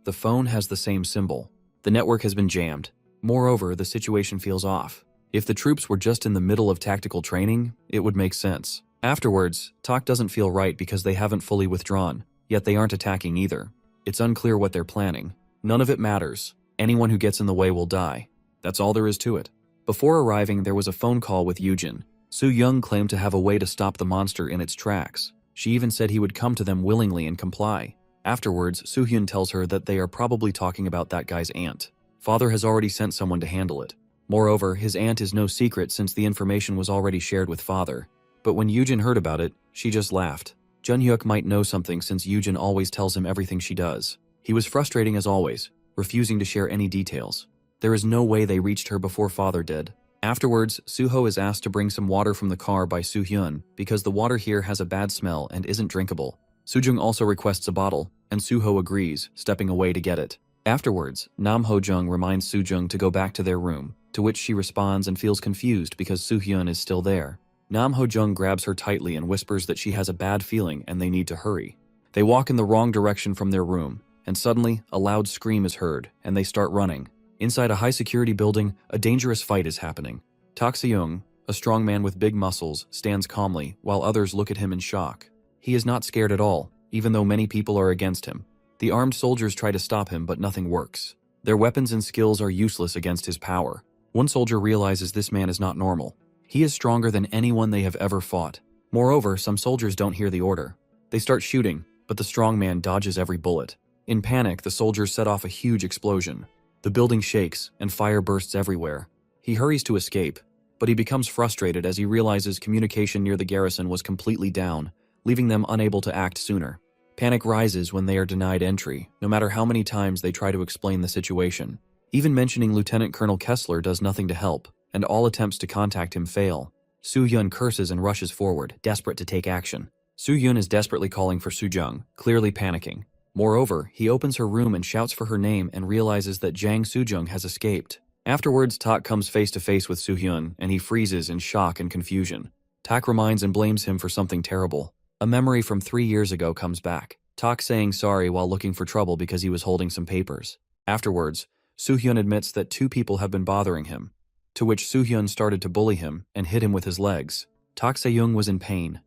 The phone has the same symbol. The network has been jammed. Moreover, the situation feels off. If the troops were just in the middle of tactical training, it would make sense. Afterwards, talk doesn't feel right because they haven't fully withdrawn, yet they aren't attacking either. It's unclear what they're planning. None of it matters. Anyone who gets in the way will die. That's all there is to it. Before arriving, there was a phone call with Yujin. Soo-young claimed to have a way to stop the monster in its tracks. She even said he would come to them willingly and comply. Afterwards, Soo-hyun tells her that they are probably talking about that guy's aunt. Father has already sent someone to handle it. Moreover, his aunt is no secret since the information was already shared with father. But when Yujin heard about it, she just laughed. Jun-hyuk might know something since Yujin always tells him everything she does. He was frustrating as always, refusing to share any details. There is no way they reached her before father did. Afterwards, Soo-ho is asked to bring some water from the car by Soo-hyun because the water here has a bad smell and isn't drinkable. Soo-jung also requests a bottle, and Soo-ho agrees, stepping away to get it. Afterwards, Nam Ho-jung reminds Soo-jung to go back to their room, to which she responds and feels confused because Soo-hyun is still there. Nam Ho-jung grabs her tightly and whispers that she has a bad feeling and they need to hurry. They walk in the wrong direction from their room, and suddenly, a loud scream is heard, and they start running. Inside a high-security building, a dangerous fight is happening. Tak Se-young, a strong man with big muscles, stands calmly, while others look at him in shock. He is not scared at all, even though many people are against him. The armed soldiers try to stop him, but nothing works. Their weapons and skills are useless against his power. One soldier realizes this man is not normal. He is stronger than anyone they have ever fought. Moreover, some soldiers don't hear the order. They start shooting, but the strong man dodges every bullet. In panic, the soldiers set off a huge explosion. The building shakes, and fire bursts everywhere. He hurries to escape, but he becomes frustrated as he realizes communication near the garrison was completely down, leaving them unable to act sooner. Panic rises when they are denied entry, no matter how many times they try to explain the situation. Even mentioning Lieutenant Colonel Kessler does nothing to help, and all attempts to contact him fail. Soo-hyun curses and rushes forward, desperate to take action. Soo-hyun is desperately calling for Soo-jung, clearly panicking. Moreover, he opens her room and shouts for her name and realizes that Jang Soo-jung has escaped. Afterwards, Tak comes face to face with Soo-hyun, and he freezes in shock and confusion. Tak reminds and blames him for something terrible. A memory from 3 years ago comes back. Tak saying sorry while looking for trouble because he was holding some papers. Afterwards, Soo-hyun admits that 2 people have been bothering him, to which Soo-hyun started to bully him and hit him with his legs. Tak Se-young was in pain,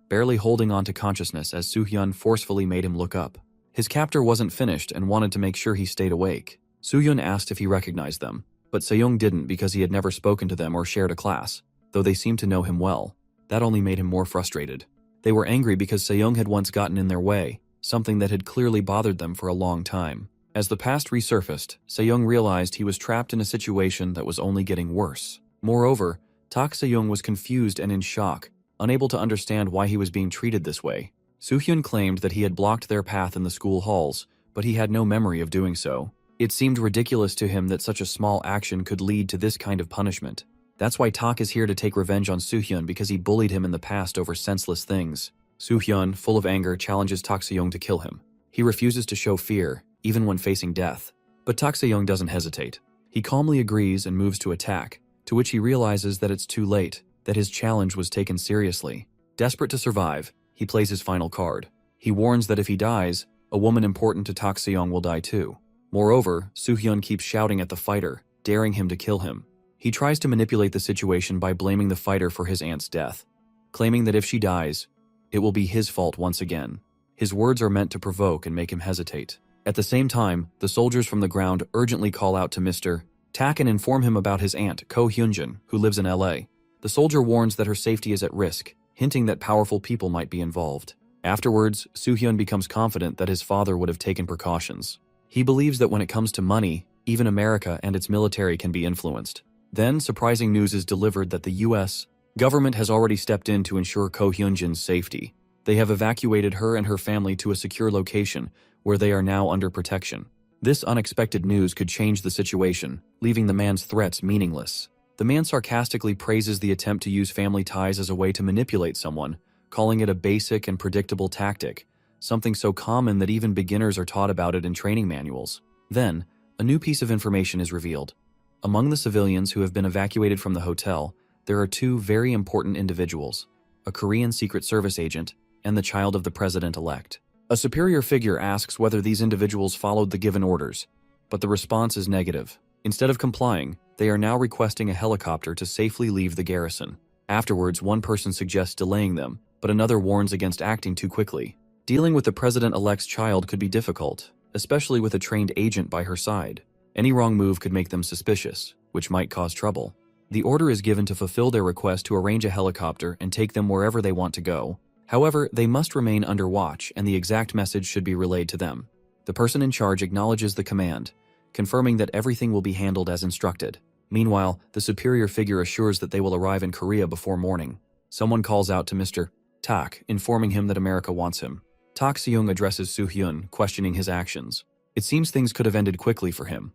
barely holding on to consciousness as Soo-hyun forcefully made him look up. His captor wasn't finished and wanted to make sure he stayed awake. Soo-hyun asked if he recognized them, but Se-young didn't because he had never spoken to them or shared a class, though they seemed to know him well. That only made him more frustrated. They were angry because Se-young had once gotten in their way, something that had clearly bothered them for a long time. As the past resurfaced, Se-young realized he was trapped in a situation that was only getting worse. Moreover, Tak Se-young was confused and in shock, unable to understand why he was being treated this way. Soo-hyun claimed that he had blocked their path in the school halls, but he had no memory of doing so. It seemed ridiculous to him that such a small action could lead to this kind of punishment. That's why Tak is here to take revenge on Soo-hyun because he bullied him in the past over senseless things. Soo-hyun, full of anger, challenges Tak Se-young to kill him. He refuses to show fear, even when facing death. But Tak Se-young doesn't hesitate. He calmly agrees and moves to attack, to which he realizes that it's too late, that his challenge was taken seriously. Desperate to survive, he plays his final card. He warns that if he dies, a woman important to Tak Seong will die too. Moreover, Soo-hyun keeps shouting at the fighter, daring him to kill him. He tries to manipulate the situation by blaming the fighter for his aunt's death, claiming that if she dies, it will be his fault once again. His words are meant to provoke and make him hesitate. At the same time, the soldiers from the ground urgently call out to Mr. Tak and inform him about his aunt, Ko Hyunjin, who lives in LA. The soldier warns that her safety is at risk, hinting that powerful people might be involved. Afterwards, Soo-hyun becomes confident that his father would have taken precautions. He believes that when it comes to money, even America and its military can be influenced. Then, surprising news is delivered that the U.S. government has already stepped in to ensure Ko Hyunjin's safety. They have evacuated her and her family to a secure location where they are now under protection. This unexpected news could change the situation, leaving the man's threats meaningless. The man sarcastically praises the attempt to use family ties as a way to manipulate someone, calling it a basic and predictable tactic, something so common that even beginners are taught about it in training manuals. Then, a new piece of information is revealed. Among the civilians who have been evacuated from the hotel, there are two very important individuals, a Korean Secret Service agent and the child of the president-elect. A superior figure asks whether these individuals followed the given orders, but the response is negative. Instead of complying, they are now requesting a helicopter to safely leave the garrison. Afterwards, one person suggests delaying them, but another warns against acting too quickly. Dealing with the president-elect's child could be difficult, especially with a trained agent by her side. Any wrong move could make them suspicious, which might cause trouble. The order is given to fulfill their request to arrange a helicopter and take them wherever they want to go. However, they must remain under watch and the exact message should be relayed to them. The person in charge acknowledges the command, confirming that everything will be handled as instructed. Meanwhile, the superior figure assures that they will arrive in Korea before morning. Someone calls out to Mr. Tak, informing him that America wants him. Tak Seung addresses Soo-hyun, questioning his actions. It seems things could have ended quickly for him.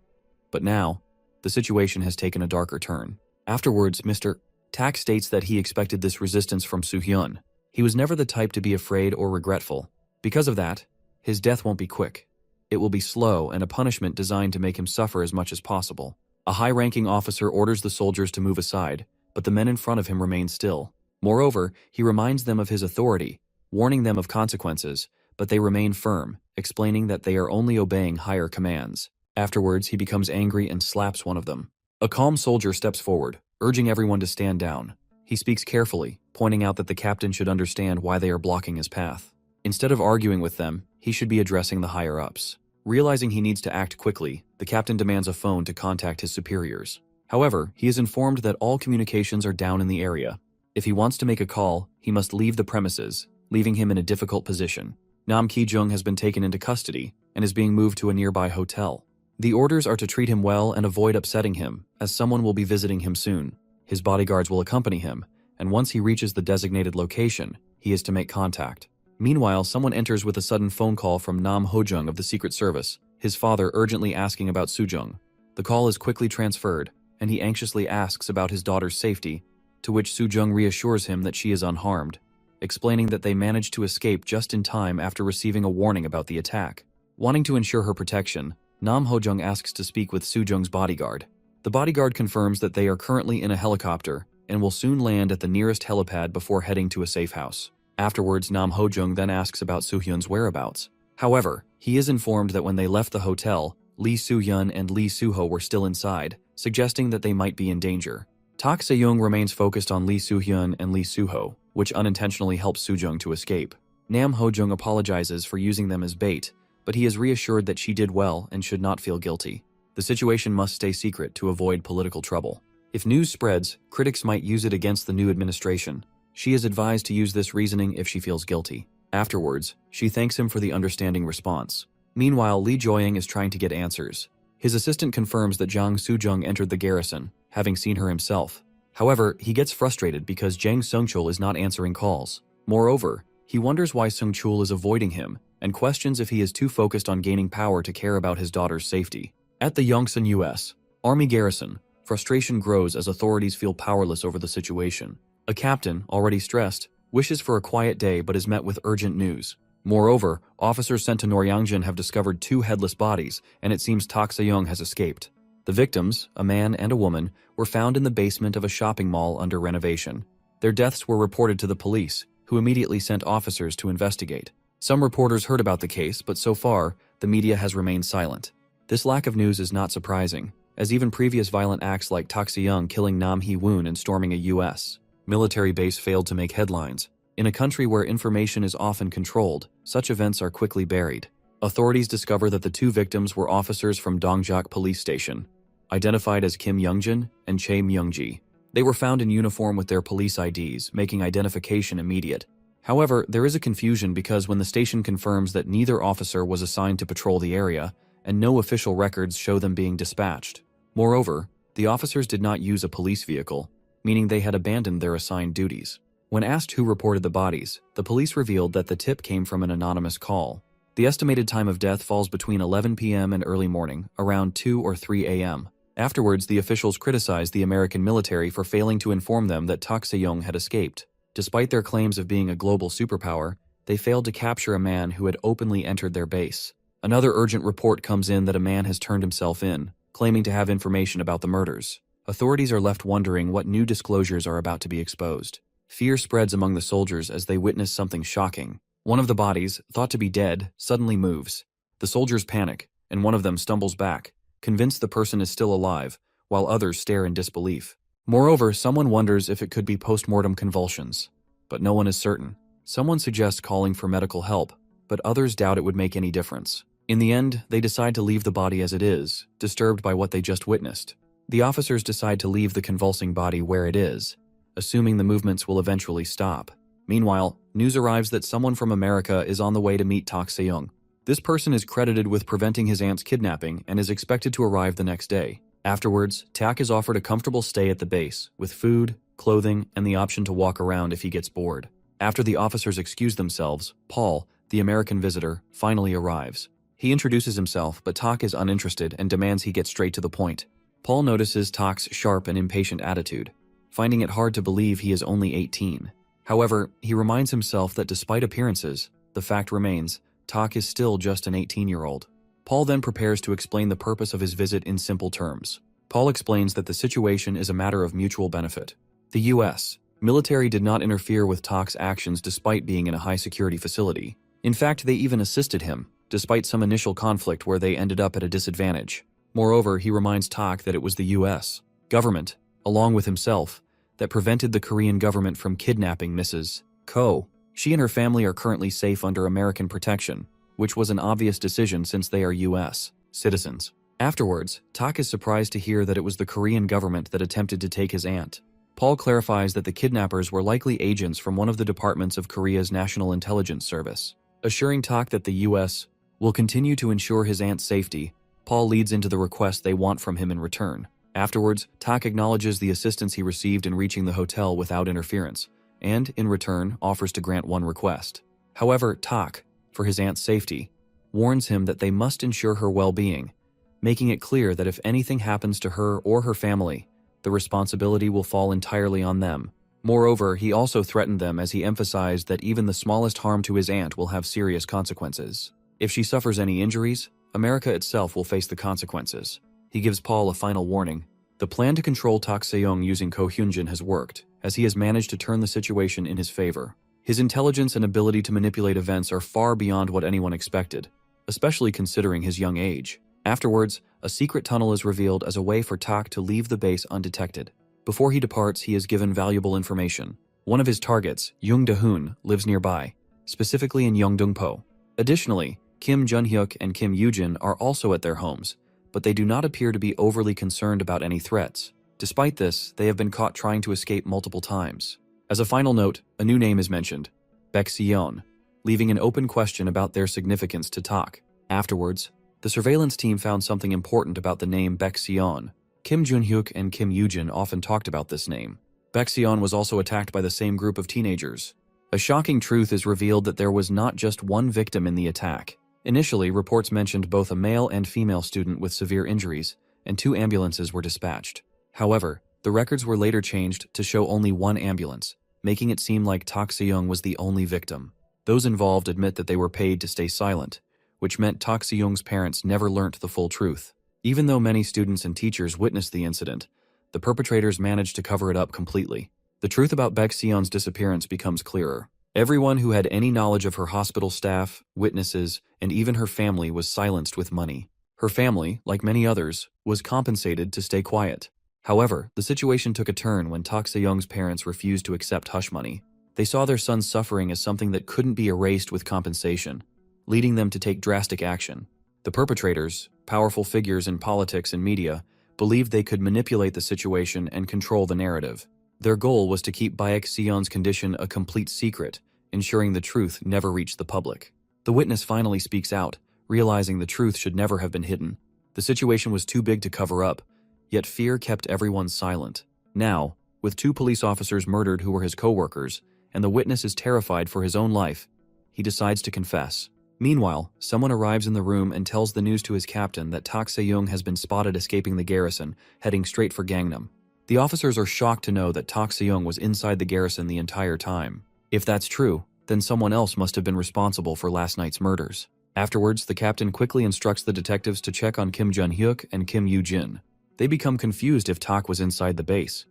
But now, the situation has taken a darker turn. Afterwards, Mr. Tak states that he expected this resistance from Soo-hyun. He was never the type to be afraid or regretful. Because of that, his death won't be quick. It will be slow and a punishment designed to make him suffer as much as possible. A high-ranking officer orders the soldiers to move aside, but the men in front of him remain still. Moreover, he reminds them of his authority, warning them of consequences, but they remain firm, explaining that they are only obeying higher commands. Afterwards, he becomes angry and slaps one of them. A calm soldier steps forward, urging everyone to stand down. He speaks carefully, pointing out that the captain should understand why they are blocking his path. Instead of arguing with them, he should be addressing the higher-ups. Realizing he needs to act quickly, the captain demands a phone to contact his superiors. However, he is informed that all communications are down in the area. If he wants to make a call, he must leave the premises, leaving him in a difficult position. Nam Ki-jung has been taken into custody and is being moved to a nearby hotel. The orders are to treat him well and avoid upsetting him, as someone will be visiting him soon. His bodyguards will accompany him, and once he reaches the designated location, he is to make contact. Meanwhile, someone enters with a sudden phone call from Nam Ho-jung of the Secret Service, his father urgently asking about Soo-jung. The call is quickly transferred, and he anxiously asks about his daughter's safety, to which Soo-jung reassures him that she is unharmed, explaining that they managed to escape just in time after receiving a warning about the attack. Wanting to ensure her protection, Nam Ho-jung asks to speak with Soo-jung's bodyguard. The bodyguard confirms that they are currently in a helicopter and will soon land at the nearest helipad before heading to a safe house. Afterwards, Nam Ho-jung then asks about Soo-hyun's whereabouts. However, he is informed that when they left the hotel, Lee Soo-hyun and Lee Soo-ho were still inside, suggesting that they might be in danger. Tak Se-young remains focused on Lee Soo-hyun and Lee Soo-ho, which unintentionally helps Soo-jung to escape. Nam Ho-jung apologizes for using them as bait, but he is reassured that she did well and should not feel guilty. The situation must stay secret to avoid political trouble. If news spreads, critics might use it against the new administration. She is advised to use this reasoning if she feels guilty. Afterwards, she thanks him for the understanding response. Meanwhile, Lee Joying is trying to get answers. His assistant confirms that Jang Soo-jung entered the garrison, having seen her himself. However, he gets frustrated because Jang Sung-chul is not answering calls. Moreover, he wonders why Sung-chul is avoiding him and questions if he is too focused on gaining power to care about his daughter's safety. At the Yongsan U.S. Army garrison, frustration grows as authorities feel powerless over the situation. A captain, already stressed, wishes for a quiet day but is met with urgent news. Moreover, officers sent to Noryangjin have discovered 2 headless bodies, and it seems Tak Se-young has escaped. The victims, a man and a woman, were found in the basement of a shopping mall under renovation. Their deaths were reported to the police, who immediately sent officers to investigate. Some reporters heard about the case, but so far, the media has remained silent. This lack of news is not surprising, as even previous violent acts like Tak Se-young killing Nam Hee-woon and storming a U.S. military base failed to make headlines. In a country where information is often controlled, such events are quickly buried. Authorities discover that the two victims were officers from Dongjak Police Station, identified as Kim Youngjin and Chae Myungji. They were found in uniform with their police IDs, making identification immediate. However, there is a confusion because when the station confirms that neither officer was assigned to patrol the area, and no official records show them being dispatched. Moreover, the officers did not use a police vehicle, meaning they had abandoned their assigned duties. When asked who reported the bodies, the police revealed that the tip came from an anonymous call. The estimated time of death falls between 11 p.m. and early morning, around 2 or 3 a.m. Afterwards, the officials criticized the American military for failing to inform them that Tak Se-young had escaped. Despite their claims of being a global superpower, they failed to capture a man who had openly entered their base. Another urgent report comes in that a man has turned himself in, claiming to have information about the murders. Authorities are left wondering what new disclosures are about to be exposed. Fear spreads among the soldiers as they witness something shocking. One of the bodies, thought to be dead, suddenly moves. The soldiers panic, and one of them stumbles back, convinced the person is still alive, while others stare in disbelief. Moreover, someone wonders if it could be post-mortem convulsions. But no one is certain. Someone suggests calling for medical help, but others doubt it would make any difference. In the end, they decide to leave the body as it is, disturbed by what they just witnessed. The officers decide to leave the convulsing body where it is, assuming the movements will eventually stop. Meanwhile, news arrives that someone from America is on the way to meet Tak Se-young. This person is credited with preventing his aunt's kidnapping and is expected to arrive the next day. Afterwards, Tak is offered a comfortable stay at the base, with food, clothing, and the option to walk around if he gets bored. After the officers excuse themselves, Paul, the American visitor, finally arrives. He introduces himself, but Tak is uninterested and demands he get straight to the point. Paul notices Tak's sharp and impatient attitude, finding it hard to believe he is only 18. However, he reminds himself that despite appearances, the fact remains, Tak is still just an 18-year-old. Paul then prepares to explain the purpose of his visit in simple terms. Paul explains that the situation is a matter of mutual benefit. The U.S. military did not interfere with Tak's actions despite being in a high-security facility. In fact, they even assisted him, despite some initial conflict where they ended up at a disadvantage. Moreover, he reminds Tak that it was the U.S. government, along with himself, that prevented the Korean government from kidnapping Mrs. Ko. She and her family are currently safe under American protection, which was an obvious decision since they are U.S. citizens. Afterwards, Tak is surprised to hear that it was the Korean government that attempted to take his aunt. Paul clarifies that the kidnappers were likely agents from one of the departments of Korea's National Intelligence Service. Assuring Tak that the U.S. will continue to ensure his aunt's safety, Paul leads into the request they want from him in return. Afterwards, Tak acknowledges the assistance he received in reaching the hotel without interference, and, in return, offers to grant one request. However, Tak, for his aunt's safety, warns him that they must ensure her well-being, making it clear that if anything happens to her or her family, the responsibility will fall entirely on them. Moreover, he also threatened them as he emphasized that even the smallest harm to his aunt will have serious consequences. If she suffers any injuries, America itself will face the consequences. He gives Paul a final warning. The plan to control Tak Se-young using Ko Hyun-jin has worked, as he has managed to turn the situation in his favor. His intelligence and ability to manipulate events are far beyond what anyone expected, especially considering his young age. Afterwards, a secret tunnel is revealed as a way for Tak to leave the base undetected. Before he departs, he is given valuable information. One of his targets, Young Da-hoon, lives nearby, specifically in Yeongdeungpo. Additionally, Kim Jun-hyuk and Kim Yoo-jin are also at their homes, but they do not appear to be overly concerned about any threats. Despite this, they have been caught trying to escape multiple times. As a final note, a new name is mentioned, Baek Se-yeon, leaving an open question about their significance to Tak. Afterwards, the surveillance team found something important about the name Baek Se-yeon. Kim Jun-hyuk and Kim Yoo-jin often talked about this name. Baek Se-yeon was also attacked by the same group of teenagers. A shocking truth is revealed that there was not just one victim in the attack. Initially, reports mentioned both a male and female student with severe injuries, and 2 ambulances were dispatched. However, the records were later changed to show only 1 ambulance, making it seem like Tak Se-young was the only victim. Those involved admit that they were paid to stay silent, which meant Tak Se-young's parents never learnt the full truth. Even though many students and teachers witnessed the incident, the perpetrators managed to cover it up completely. The truth about Baek Se-yeon's disappearance becomes clearer. Everyone who had any knowledge of her hospital staff, witnesses, and even her family was silenced with money. Her family, like many others, was compensated to stay quiet. However, the situation took a turn when Tak Se-young's parents refused to accept hush money. They saw their son's suffering as something that couldn't be erased with compensation, leading them to take drastic action. The perpetrators, powerful figures in politics and media, believed they could manipulate the situation and control the narrative. Their goal was to keep Baek Sion's condition a complete secret, ensuring the truth never reached the public. The witness finally speaks out, realizing the truth should never have been hidden. The situation was too big to cover up, yet fear kept everyone silent. Now, with 2 police officers murdered who were his co-workers, and the witness is terrified for his own life, he decides to confess. Meanwhile, someone arrives in the room and tells the news to his captain that Tak Se-young has been spotted escaping the garrison, heading straight for Gangnam. The officers are shocked to know that Tak Se-young was inside the garrison the entire time. If that's true, then someone else must have been responsible for last night's murders. Afterwards, the captain quickly instructs the detectives to check on Kim Jun-hyuk and Kim Yoo-jin. They become confused if Tak was inside the base.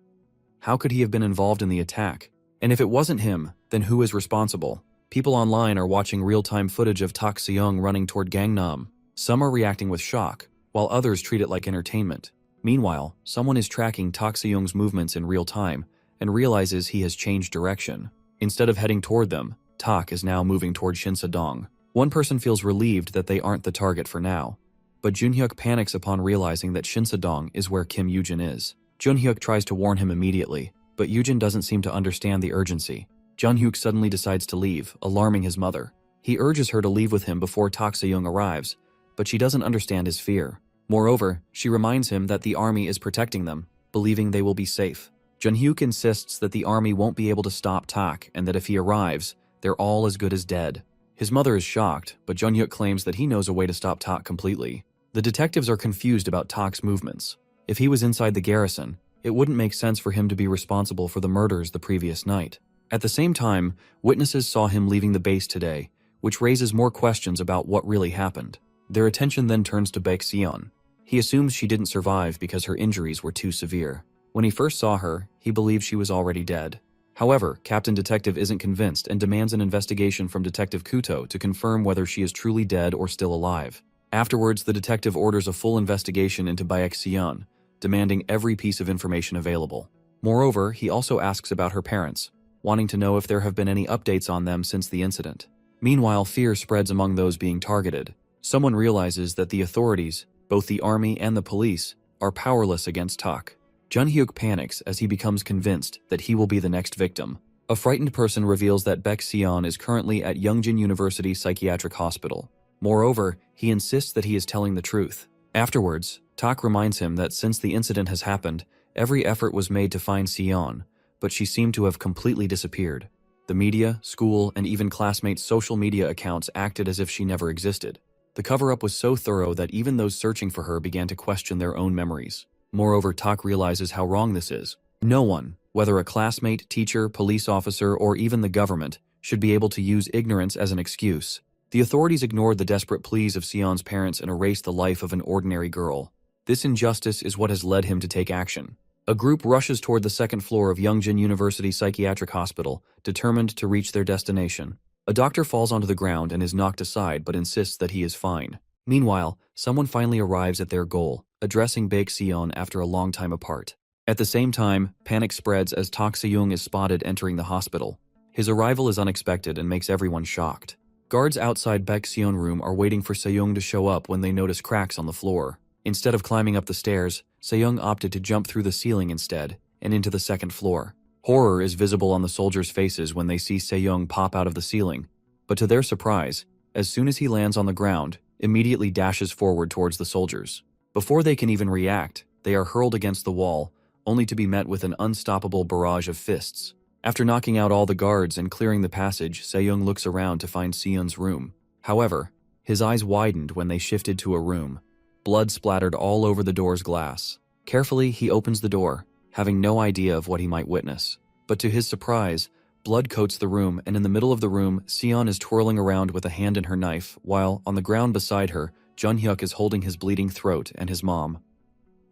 How could he have been involved in the attack? And if it wasn't him, then who is responsible? People online are watching real-time footage of Tak Se-young running toward Gangnam. Some are reacting with shock, while others treat it like entertainment. Meanwhile, someone is tracking Tak Se-young's movements in real time and realizes he has changed direction. Instead of heading toward them, Tak is now moving toward Shinsadong. One person feels relieved that they aren't the target for now, but Jun-hyuk panics upon realizing that Shinsadong is where Kim Yoo-jin is. Jun-hyuk tries to warn him immediately, but Yoo-jin doesn't seem to understand the urgency. Jun-hyuk suddenly decides to leave, alarming his mother. He urges her to leave with him before Tak Se-young arrives, but she doesn't understand his fear. Moreover, she reminds him that the army is protecting them, believing they will be safe. Jun-hyuk insists that the army won't be able to stop Tak and that if he arrives, they're all as good as dead. His mother is shocked, but Jun-hyuk claims that he knows a way to stop Tak completely. The detectives are confused about Tak's movements. If he was inside the garrison, it wouldn't make sense for him to be responsible for the murders the previous night. At the same time, witnesses saw him leaving the base today, which raises more questions about what really happened. Their attention then turns to Baek Sion. He assumes she didn't survive because her injuries were too severe. When he first saw her, he believed she was already dead. However, Captain Detective isn't convinced and demands an investigation from Detective Kuto to confirm whether she is truly dead or still alive. Afterwards, the detective orders a full investigation into Baek Sion, demanding every piece of information available. Moreover, he also asks about her parents, wanting to know if there have been any updates on them since the incident. Meanwhile, fear spreads among those being targeted. Someone realizes that the authorities, both the army and the police, are powerless against Tak. Jun-hyuk panics as he becomes convinced that he will be the next victim. A frightened person reveals that Baek Sion is currently at Yongjin University Psychiatric Hospital. Moreover, he insists that he is telling the truth. Afterwards, Tak reminds him that since the incident has happened, every effort was made to find Sion, but she seemed to have completely disappeared. The media, school, and even classmates' social media accounts acted as if she never existed. The cover-up was so thorough that even those searching for her began to question their own memories. Moreover, Tak realizes how wrong this is. No one, whether a classmate, teacher, police officer, or even the government, should be able to use ignorance as an excuse. The authorities ignored the desperate pleas of Sion's parents and erased the life of an ordinary girl. This injustice is what has led him to take action. A group rushes toward the second floor of Yongjin University Psychiatric Hospital, determined to reach their destination. A doctor falls onto the ground and is knocked aside but insists that he is fine. Meanwhile, someone finally arrives at their goal, addressing Baek Sion after a long time apart. At the same time, panic spreads as Tak Se-young is spotted entering the hospital. His arrival is unexpected and makes everyone shocked. Guards outside Baek Sion's room are waiting for Se-young to show up when they notice cracks on the floor. Instead of climbing up the stairs, Se-young opted to jump through the ceiling instead, and into the second floor. Horror is visible on the soldiers' faces when they see Se-young pop out of the ceiling, but to their surprise, as soon as he lands on the ground, immediately dashes forward towards the soldiers. Before they can even react, they are hurled against the wall, only to be met with an unstoppable barrage of fists. After knocking out all the guards and clearing the passage, Se-young looks around to find Sion's room. However, his eyes widened when they shifted to a room. Blood splattered all over the door's glass. Carefully, he opens the door, having no idea of what he might witness. But to his surprise, blood coats the room, and in the middle of the room, Sion is twirling around with a hand in her knife, while, on the ground beside her, Jun-hyuk is holding his bleeding throat and his mom.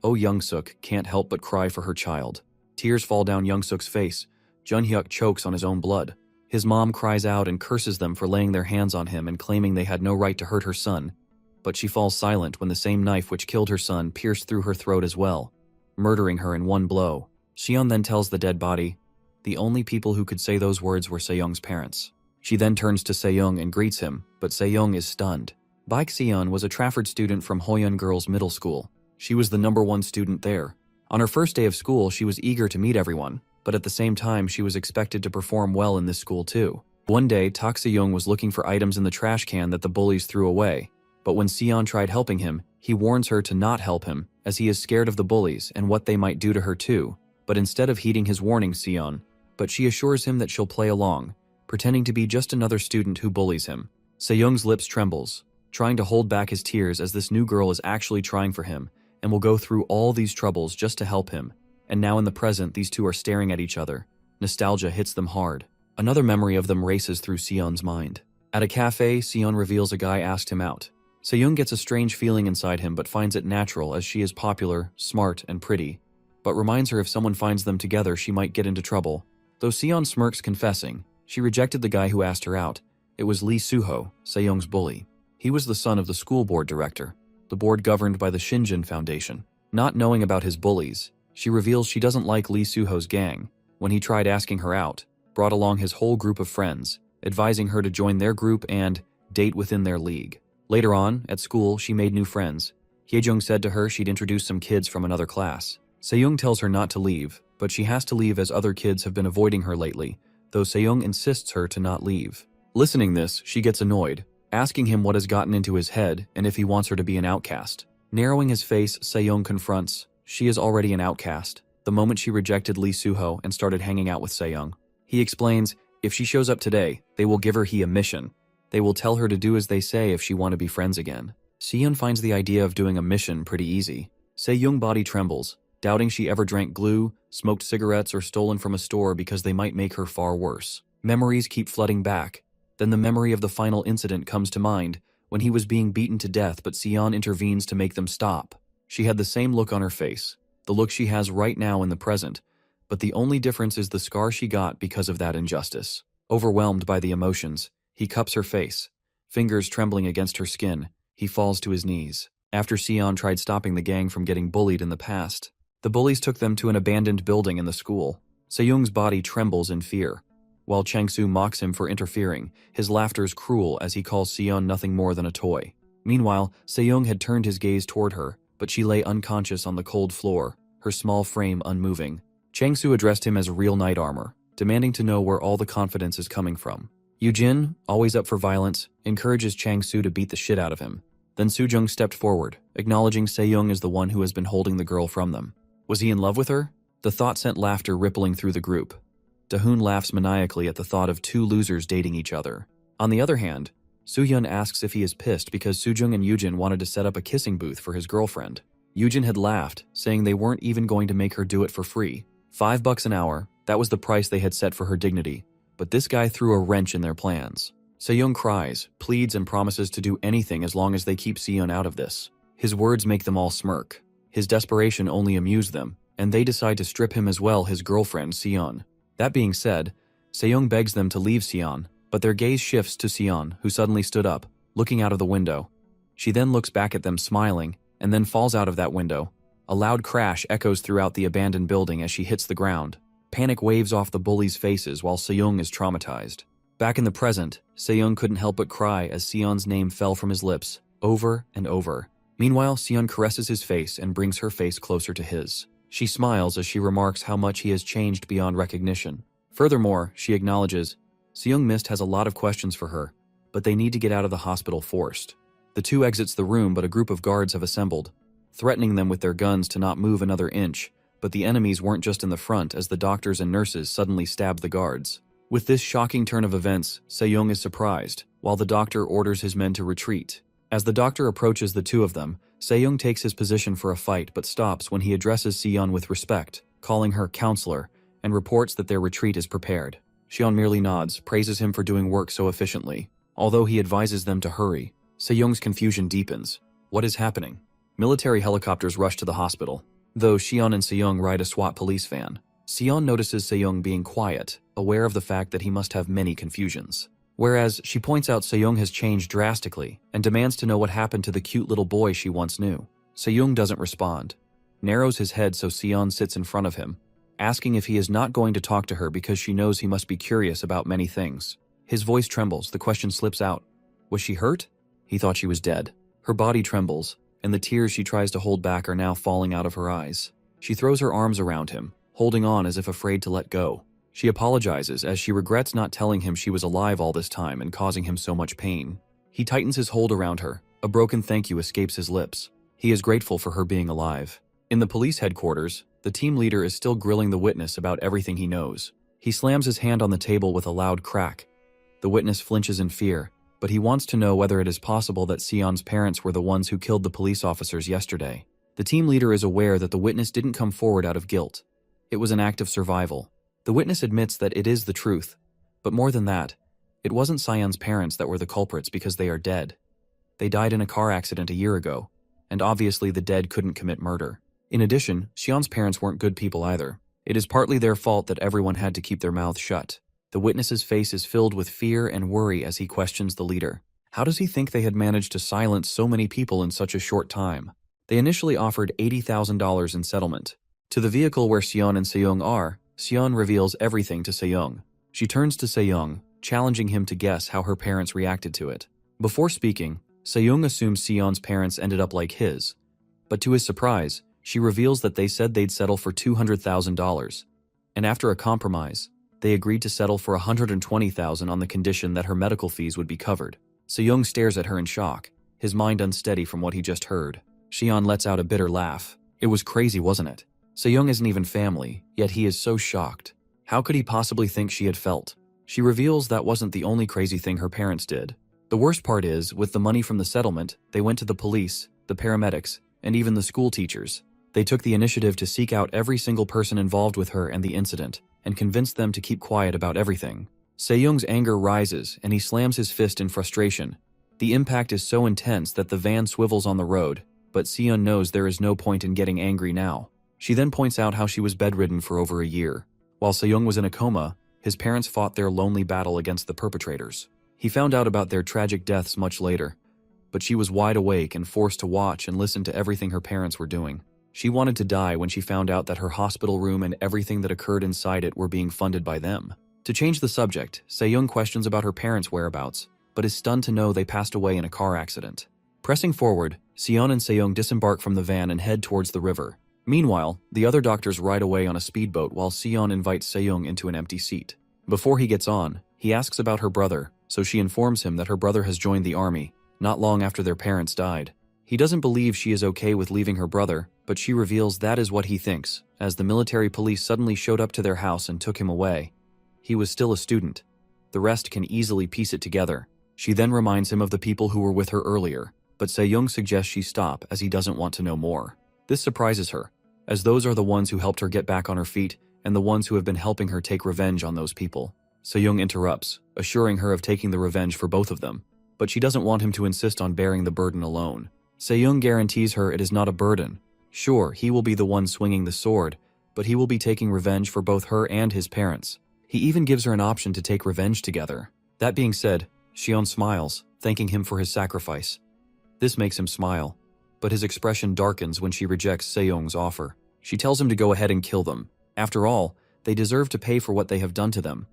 Oh, Young-suk can't help but cry for her child. Tears fall down Young-suk's face. Jun-hyuk chokes on his own blood. His mom cries out and curses them for laying their hands on him and claiming they had no right to hurt her son, but she falls silent when the same knife which killed her son pierced through her throat as well, murdering her in one blow. Xion then tells the dead body, the only people who could say those words were Se-young's parents. She then turns to Se-young and greets him, but Se-young is stunned. Baek Xion was a Trafford student from Hoyun Girls Middle School. She was the #1 student there. On her first day of school, she was eager to meet everyone, but at the same time, she was expected to perform well in this school too. One day, Tak Se-young was looking for items in the trash can that the bullies threw away, but when Xion tried helping him, he warns her to not help him, as he is scared of the bullies and what they might do to her too. But instead of heeding his warning, but she assures him that she'll play along, pretending to be just another student who bullies him. Se-young's lips trembles, trying to hold back his tears as this new girl is actually trying for him and will go through all these troubles just to help him. And now in the present, these two are staring at each other. Nostalgia hits them hard. Another memory of them races through Sion's mind. At a cafe, Sion reveals a guy asked him out. Se-young gets a strange feeling inside him but finds it natural as she is popular, smart, and pretty, but reminds her if someone finds them together she might get into trouble. Though Sion smirks confessing, she rejected the guy who asked her out. It was Lee Suho, Se-young's bully. He was the son of the school board director, the board governed by the Shinjin Foundation. Not knowing about his bullies, she reveals she doesn't like Lee Suho's gang. When he tried asking her out, brought along his whole group of friends, advising her to join their group and date within their league. Later on, at school, she made new friends. Hyejung said to her she'd introduce some kids from another class. Se-young tells her not to leave, but she has to leave as other kids have been avoiding her lately, though Se-young insists her to not leave. Listening this, she gets annoyed, asking him what has gotten into his head and if he wants her to be an outcast. Narrowing his face, Se-young confronts, she is already an outcast, the moment she rejected Lee Suho and started hanging out with Se-young. He explains, if she shows up today, they will give her a mission. They will tell her to do as they say if she want to be friends again. Se-young finds the idea of doing a mission pretty easy. Se-young's body trembles, doubting she ever drank glue, smoked cigarettes, or stolen from a store because they might make her far worse. Memories keep flooding back. Then the memory of the final incident comes to mind, when he was being beaten to death but Sion intervenes to make them stop. She had the same look on her face, the look she has right now in the present, but the only difference is the scar she got because of that injustice. Overwhelmed by the emotions, he cups her face, fingers trembling against her skin. He falls to his knees. After Sion tried stopping the gang from getting bullied in the past, the bullies took them to an abandoned building in the school. Se-young's body trembles in fear. While Chang-soo mocks him for interfering, his laughter is cruel as he calls Sion nothing more than a toy. Meanwhile, Se-young had turned his gaze toward her, but she lay unconscious on the cold floor, her small frame unmoving. Chang-soo addressed him as real knight armor, demanding to know where all the confidence is coming from. Yoo-jin, always up for violence, encourages Chang-soo to beat the shit out of him. Then Soo-jung stepped forward, acknowledging Se-young as the one who has been holding the girl from them. Was he in love with her? The thought sent laughter rippling through the group. Da-hoon laughs maniacally at the thought of two losers dating each other. On the other hand, Soo-hyun asks if he is pissed because Soo-jung and Yoo-jin wanted to set up a kissing booth for his girlfriend. Yoo-jin had laughed, saying they weren't even going to make her do it for free. $5 an hour, that was the price they had set for her dignity. But this guy threw a wrench in their plans. Se-young cries, pleads, and promises to do anything as long as they keep Sion out of this. His words make them all smirk. His desperation only amused them, and they decide to strip him as well his girlfriend, Sion. That being said, Se-young begs them to leave Sion, but their gaze shifts to Sion, who suddenly stood up, looking out of the window. She then looks back at them smiling, and then falls out of that window. A loud crash echoes throughout the abandoned building as she hits the ground. Panic waves off the bullies' faces while Se-young is traumatized. Back in the present, Se-young couldn't help but cry as Sion's name fell from his lips, over and over. Meanwhile, Sion caresses his face and brings her face closer to his. She smiles as she remarks how much he has changed beyond recognition. Furthermore, she acknowledges, Se-young Mist has a lot of questions for her, but they need to get out of the hospital forced. The two exits the room, but a group of guards have assembled, threatening them with their guns to not move another inch, but the enemies weren't just in the front as the doctors and nurses suddenly stabbed the guards. With this shocking turn of events, Se-young is surprised, while the doctor orders his men to retreat. As the doctor approaches the two of them, Se-young takes his position for a fight but stops when he addresses Sion with respect, calling her counselor, and reports that their retreat is prepared. Sion merely nods, praises him for doing work so efficiently. Although he advises them to hurry, Se-young's confusion deepens. What is happening? Military helicopters rush to the hospital, though Sion and Se-young ride a SWAT police van. Sion notices Se-young being quiet, aware of the fact that he must have many confusions. Whereas she points out Se-young has changed drastically and demands to know what happened to the cute little boy she once knew. Se-young doesn't respond, narrows his head so Sion sits in front of him, asking if he is not going to talk to her because she knows he must be curious about many things. His voice trembles, the question slips out. Was she hurt? He thought she was dead. Her body trembles, and the tears she tries to hold back are now falling out of her eyes. She throws her arms around him, holding on as if afraid to let go. She apologizes as she regrets not telling him she was alive all this time and causing him so much pain. He tightens his hold around her. A broken thank you escapes his lips. He is grateful for her being alive. In the police headquarters, the team leader is still grilling the witness about everything he knows. He slams his hand on the table with a loud crack. The witness flinches in fear, but he wants to know whether it is possible that Sion's parents were the ones who killed the police officers yesterday. The team leader is aware that the witness didn't come forward out of guilt. It was an act of survival. The witness admits that it is the truth, but more than that, it wasn't Sion's parents that were the culprits because they are dead. They died in a car accident a year ago, and obviously the dead couldn't commit murder. In addition, Sion's parents weren't good people either. It is partly their fault that everyone had to keep their mouths shut. The witness's face is filled with fear and worry as he questions the leader. How does he think they had managed to silence so many people in such a short time? They initially offered $80,000 in settlement. To the vehicle where Sion and Se-young are, Sion reveals everything to Se-young. She turns to Se-young, challenging him to guess how her parents reacted to it. Before speaking, Se-young assumes Sion's parents ended up like his, but to his surprise, she reveals that they said they'd settle for $200,000, and after a compromise, they agreed to settle for $120,000 on the condition that her medical fees would be covered. Se-young stares at her in shock, his mind unsteady from what he just heard. Sion lets out a bitter laugh. It was crazy, wasn't it? Se-young isn't even family, yet he is so shocked. How could he possibly think she had felt? She reveals that wasn't the only crazy thing her parents did. The worst part is, with the money from the settlement, they went to the police, the paramedics, and even the school teachers. They took the initiative to seek out every single person involved with her and the incident, and convinced them to keep quiet about everything. Se-young's anger rises, and he slams his fist in frustration. The impact is so intense that the van swivels on the road, but Sion knows there is no point in getting angry now. She then points out how she was bedridden for over a year. While Se-young was in a coma, his parents fought their lonely battle against the perpetrators. He found out about their tragic deaths much later, but she was wide awake and forced to watch and listen to everything her parents were doing. She wanted to die when she found out that her hospital room and everything that occurred inside it were being funded by them. To change the subject, Se-young questions about her parents' whereabouts, but is stunned to know they passed away in a car accident. Pressing forward, Sion and Se-young disembark from the van and head towards the river. Meanwhile, the other doctors ride away on a speedboat while Sion invites Se-young into an empty seat. Before he gets on, he asks about her brother, so she informs him that her brother has joined the army, not long after their parents died. He doesn't believe she is okay with leaving her brother, but she reveals that is what he thinks, as the military police suddenly showed up to their house and took him away. He was still a student. The rest can easily piece it together. She then reminds him of the people who were with her earlier, but Se-young suggests she stop as he doesn't want to know more. This surprises her, as those are the ones who helped her get back on her feet and the ones who have been helping her take revenge on those people. Se-young interrupts, assuring her of taking the revenge for both of them, but she doesn't want him to insist on bearing the burden alone. Se-young guarantees her it is not a burden. Sure, he will be the one swinging the sword, but he will be taking revenge for both her and his parents. He even gives her an option to take revenge together. That being said, Sion smiles, thanking him for his sacrifice. This makes him smile, but his expression darkens when she rejects Se-young's offer. She tells him to go ahead and kill them. After all, they deserve to pay for what they have done to them.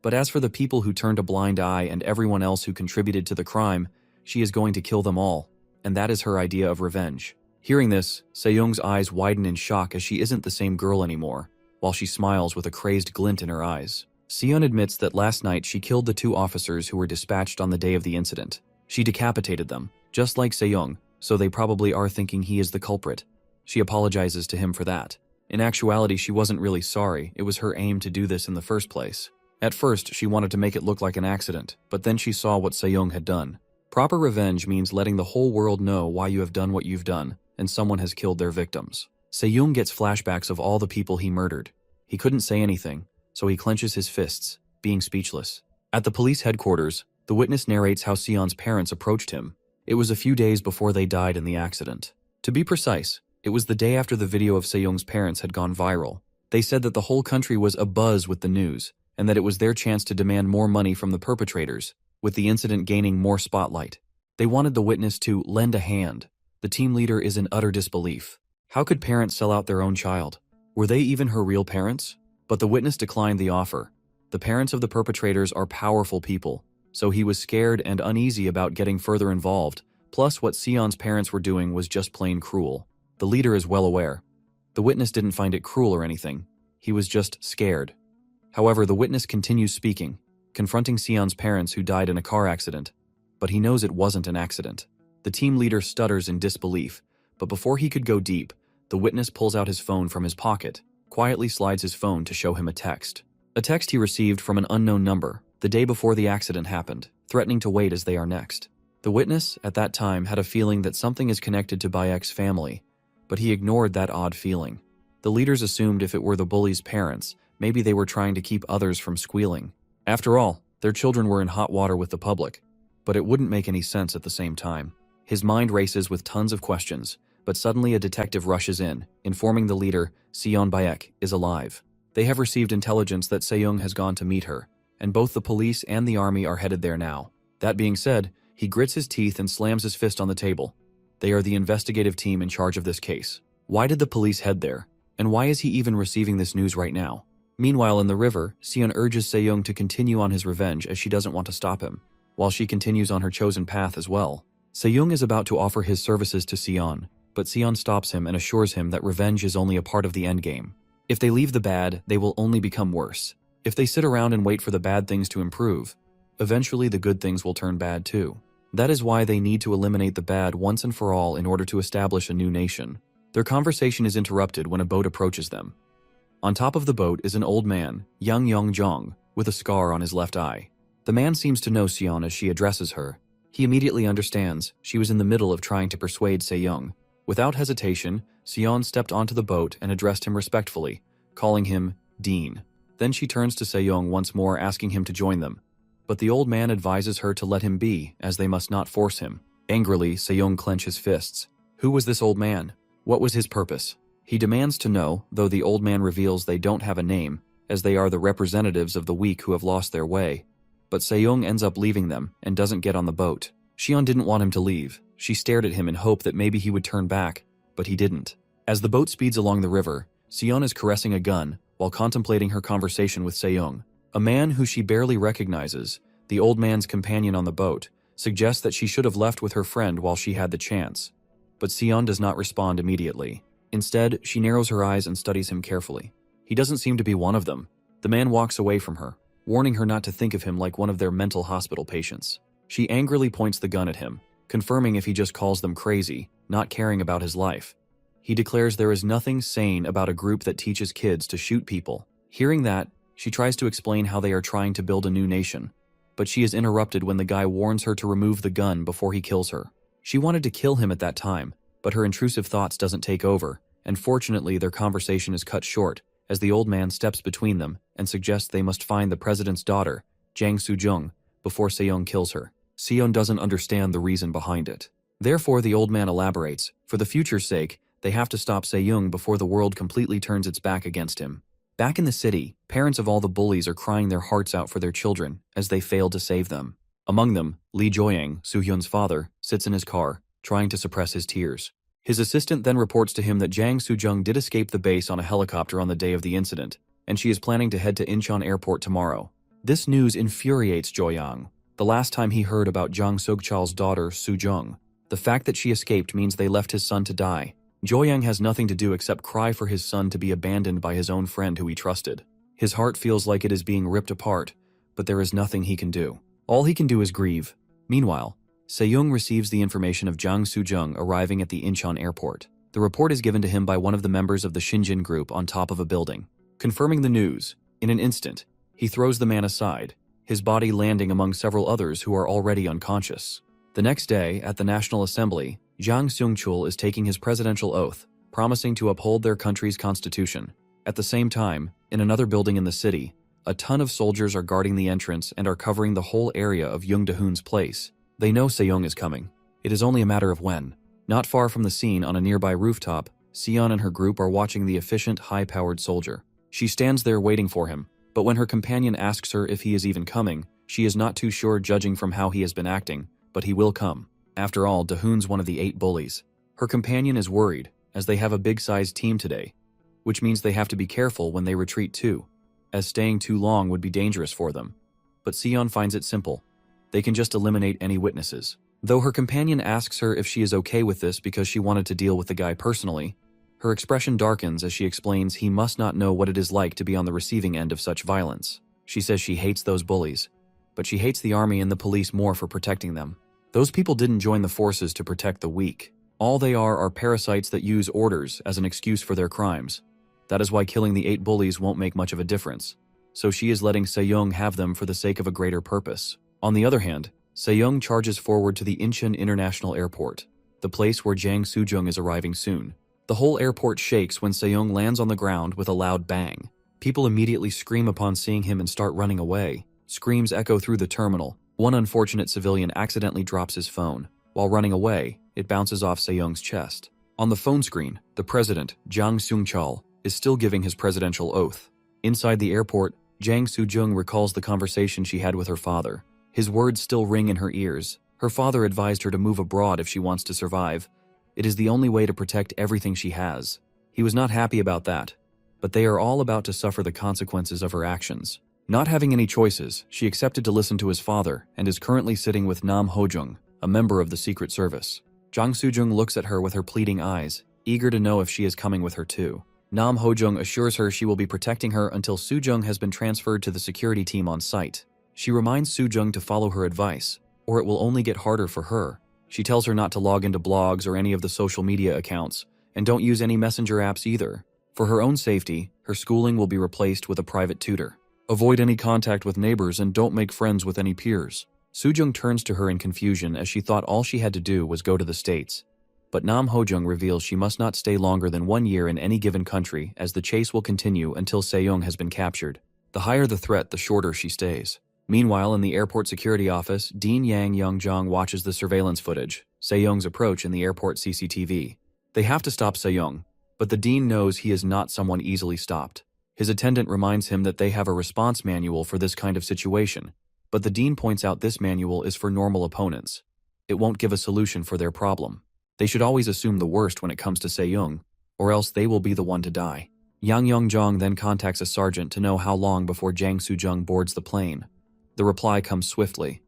But as for the people who turned a blind eye and everyone else who contributed to the crime, she is going to kill them all, and that is her idea of revenge. Hearing this, Se-young's eyes widen in shock as she isn't the same girl anymore, while she smiles with a crazed glint in her eyes. Sion admits that last night she killed the 2 officers who were dispatched on the day of the incident. She decapitated them, just like Se-young, so they probably are thinking he is the culprit. She apologizes to him for that. In actuality, she wasn't really sorry. It was her aim to do this in the first place. At first, she wanted to make it look like an accident, but then she saw what Se-young had done. Proper revenge means letting the whole world know why you have done what you've done, and someone has killed their victims. Se-young gets flashbacks of all the people he murdered. He couldn't say anything, so he clenches his fists, being speechless. At the police headquarters, the witness narrates how Sion's parents approached him. It was a few days before they died in the accident. To be precise, it was the day after the video of Se-young's parents had gone viral. They said that the whole country was abuzz with the news, and that it was their chance to demand more money from the perpetrators, with the incident gaining more spotlight. They wanted the witness to lend a hand. The team leader is in utter disbelief. How could parents sell out their own child? Were they even her real parents? But the witness declined the offer. The parents of the perpetrators are powerful people, so he was scared and uneasy about getting further involved, plus what Sion's parents were doing was just plain cruel. The leader is well aware. The witness didn't find it cruel or anything. He was just scared. However, the witness continues speaking, confronting Sion's parents who died in a car accident, but he knows it wasn't an accident. The team leader stutters in disbelief, but before he could go deep, the witness pulls out his phone from his pocket, quietly slides his phone to show him a text. A text he received from an unknown number, the day before the accident happened, threatening to wait as they are next. The witness, at that time, had a feeling that something is connected to Bayek's family, but he ignored that odd feeling. The leaders assumed if it were the bully's parents, maybe they were trying to keep others from squealing. After all, their children were in hot water with the public, but it wouldn't make any sense at the same time. His mind races with tons of questions, but suddenly a detective rushes in, informing the leader, Sion Bayek, is alive. They have received intelligence that Sejong has gone to meet her, and both the police and the army are headed there now. That being said, he grits his teeth and slams his fist on the table. They are the investigative team in charge of this case. Why did the police head there? And why is he even receiving this news right now? Meanwhile, in the river, Sion urges Sejong to continue on his revenge as she doesn't want to stop him, while she continues on her chosen path as well. Sejong is about to offer his services to Sion, but Sion stops him and assures him that revenge is only a part of the endgame. If they leave the bad, they will only become worse. If they sit around and wait for the bad things to improve, eventually the good things will turn bad too. That is why they need to eliminate the bad once and for all in order to establish a new nation. Their conversation is interrupted when a boat approaches them. On top of the boat is an old man, Yang Yong-jong, with a scar on his left eye. The man seems to know Sion as she addresses her. He immediately understands she was in the middle of trying to persuade Sejong. Without hesitation, Sion stepped onto the boat and addressed him respectfully, calling him Dean. Then she turns to Sejong once more, asking him to join them. But the old man advises her to let him be, as they must not force him. Angrily, Sejong clenches fists. Who was this old man? What was his purpose? He demands to know, though the old man reveals they don't have a name, as they are the representatives of the weak who have lost their way. But Sejong ends up leaving them and doesn't get on the boat. Sion didn't want him to leave. She stared at him in hope that maybe he would turn back, but he didn't. As the boat speeds along the river, Sion is caressing a gun while contemplating her conversation with Sejong. A man who she barely recognizes, the old man's companion on the boat, suggests that she should have left with her friend while she had the chance. But Sion does not respond immediately. Instead, she narrows her eyes and studies him carefully. He doesn't seem to be one of them. The man walks away from her, warning her not to think of him like one of their mental hospital patients. She angrily points the gun at him, confirming if he just calls them crazy, not caring about his life. He declares there is nothing sane about a group that teaches kids to shoot people. Hearing that, she tries to explain how they are trying to build a new nation, but she is interrupted when the guy warns her to remove the gun before he kills her. She wanted to kill him at that time, but her intrusive thoughts doesn't take over, and fortunately their conversation is cut short as the old man steps between them and suggests they must find the president's daughter, Jang Soo-jung, before Sejong kills her. Sion doesn't understand the reason behind it. Therefore, the old man elaborates, for the future's sake, they have to stop Sejong before the world completely turns its back against him. Back in the city, parents of all the bullies are crying their hearts out for their children as they failed to save them. Among them, Lee Joyang, Soo-hyun's father, sits in his car, trying to suppress his tears. His assistant then reports to him that Jang Soo-jung did escape the base on a helicopter on the day of the incident, and she is planning to head to Incheon Airport tomorrow. This news infuriates Joyang. The last time he heard about Jang Seok-chal's daughter, Soo-jung. The fact that she escaped means they left his son to die. Joyang has nothing to do except cry for his son to be abandoned by his own friend who he trusted. His heart feels like it is being ripped apart, but there is nothing he can do. All he can do is grieve. Meanwhile, Sejong receives the information of Jang Soo-jung arriving at the Incheon airport. The report is given to him by one of the members of the Shinjin group on top of a building. Confirming the news, in an instant, he throws the man aside, his body landing among several others who are already unconscious. The next day, at the National Assembly, Jang Seung-chul is taking his presidential oath, promising to uphold their country's constitution. At the same time, in another building in the city, a ton of soldiers are guarding the entrance and are covering the whole area of Young Da-hoon's place. They know Sejong is coming. It is only a matter of when. Not far from the scene on a nearby rooftop, Sion and her group are watching the efficient, high-powered soldier. She stands there waiting for him, But when her companion asks her if he is even coming, she is not too sure judging from how he has been acting, but he will come. After all, Dahoon's one of the 8 bullies. Her companion is worried, as they have a big-sized team today, which means they have to be careful when they retreat too, as staying too long would be dangerous for them. But Sion finds it simple. They can just eliminate any witnesses. Though her companion asks her if she is okay with this because she wanted to deal with the guy personally, her expression darkens as she explains he must not know what it is like to be on the receiving end of such violence. She says she hates those bullies, but she hates the army and the police more for protecting them. Those people didn't join the forces to protect the weak. All they are parasites that use orders as an excuse for their crimes. That is why killing the 8 bullies won't make much of a difference. So she is letting Se-young have them for the sake of a greater purpose. On the other hand, Se-young charges forward to the Incheon International Airport, the place where Jang Soo-jung is arriving soon. The whole airport shakes when Se-young lands on the ground with a loud bang. People immediately scream upon seeing him and start running away. Screams echo through the terminal. One unfortunate civilian accidentally drops his phone. While running away, it bounces off Se-young's chest. On the phone screen, the president, Jang Seung-chul, is still giving his presidential oath. Inside the airport, Jang Soo-jung recalls the conversation she had with her father. His words still ring in her ears. Her father advised her to move abroad if she wants to survive. It is the only way to protect everything she has. He was not happy about that, but they are all about to suffer the consequences of her actions. Not having any choices, she accepted to listen to his father and is currently sitting with Nam Ho-jung, a member of the Secret Service. Jang Soo-jung looks at her with her pleading eyes, eager to know if she is coming with her too. Nam Ho-jung assures her she will be protecting her until Soo-jung has been transferred to the security team on site. She reminds Soo-jung to follow her advice, or it will only get harder for her. She tells her not to log into blogs or any of the social media accounts, and don't use any messenger apps either. For her own safety, her schooling will be replaced with a private tutor. Avoid any contact with neighbors and don't make friends with any peers. Soo-jung turns to her in confusion as she thought all she had to do was go to the States. But Nam Ho-jung reveals she must not stay longer than 1 year in any given country as the chase will continue until Se-young has been captured. The higher the threat, the shorter she stays. Meanwhile, in the airport security office, Dean Yang Young-jong watches the surveillance footage, Se-young's approach in the airport CCTV. They have to stop Se-young, but the dean knows he is not someone easily stopped. His attendant reminds him that they have a response manual for this kind of situation, but the dean points out this manual is for normal opponents. It won't give a solution for their problem. They should always assume the worst when it comes to Se-young, or else they will be the one to die. Yang Young-jong then contacts a sergeant to know how long before Jang Soo-jung boards the plane. The reply comes swiftly.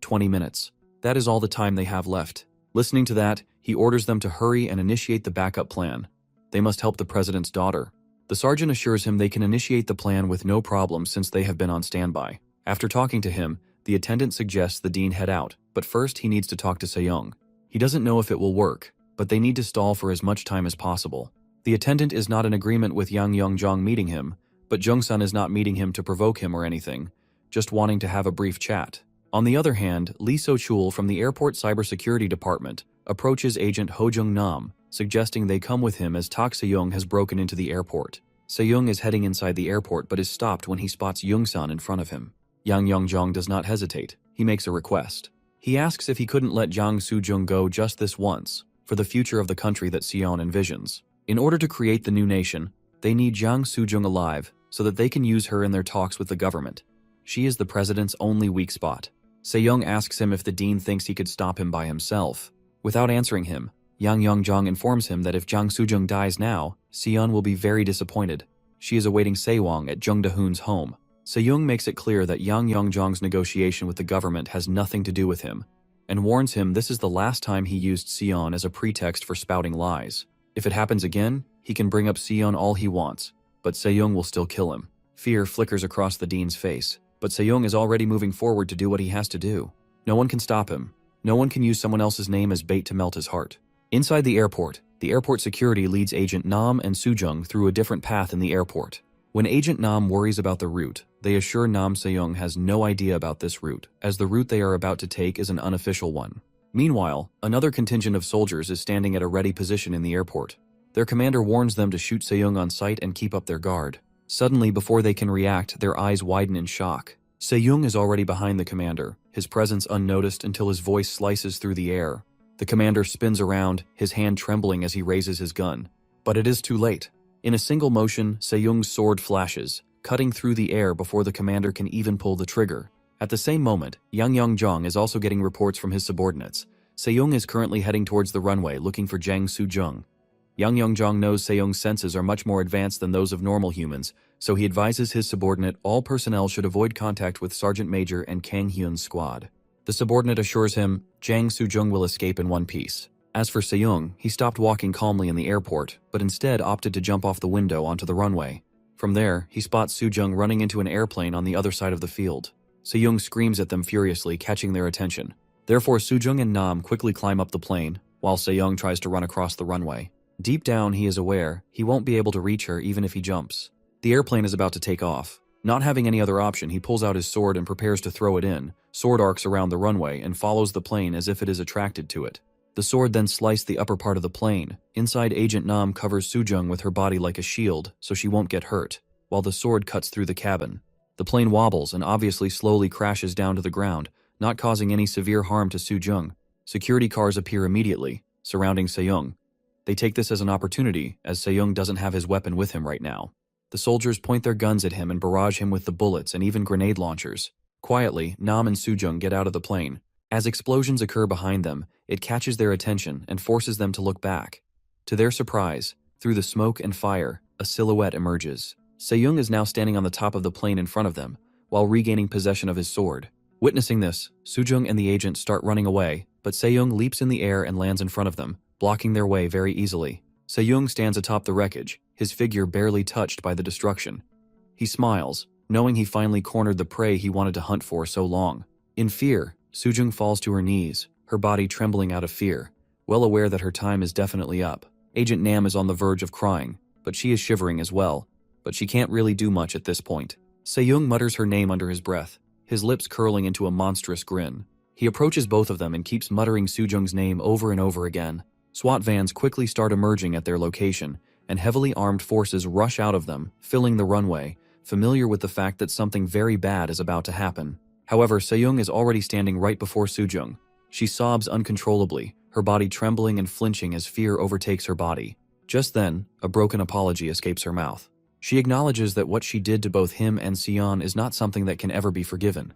20 minutes. That is all the time they have left. Listening to that, he orders them to hurry and initiate the backup plan. They must help the president's daughter. The sergeant assures him they can initiate the plan with no problem since they have been on standby. After talking to him, the attendant suggests the dean head out, but first he needs to talk to Se-young. He doesn't know if it will work, but they need to stall for as much time as possible. The attendant is not in agreement with Yang Young-jong meeting him, but Jung-sun is not meeting him to provoke him or anything, just wanting to have a brief chat. On the other hand, Lee So-chul from the airport cybersecurity department approaches agent Ho Jung-nam, suggesting they come with him as Tak Se-young has broken into the airport. Se-young is heading inside the airport but is stopped when he spots Jung-sun in front of him. Yang Young-jong does not hesitate. He makes a request. He asks if he couldn't let Jang Soo-jung go just this once, for the future of the country that Sion envisions. In order to create the new nation, they need Jang Soo-jung alive so that they can use her in their talks with the government. She is the president's only weak spot. Se-young asks him if the dean thinks he could stop him by himself. Without answering him, Yang Young-jong informs him that if Jang Soo-jung dies now, Sion will be very disappointed. She is awaiting Se-wong at Jung Da-hoon's home. Se-young makes it clear that Yang Young-jong's negotiation with the government has nothing to do with him, and warns him this is the last time he used Sion as a pretext for spouting lies. If it happens again, he can bring up Sion all he wants, but Se-young will still kill him. Fear flickers across the dean's face, but Se-young is already moving forward to do what he has to do. No one can stop him. No one can use someone else's name as bait to melt his heart. Inside the airport security leads Agent Nam and Soo-jung through a different path in the airport. When Agent Nam worries about the route, they assure Nam Se-young has no idea about this route, as the route they are about to take is an unofficial one. Meanwhile, another contingent of soldiers is standing at a ready position in the airport. Their commander warns them to shoot Se-young on sight and keep up their guard. Suddenly, before they can react, their eyes widen in shock. Se-young is already behind the commander, his presence unnoticed until his voice slices through the air. The commander spins around, his hand trembling as he raises his gun. But it is too late. In a single motion, Se-young's sword flashes, cutting through the air before the commander can even pull the trigger. At the same moment, Yang Yongjong is also getting reports from his subordinates. Sejong is currently heading towards the runway looking for Jang Soo-jung. Yang Yongjong knows Sejong's senses are much more advanced than those of normal humans, so he advises his subordinate all personnel should avoid contact with Sergeant Major and Kang Hyun's squad. The subordinate assures him Jang Soo-jung will escape in one piece. As for Sejong, he stopped walking calmly in the airport, but instead opted to jump off the window onto the runway. From there, he spots Soo-jung running into an airplane on the other side of the field. Sejong screams at them furiously, catching their attention. Therefore, Soo-jung and Nam quickly climb up the plane, while Sejong tries to run across the runway. Deep down, he is aware he won't be able to reach her even if he jumps. The airplane is about to take off. Not having any other option, he pulls out his sword and prepares to throw it in. Sword arcs around the runway and follows the plane as if it is attracted to it. The sword then sliced the upper part of the plane. Inside, Agent Nam covers Soo-jung with her body like a shield so she won't get hurt, while the sword cuts through the cabin. The plane wobbles and obviously slowly crashes down to the ground, not causing any severe harm to Soo-jung. Security cars appear immediately, surrounding Sejong. They take this as an opportunity, as Sejong doesn't have his weapon with him right now. The soldiers point their guns at him and barrage him with the bullets and even grenade launchers. Quietly, Nam and Soo-jung get out of the plane. As explosions occur behind them, it catches their attention and forces them to look back. To their surprise, through the smoke and fire, a silhouette emerges. Sejong is now standing on the top of the plane in front of them, while regaining possession of his sword. Witnessing this, Soo-jung and the agent start running away, but Sejong leaps in the air and lands in front of them, blocking their way very easily. Sejong stands atop the wreckage, his figure barely touched by the destruction. He smiles, knowing he finally cornered the prey he wanted to hunt for so long. In fear, Soo-jung falls to her knees, her body trembling out of fear, well aware that her time is definitely up. Agent Nam is on the verge of crying, but she is shivering as well, but she can't really do much at this point. Sejong mutters her name under his breath, his lips curling into a monstrous grin. He approaches both of them and keeps muttering Soo-jung's name over and over again. SWAT vans quickly start emerging at their location, and heavily armed forces rush out of them, filling the runway, familiar with the fact that something very bad is about to happen. However, Sejong is already standing right before Soo-jung. She sobs uncontrollably, her body trembling and flinching as fear overtakes her body. Just then, a broken apology escapes her mouth. She acknowledges that what she did to both him and Sion is not something that can ever be forgiven.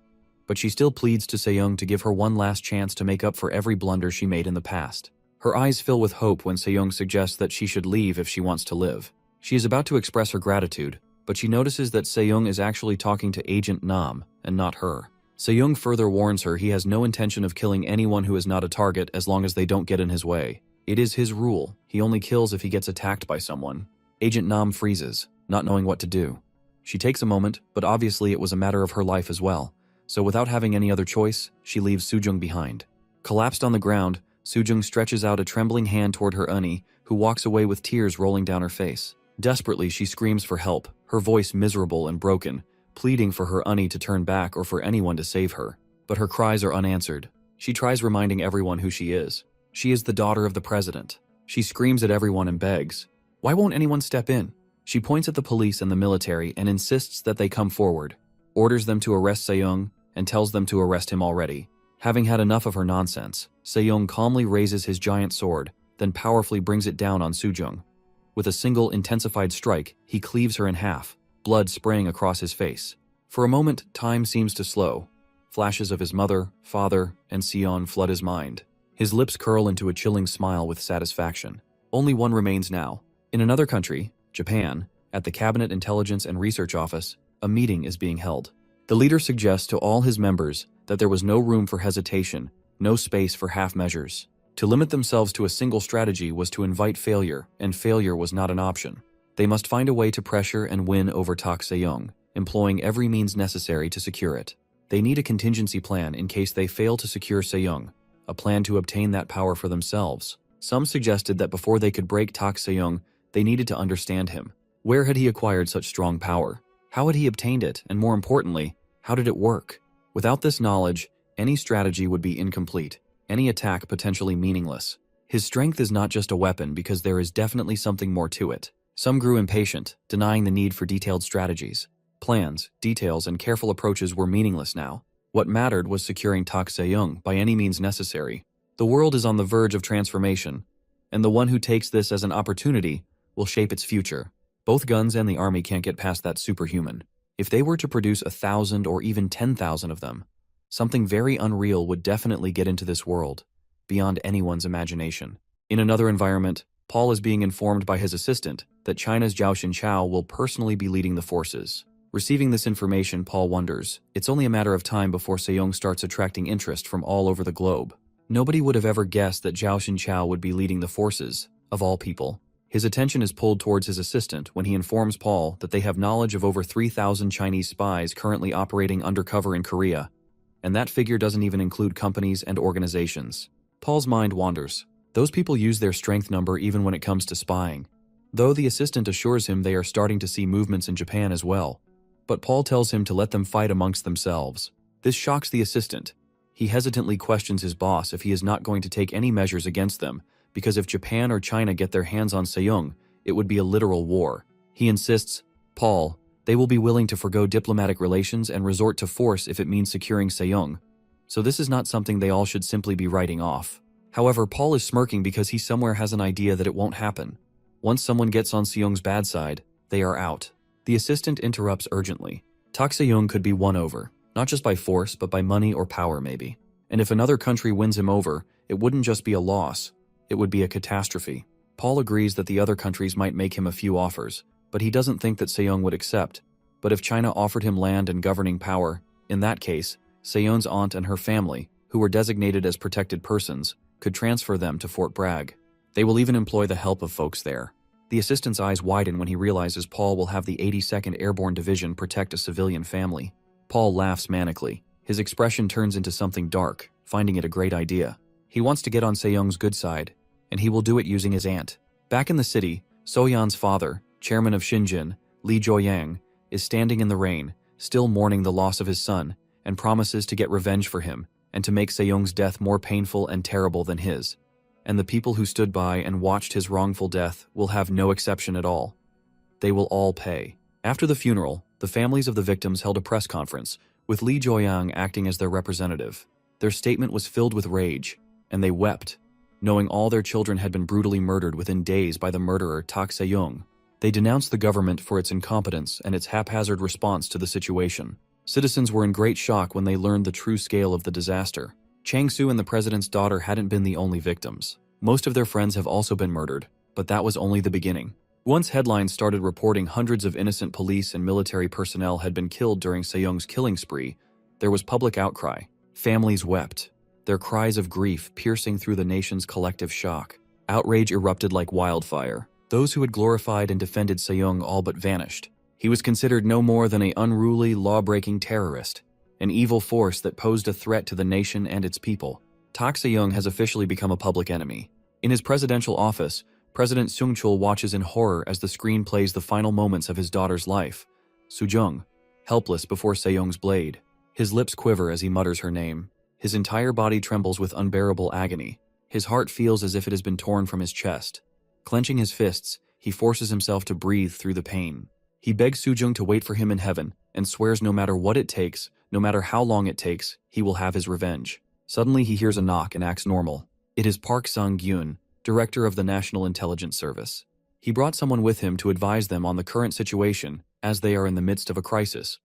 But she still pleads to Sejong to give her one last chance to make up for every blunder she made in the past. Her eyes fill with hope when Sejong suggests that she should leave if she wants to live. She is about to express her gratitude, but she notices that Sejong is actually talking to Agent Nam, and not her. Sejong further warns her he has no intention of killing anyone who is not a target as long as they don't get in his way. It is his rule, he only kills if he gets attacked by someone. Agent Nam freezes, not knowing what to do. She takes a moment, but obviously it was a matter of her life as well. So without having any other choice, she leaves Soo-jung behind. Collapsed on the ground, Soo-jung stretches out a trembling hand toward her Uni, who walks away with tears rolling down her face. Desperately, she screams for help, her voice miserable and broken, pleading for her Uni to turn back or for anyone to save her. But her cries are unanswered. She tries reminding everyone who she is. She is the daughter of the president. She screams at everyone and begs. Why won't anyone step in? She points at the police and the military and insists that they come forward, orders them to arrest Sejong, and tells them to arrest him already. Having had enough of her nonsense, Sejong calmly raises his giant sword, then powerfully brings it down on Soo-jung. With a single intensified strike, he cleaves her in half, blood spraying across his face. For a moment, time seems to slow. Flashes of his mother, father, and Sion flood his mind. His lips curl into a chilling smile with satisfaction. Only one remains now. In another country, Japan, at the Cabinet Intelligence and Research Office, a meeting is being held. The leader suggests to all his members that there was no room for hesitation, no space for half measures. To limit themselves to a single strategy was to invite failure, and failure was not an option. They must find a way to pressure and win over Tak Sejong, employing every means necessary to secure it. They need a contingency plan in case they fail to secure Sejong, a plan to obtain that power for themselves. Some suggested that before they could break Tak Sejong, they needed to understand him. Where had he acquired such strong power? How had he obtained it, and more importantly, how did it work? Without this knowledge, any strategy would be incomplete, any attack potentially meaningless. His strength is not just a weapon because there is definitely something more to it. Some grew impatient, denying the need for detailed strategies. Plans, details, and careful approaches were meaningless now. What mattered was securing Tak Sejong by any means necessary. The world is on the verge of transformation, and the one who takes this as an opportunity will shape its future. Both guns and the army can't get past that superhuman. If they were to produce 1,000 or even 10,000 of them, something very unreal would definitely get into this world, beyond anyone's imagination. In another environment, Paul is being informed by his assistant that China's Zhao Xinchao will personally be leading the forces. Receiving this information, Paul wonders, it's only a matter of time before Sejong starts attracting interest from all over the globe. Nobody would have ever guessed that Zhao Xinchao would be leading the forces, of all people. His attention is pulled towards his assistant when he informs Paul that they have knowledge of over 3,000 Chinese spies currently operating undercover in Korea, and that figure doesn't even include companies and organizations. Paul's mind wanders. Those people use their strength number even when it comes to spying. Though the assistant assures him they are starting to see movements in Japan as well. But Paul tells him to let them fight amongst themselves. This shocks the assistant. He hesitantly questions his boss if he is not going to take any measures against them, because if Japan or China get their hands on Sejong, it would be a literal war. He insists, Paul, they will be willing to forgo diplomatic relations and resort to force if it means securing Sejong. So this is not something they all should simply be writing off. However, Paul is smirking because he somewhere has an idea that it won't happen. Once someone gets on Sejong's bad side, they are out. The assistant interrupts urgently. Tak Sejong could be won over, not just by force, but by money or power maybe. And if another country wins him over, it wouldn't just be a loss, it would be a catastrophe. Paul agrees that the other countries might make him a few offers, but he doesn't think that Sejong would accept. But if China offered him land and governing power, in that case, Sejong's aunt and her family, who were designated as protected persons, could transfer them to Fort Bragg. They will even employ the help of folks there. The assistant's eyes widen when he realizes Paul will have the 82nd Airborne Division protect a civilian family. Paul laughs manically. His expression turns into something dark, finding it a great idea. He wants to get on Sejong's good side, and he will do it using his aunt. Back in the city, So-Yan's father, chairman of Xinjin, Li Joyang, is standing in the rain, still mourning the loss of his son, and promises to get revenge for him and to make Sejong's death more painful and terrible than his. And the people who stood by and watched his wrongful death will have no exception at all. They will all pay. After the funeral, the families of the victims held a press conference, with Li Joyang acting as their representative. Their statement was filled with rage, and they wept, knowing all their children had been brutally murdered within days by the murderer Tak Sejong. They denounced the government for its incompetence and its haphazard response to the situation. Citizens were in great shock when they learned the true scale of the disaster. Chang Su and the president's daughter hadn't been the only victims. Most of their friends have also been murdered, but that was only the beginning. Once headlines started reporting hundreds of innocent police and military personnel had been killed during Sejong's killing spree, there was public outcry. Families wept, their cries of grief piercing through the nation's collective shock. Outrage erupted like wildfire. Those who had glorified and defended Sejong all but vanished. He was considered no more than an unruly, law-breaking terrorist, an evil force that posed a threat to the nation and its people. Tak Sejong has officially become a public enemy. In his presidential office, President Seung-chul watches in horror as the screen plays the final moments of his daughter's life. Sujung, helpless before Sejong's blade. His lips quiver as he mutters her name. His entire body trembles with unbearable agony. His heart feels as if it has been torn from his chest. Clenching his fists, he forces himself to breathe through the pain. He begs Sujung to wait for him in heaven and swears no matter what it takes, no matter how long it takes, he will have his revenge. Suddenly he hears a knock and acts normal. It is Park Sang-gyun, director of the National Intelligence Service. He brought someone with him to advise them on the current situation, as they are in the midst of a crisis.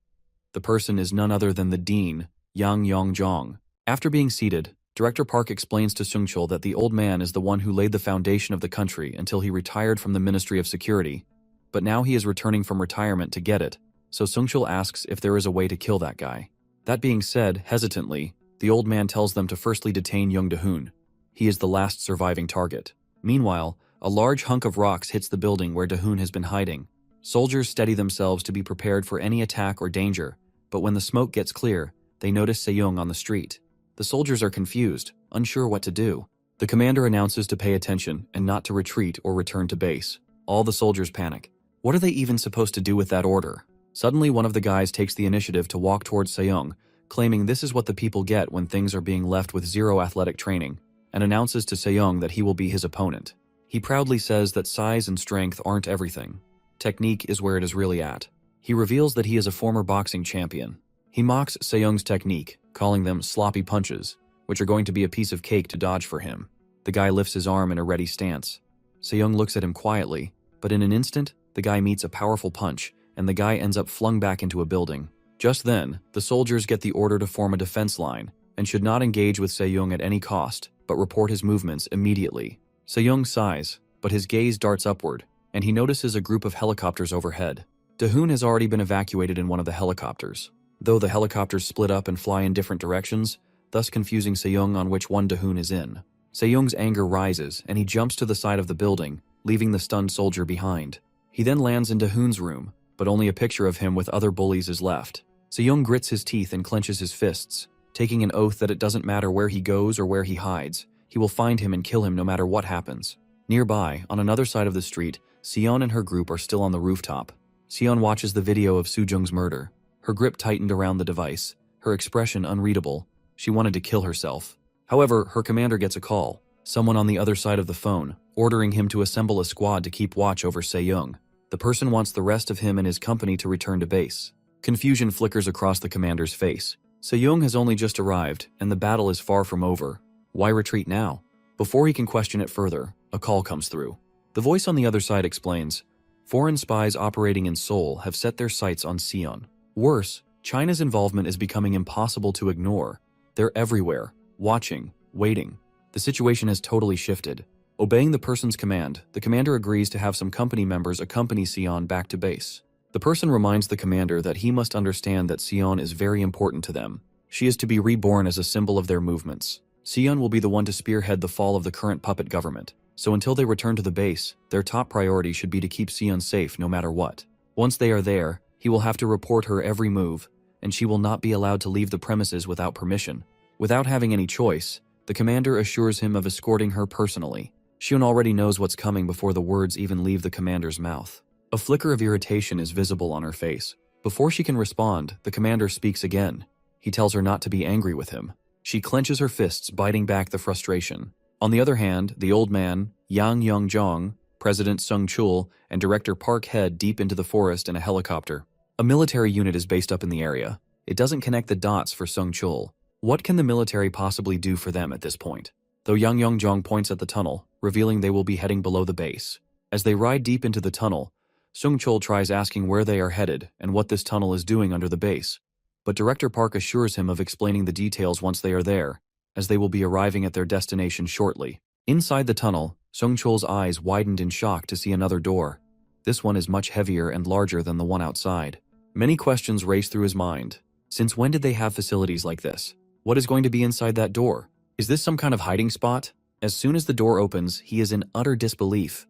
The person is none other than the dean, Yang Yong-jong. After being seated, Director Park explains to Seung-chul that the old man is the one who laid the foundation of the country until he retired from the Ministry of Security, but now he is returning from retirement to get it, so Seung-chul asks if there is a way to kill that guy. That being said, hesitantly, the old man tells them to firstly detain Young Da-hoon. He is the last surviving target. Meanwhile, a large hunk of rocks hits the building where Da-hoon has been hiding. Soldiers steady themselves to be prepared for any attack or danger, but when the smoke gets clear, they notice Sejong on the street. The soldiers are confused, unsure what to do. The commander announces to pay attention and not to retreat or return to base. All the soldiers panic. What are they even supposed to do with that order? Suddenly, one of the guys takes the initiative to walk towards Sejong, claiming this is what the people get when things are being left with zero athletic training, and announces to Sejong that he will be his opponent. He proudly says that size and strength aren't everything. Technique is where it is really at. He reveals that he is a former boxing champion. He mocks Sejong's technique, calling them sloppy punches, which are going to be a piece of cake to dodge for him. The guy lifts his arm in a ready stance. Sejong looks at him quietly, but in an instant, the guy meets a powerful punch and the guy ends up flung back into a building. Just then, the soldiers get the order to form a defense line and should not engage with Se-young at any cost, but report his movements immediately. Se-young sighs, but his gaze darts upward, and he notices a group of helicopters overhead. Da-hoon has already been evacuated in one of the helicopters, though the helicopters split up and fly in different directions, thus confusing Se-young on which one Da-hoon is in. Se-young's anger rises, and he jumps to the side of the building, leaving the stunned soldier behind. He then lands in Da-hoon's room, but only a picture of him with other bullies is left. Se-young grits his teeth and clenches his fists, taking an oath that it doesn't matter where he goes or where he hides, he will find him and kill him no matter what happens. Nearby, on another side of the street, Sion and her group are still on the rooftop. Sion watches the video of Soo-jung's murder. Her grip tightened around the device, her expression unreadable. She wanted to kill herself. However, her commander gets a call, someone on the other side of the phone, ordering him to assemble a squad to keep watch over Se-young. The person wants the rest of him and his company to return to base. Confusion flickers across the commander's face. Se-young has only just arrived, and the battle is far from over. Why retreat now? Before he can question it further, a call comes through. The voice on the other side explains, foreign spies operating in Seoul have set their sights on Sion. Worse, China's involvement is becoming impossible to ignore. They're everywhere, watching, waiting. The situation has totally shifted. Obeying the person's command, the commander agrees to have some company members accompany Sion back to base. The person reminds the commander that he must understand that Sion is very important to them. She is to be reborn as a symbol of their movements. Sion will be the one to spearhead the fall of the current puppet government, so until they return to the base, their top priority should be to keep Sion safe no matter what. Once they are there, he will have to report her every move, and she will not be allowed to leave the premises without permission. Without having any choice, the commander assures him of escorting her personally. Sion already knows what's coming before the words even leave the commander's mouth. A flicker of irritation is visible on her face. Before she can respond, the commander speaks again. He tells her not to be angry with him. She clenches her fists, biting back the frustration. On the other hand, the old man, Yang Yong-jong, President Sung-chul, and Director Park head deep into the forest in a helicopter. A military unit is based up in the area. It doesn't connect the dots for Sung-chul. What can the military possibly do for them at this point? Though Yang Yong-jong points at the tunnel, revealing they will be heading below the base. As they ride deep into the tunnel, Sung-chul tries asking where they are headed and what this tunnel is doing under the base. But Director Park assures him of explaining the details once they are there, as they will be arriving at their destination shortly. Inside the tunnel, Sung-chul's eyes widened in shock to see another door. This one is much heavier and larger than the one outside. Many questions race through his mind. Since when did they have facilities like this? What is going to be inside that door? Is this some kind of hiding spot? As soon as the door opens, he is in utter disbelief.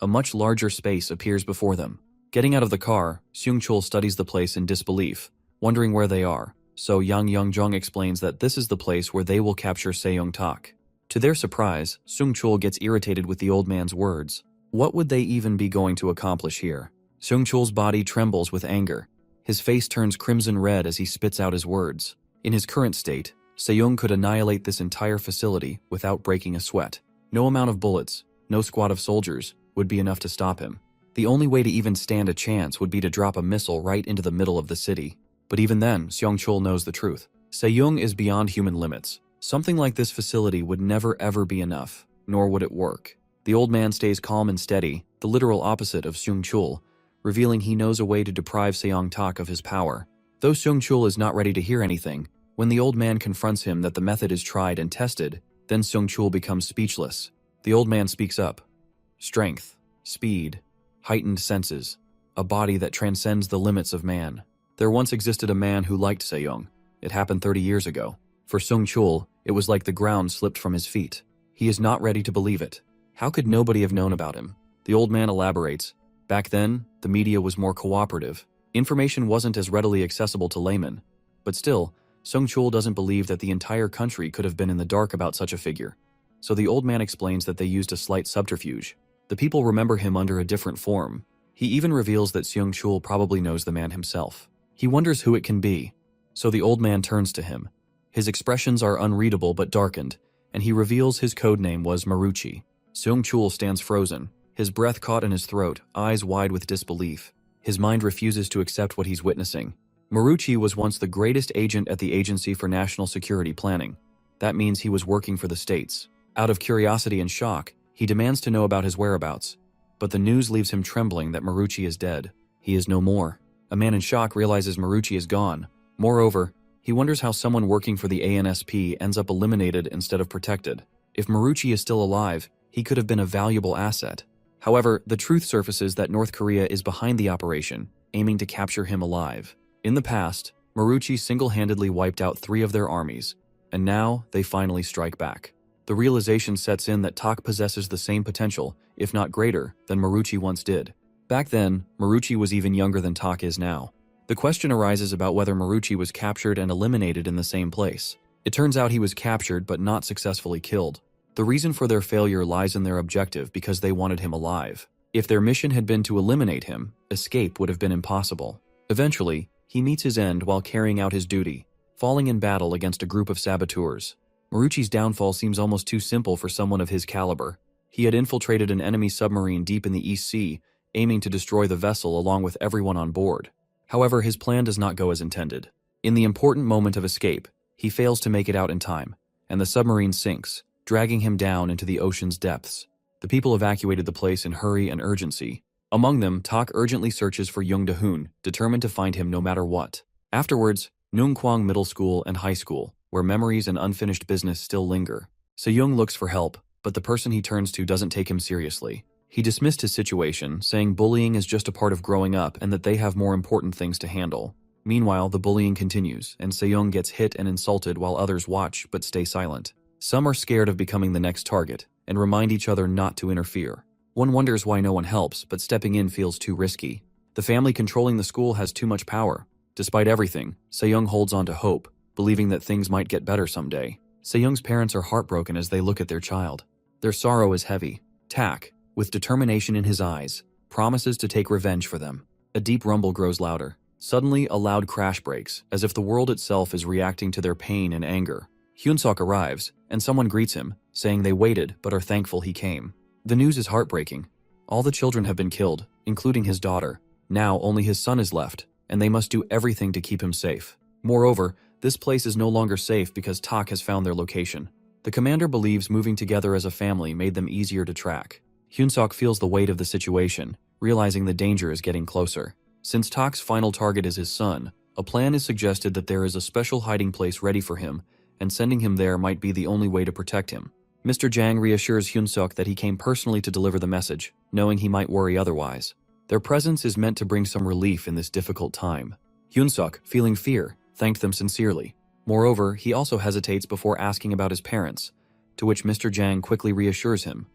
A much larger space appears before them. Getting out of the car, Sung-chul studies the place in disbelief, wondering where they are. So Yang Yong-jong explains that this is the place where they will capture Se-young-tak. To their surprise, Sung-chul gets irritated with the old man's words. What would they even be going to accomplish here? Sung-chul's body trembles with anger. His face turns crimson red as he spits out his words. In his current state, Se-young could annihilate this entire facility without breaking a sweat. No amount of bullets, no squad of soldiers, would be enough to stop him. The only way to even stand a chance would be to drop a missile right into the middle of the city. But even then, Sung-chul knows the truth. Se-young is beyond human limits. Something like this facility would never ever be enough, nor would it work. The old man stays calm and steady, the literal opposite of Sung-chul, revealing he knows a way to deprive Se-young-tak of his power. Though Sung-chul is not ready to hear anything, when the old man confronts him that the method is tried and tested, then Sung-chul becomes speechless. The old man speaks up. Strength, speed, heightened senses, a body that transcends the limits of man. There once existed a man who liked Se-young. It happened 30 years ago. For Sung-chul, it was like the ground slipped from his feet. He is not ready to believe it. How could nobody have known about him? The old man elaborates. Back then, the media was more cooperative. Information wasn't as readily accessible to laymen. But still, Sung-chul doesn't believe that the entire country could have been in the dark about such a figure. So the old man explains that they used a slight subterfuge. The people remember him under a different form. He even reveals that Sung-chul probably knows the man himself. He wonders who it can be. So the old man turns to him. His expressions are unreadable but darkened, and he reveals his code name was Maruchi. Sung-chul stands frozen, his breath caught in his throat, eyes wide with disbelief. His mind refuses to accept what he's witnessing. Maruchi was once the greatest agent at the Agency for National Security Planning. That means he was working for the states. Out of curiosity and shock, he demands to know about his whereabouts. But the news leaves him trembling that Maruchi is dead. He is no more. A man in shock realizes Marucci is gone. Moreover, he wonders how someone working for the ANSP ends up eliminated instead of protected. If Marucci is still alive, he could have been a valuable asset. However, the truth surfaces that North Korea is behind the operation, aiming to capture him alive. In the past, Marucci single-handedly wiped out 3 of their armies, and now they finally strike back. The realization sets in that Tak possesses the same potential, if not greater, than Marucci once did. Back then, Marucci was even younger than Tak is now. The question arises about whether Marucci was captured and eliminated in the same place. It turns out he was captured but not successfully killed. The reason for their failure lies in their objective because they wanted him alive. If their mission had been to eliminate him, escape would have been impossible. Eventually, he meets his end while carrying out his duty, falling in battle against a group of saboteurs. Marucci's downfall seems almost too simple for someone of his caliber. He had infiltrated an enemy submarine deep in the East Sea, aiming to destroy the vessel along with everyone on board. However, his plan does not go as intended. In the important moment of escape, he fails to make it out in time, and the submarine sinks, dragging him down into the ocean's depths. The people evacuated the place in hurry and urgency. Among them, Tak urgently searches for Jung Da-hoon, determined to find him no matter what. Afterwards, Nungkwang Middle School and High School, where memories and unfinished business still linger. Se-young looks for help, but the person he turns to doesn't take him seriously. He dismissed his situation, saying bullying is just a part of growing up and that they have more important things to handle. Meanwhile, the bullying continues, and Se-young gets hit and insulted while others watch but stay silent. Some are scared of becoming the next target, and remind each other not to interfere. One wonders why no one helps, but stepping in feels too risky. The family controlling the school has too much power. Despite everything, Se-young holds on to hope, believing that things might get better someday. Se-young's parents are heartbroken as they look at their child. Their sorrow is heavy. Tak, with determination in his eyes, promises to take revenge for them. A deep rumble grows louder. Suddenly, a loud crash breaks, as if the world itself is reacting to their pain and anger. Hyunsuk arrives, and someone greets him, saying they waited but are thankful he came. The news is heartbreaking. All the children have been killed, including his daughter. Now only his son is left, and they must do everything to keep him safe. Moreover, this place is no longer safe because Tak has found their location. The commander believes moving together as a family made them easier to track. Hyunsuk feels the weight of the situation, realizing the danger is getting closer. Since Tak's final target is his son, a plan is suggested that there is a special hiding place ready for him, and sending him there might be the only way to protect him. Mr. Jang reassures Hyunsuk that he came personally to deliver the message, knowing he might worry otherwise. Their presence is meant to bring some relief in this difficult time. Hyunsuk, feeling fear, thanked them sincerely. Moreover, he also hesitates before asking about his parents, to which Mr. Jang quickly reassures him,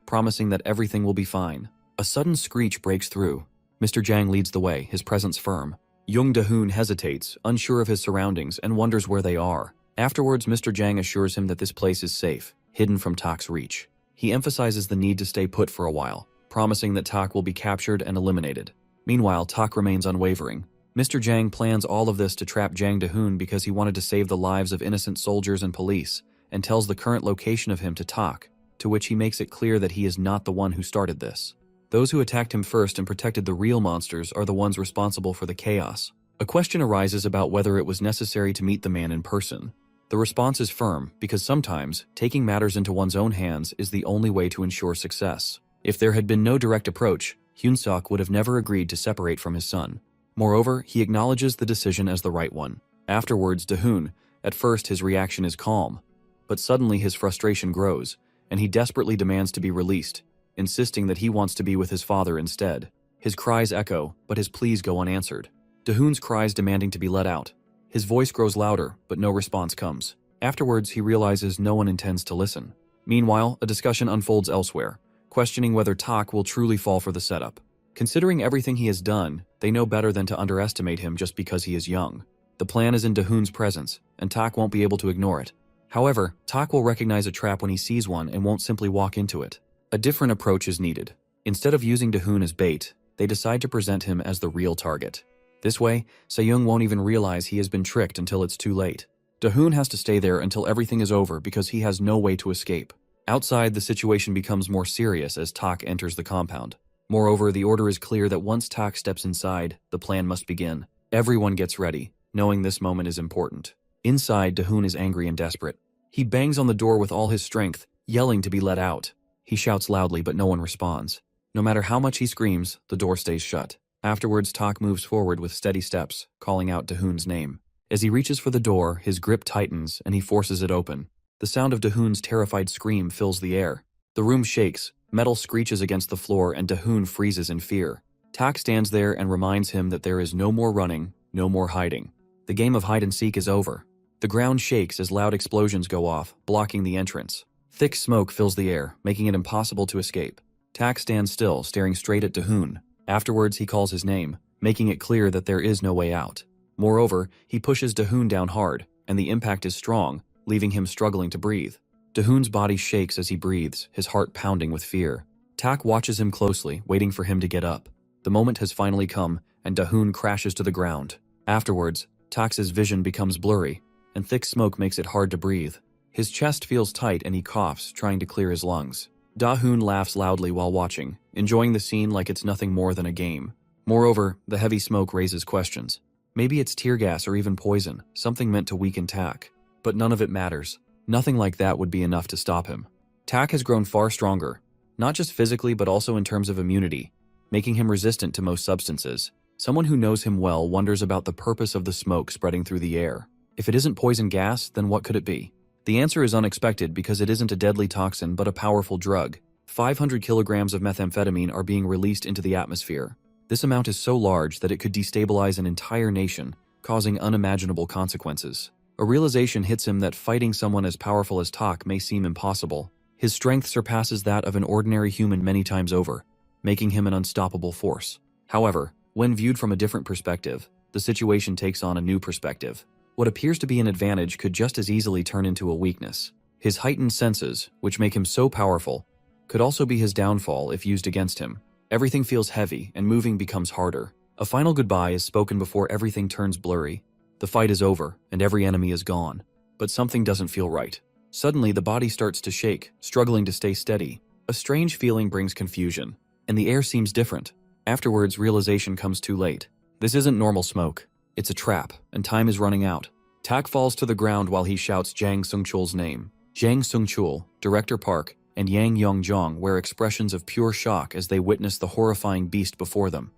promising that everything will be fine. A sudden screech breaks through. Mr. Jang leads the way, his presence firm. Jung Da-hoon hesitates, unsure of his surroundings, and wonders where they are. Afterwards, Mr. Jang assures him that this place is safe, hidden from Tak's reach. He emphasizes the need to stay put for a while, promising that Tak will be captured and eliminated. Meanwhile, Tak remains unwavering. Mr. Jang plans all of this to trap Jang Da-hoon because he wanted to save the lives of innocent soldiers and police, and tells the current location of him to Tak, to which he makes it clear that he is not the one who started this. Those who attacked him first and protected the real monsters are the ones responsible for the chaos. A question arises about whether it was necessary to meet the man in person. The response is firm, because sometimes, taking matters into one's own hands is the only way to ensure success. If there had been no direct approach, Hyunsuk would have never agreed to separate from his son. Moreover, he acknowledges the decision as the right one. Afterwards, Da-hoon, at first his reaction is calm, but suddenly his frustration grows, and he desperately demands to be released, insisting that he wants to be with his father instead. His cries echo, but his pleas go unanswered. Da-hoon's cries demanding to be let out. His voice grows louder, but no response comes. Afterwards, he realizes no one intends to listen. Meanwhile, a discussion unfolds elsewhere, questioning whether Tak will truly fall for the setup. Considering everything he has done, they know better than to underestimate him just because he is young. The plan is in Da-hoon's presence, and Tak won't be able to ignore it. However, Tak will recognize a trap when he sees one and won't simply walk into it. A different approach is needed. Instead of using Da-hoon as bait, they decide to present him as the real target. This way, Se-young won't even realize he has been tricked until it's too late. Da-hoon has to stay there until everything is over because he has no way to escape. Outside, the situation becomes more serious as Tak enters the compound. Moreover, the order is clear that once Tak steps inside, the plan must begin. Everyone gets ready, knowing this moment is important. Inside, Da-hoon is angry and desperate. He bangs on the door with all his strength, yelling to be let out. He shouts loudly, but no one responds. No matter how much he screams, the door stays shut. Afterwards, Tak moves forward with steady steps, calling out Dahoon's name. As he reaches for the door, his grip tightens and he forces it open. The sound of Dahoon's terrified scream fills the air. The room shakes, metal screeches against the floor, and Dahoon freezes in fear. Tak stands there and reminds him that there is no more running, no more hiding. The game of hide-and-seek is over. The ground shakes as loud explosions go off, blocking the entrance. Thick smoke fills the air, making it impossible to escape. Tak stands still, staring straight at Dahoon. Afterwards, he calls his name, making it clear that there is no way out. Moreover, he pushes Dahoon down hard, and the impact is strong, leaving him struggling to breathe. Dahoon's body shakes as he breathes, his heart pounding with fear. Tak watches him closely, waiting for him to get up. The moment has finally come, and Dahoon crashes to the ground. Afterwards, Tak's vision becomes blurry, and thick smoke makes it hard to breathe. His chest feels tight and he coughs, trying to clear his lungs. Dahoon laughs loudly while watching, enjoying the scene like it's nothing more than a game. Moreover, the heavy smoke raises questions. Maybe it's tear gas or even poison, something meant to weaken Tak. But none of it matters. Nothing like that would be enough to stop him. Tak has grown far stronger, not just physically but also in terms of immunity, making him resistant to most substances. Someone who knows him well wonders about the purpose of the smoke spreading through the air. If it isn't poison gas, then what could it be? The answer is unexpected because it isn't a deadly toxin but a powerful drug. 500 kilograms of methamphetamine are being released into the atmosphere. This amount is so large that it could destabilize an entire nation, causing unimaginable consequences. A realization hits him that fighting someone as powerful as Tak may seem impossible. His strength surpasses that of an ordinary human many times over, making him an unstoppable force. However, when viewed from a different perspective, the situation takes on a new perspective. What appears to be an advantage could just as easily turn into a weakness. His heightened senses, which make him so powerful, could also be his downfall if used against him. Everything feels heavy and moving becomes harder. A final goodbye is spoken before everything turns blurry. The fight is over and every enemy is gone. But something doesn't feel right. Suddenly, the body starts to shake, struggling to stay steady. A strange feeling brings confusion, and the air seems different. Afterwards, realization comes too late. This isn't normal smoke. It's a trap, and time is running out. Tak falls to the ground while he shouts Jang Sungchul's name. Jang Sungchul, Director Park, and Yang Yongjong wear expressions of pure shock as they witness the horrifying beast before them.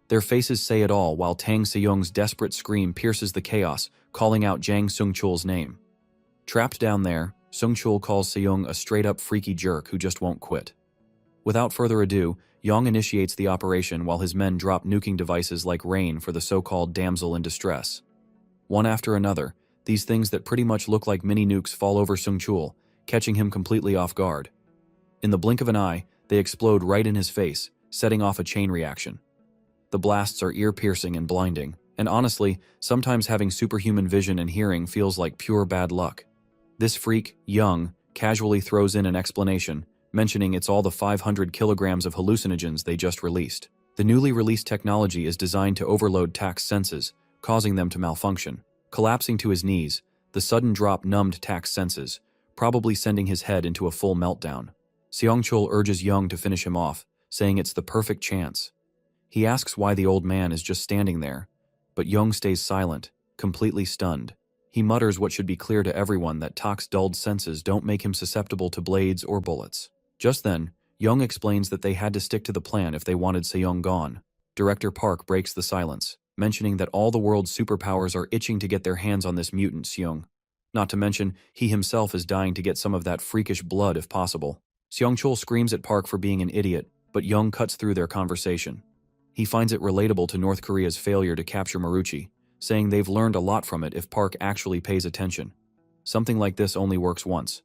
Their faces say it all while Tang Seyong's desperate scream pierces the chaos, calling out Jang Sungchul's name. Trapped down there, Sungchul calls Seyong a straight-up freaky jerk who just won't quit. Without further ado, Yong initiates the operation while his men drop nuking devices like rain for the so-called damsel in distress. One after another, these things that pretty much look like mini nukes fall over Sungchul, catching him completely off guard. In the blink of an eye, they explode right in his face, setting off a chain reaction. The blasts are ear-piercing and blinding, and honestly, sometimes having superhuman vision and hearing feels like pure bad luck. This freak, Young, casually throws in an explanation, mentioning it's all the 500 kilograms of hallucinogens they just released. The newly released technology is designed to overload Tak's senses, causing them to malfunction. Collapsing to his knees, the sudden drop numbed Tak's senses, probably sending his head into a full meltdown. Seongchul urges Young to finish him off, saying it's the perfect chance. He asks why the old man is just standing there, but Young stays silent, completely stunned. He mutters what should be clear to everyone that Tak's dulled senses don't make him susceptible to blades or bullets. Just then, Young explains that they had to stick to the plan if they wanted Seyong gone. Director Park breaks the silence, mentioning that all the world's superpowers are itching to get their hands on this mutant Seong. Not to mention, he himself is dying to get some of that freakish blood if possible. Seongchul screams at Park for being an idiot, but Young cuts through their conversation. He finds it relatable to North Korea's failure to capture Maruchi, saying they've learned a lot from it if Park actually pays attention. Something like this only works once.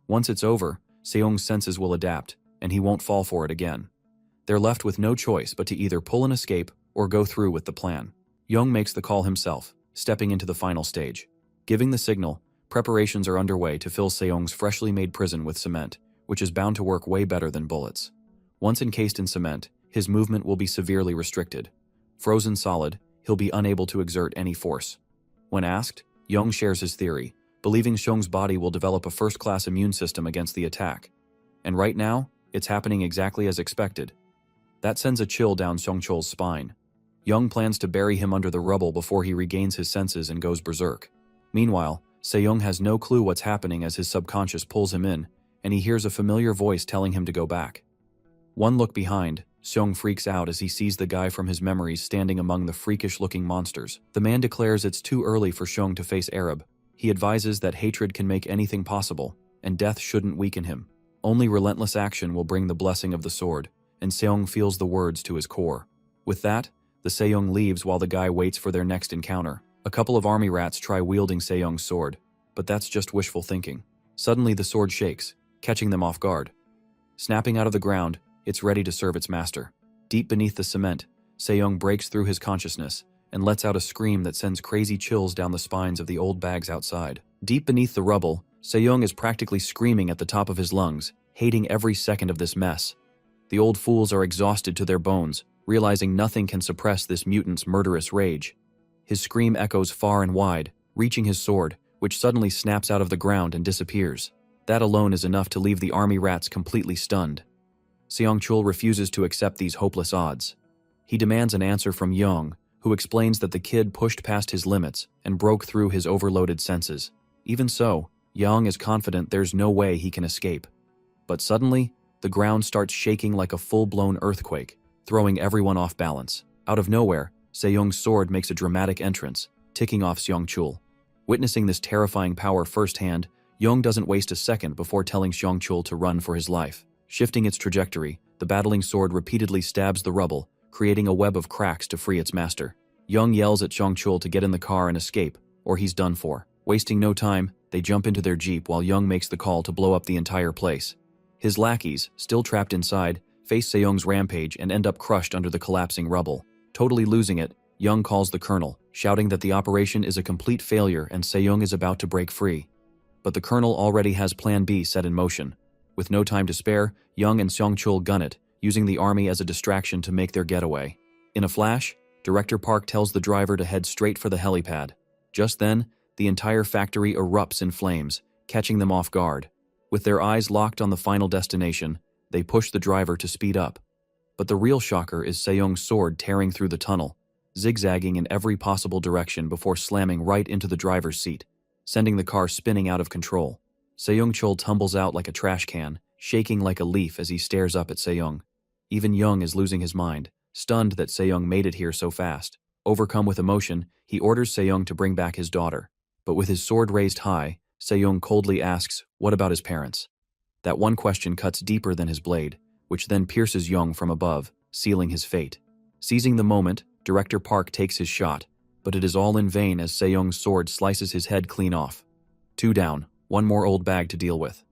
Once it's over, Seong's senses will adapt, and he won't fall for it again. They're left with no choice but to either pull an escape or go through with the plan. Young makes the call himself, stepping into the final stage. Giving the signal, preparations are underway to fill Seong's freshly made prison with cement, which is bound to work way better than bullets. Once encased in cement, his movement will be severely restricted. Frozen solid, he'll be unable to exert any force. When asked, Young shares his theory, believing Seong's body will develop a first-class immune system against the attack. And right now, it's happening exactly as expected. That sends a chill down Seongchul's spine. Young plans to bury him under the rubble before he regains his senses and goes berserk. Meanwhile, Seyong has no clue what's happening as his subconscious pulls him in, and he hears a familiar voice telling him to go back. One look behind, Seong freaks out as he sees the guy from his memories standing among the freakish-looking monsters. The man declares it's too early for Seong to face Arab. He advises that hatred can make anything possible, and death shouldn't weaken him. Only relentless action will bring the blessing of the sword, and Seong feels the words to his core. With that, the Seong leaves while the guy waits for their next encounter. A couple of army rats try wielding Seong's sword, but that's just wishful thinking. Suddenly the sword shakes, catching them off guard. Snapping out of the ground, it's ready to serve its master. Deep beneath the cement, Seong breaks through his consciousness and lets out a scream that sends crazy chills down the spines of the old bags outside. Deep beneath the rubble, Seong is practically screaming at the top of his lungs, hating every second of this mess. The old fools are exhausted to their bones, realizing nothing can suppress this mutant's murderous rage. His scream echoes far and wide, reaching his sword, which suddenly snaps out of the ground and disappears. That alone is enough to leave the army rats completely stunned. Seong-chul refuses to accept these hopeless odds. He demands an answer from Young, who explains that the kid pushed past his limits and broke through his overloaded senses. Even so, Young is confident there's no way he can escape. But suddenly, the ground starts shaking like a full-blown earthquake, throwing everyone off balance. Out of nowhere, Seong's sword makes a dramatic entrance, ticking off Seong-chul. Witnessing this terrifying power firsthand, Young doesn't waste a second before telling Seong-chul to run for his life. Shifting its trajectory, the battling sword repeatedly stabs the rubble, creating a web of cracks to free its master. Young yells at Seong-chul to get in the car and escape, or he's done for. Wasting no time, they jump into their jeep while Young makes the call to blow up the entire place. His lackeys, still trapped inside, face Seong's rampage and end up crushed under the collapsing rubble. Totally losing it, Young calls the colonel, shouting that the operation is a complete failure and Seong is about to break free. But the colonel already has Plan B set in motion. With no time to spare, Young and Seong-chul gun it, using the army as a distraction to make their getaway. In a flash, Director Park tells the driver to head straight for the helipad. Just then, the entire factory erupts in flames, catching them off guard. With their eyes locked on the final destination, they push the driver to speed up. But the real shocker is Seong's sword tearing through the tunnel, zigzagging in every possible direction before slamming right into the driver's seat, sending the car spinning out of control. Seong-chul tumbles out like a trash can, shaking like a leaf as he stares up at Seong. Even Young is losing his mind, stunned that Seong made it here so fast. Overcome with emotion, he orders Seong to bring back his daughter. But with his sword raised high, Seong coldly asks, what about his parents? That one question cuts deeper than his blade, which then pierces Young from above, sealing his fate. Seizing the moment, Director Park takes his shot, but it is all in vain as Seong's sword slices his head clean off. 2 down, one more old bag to deal with.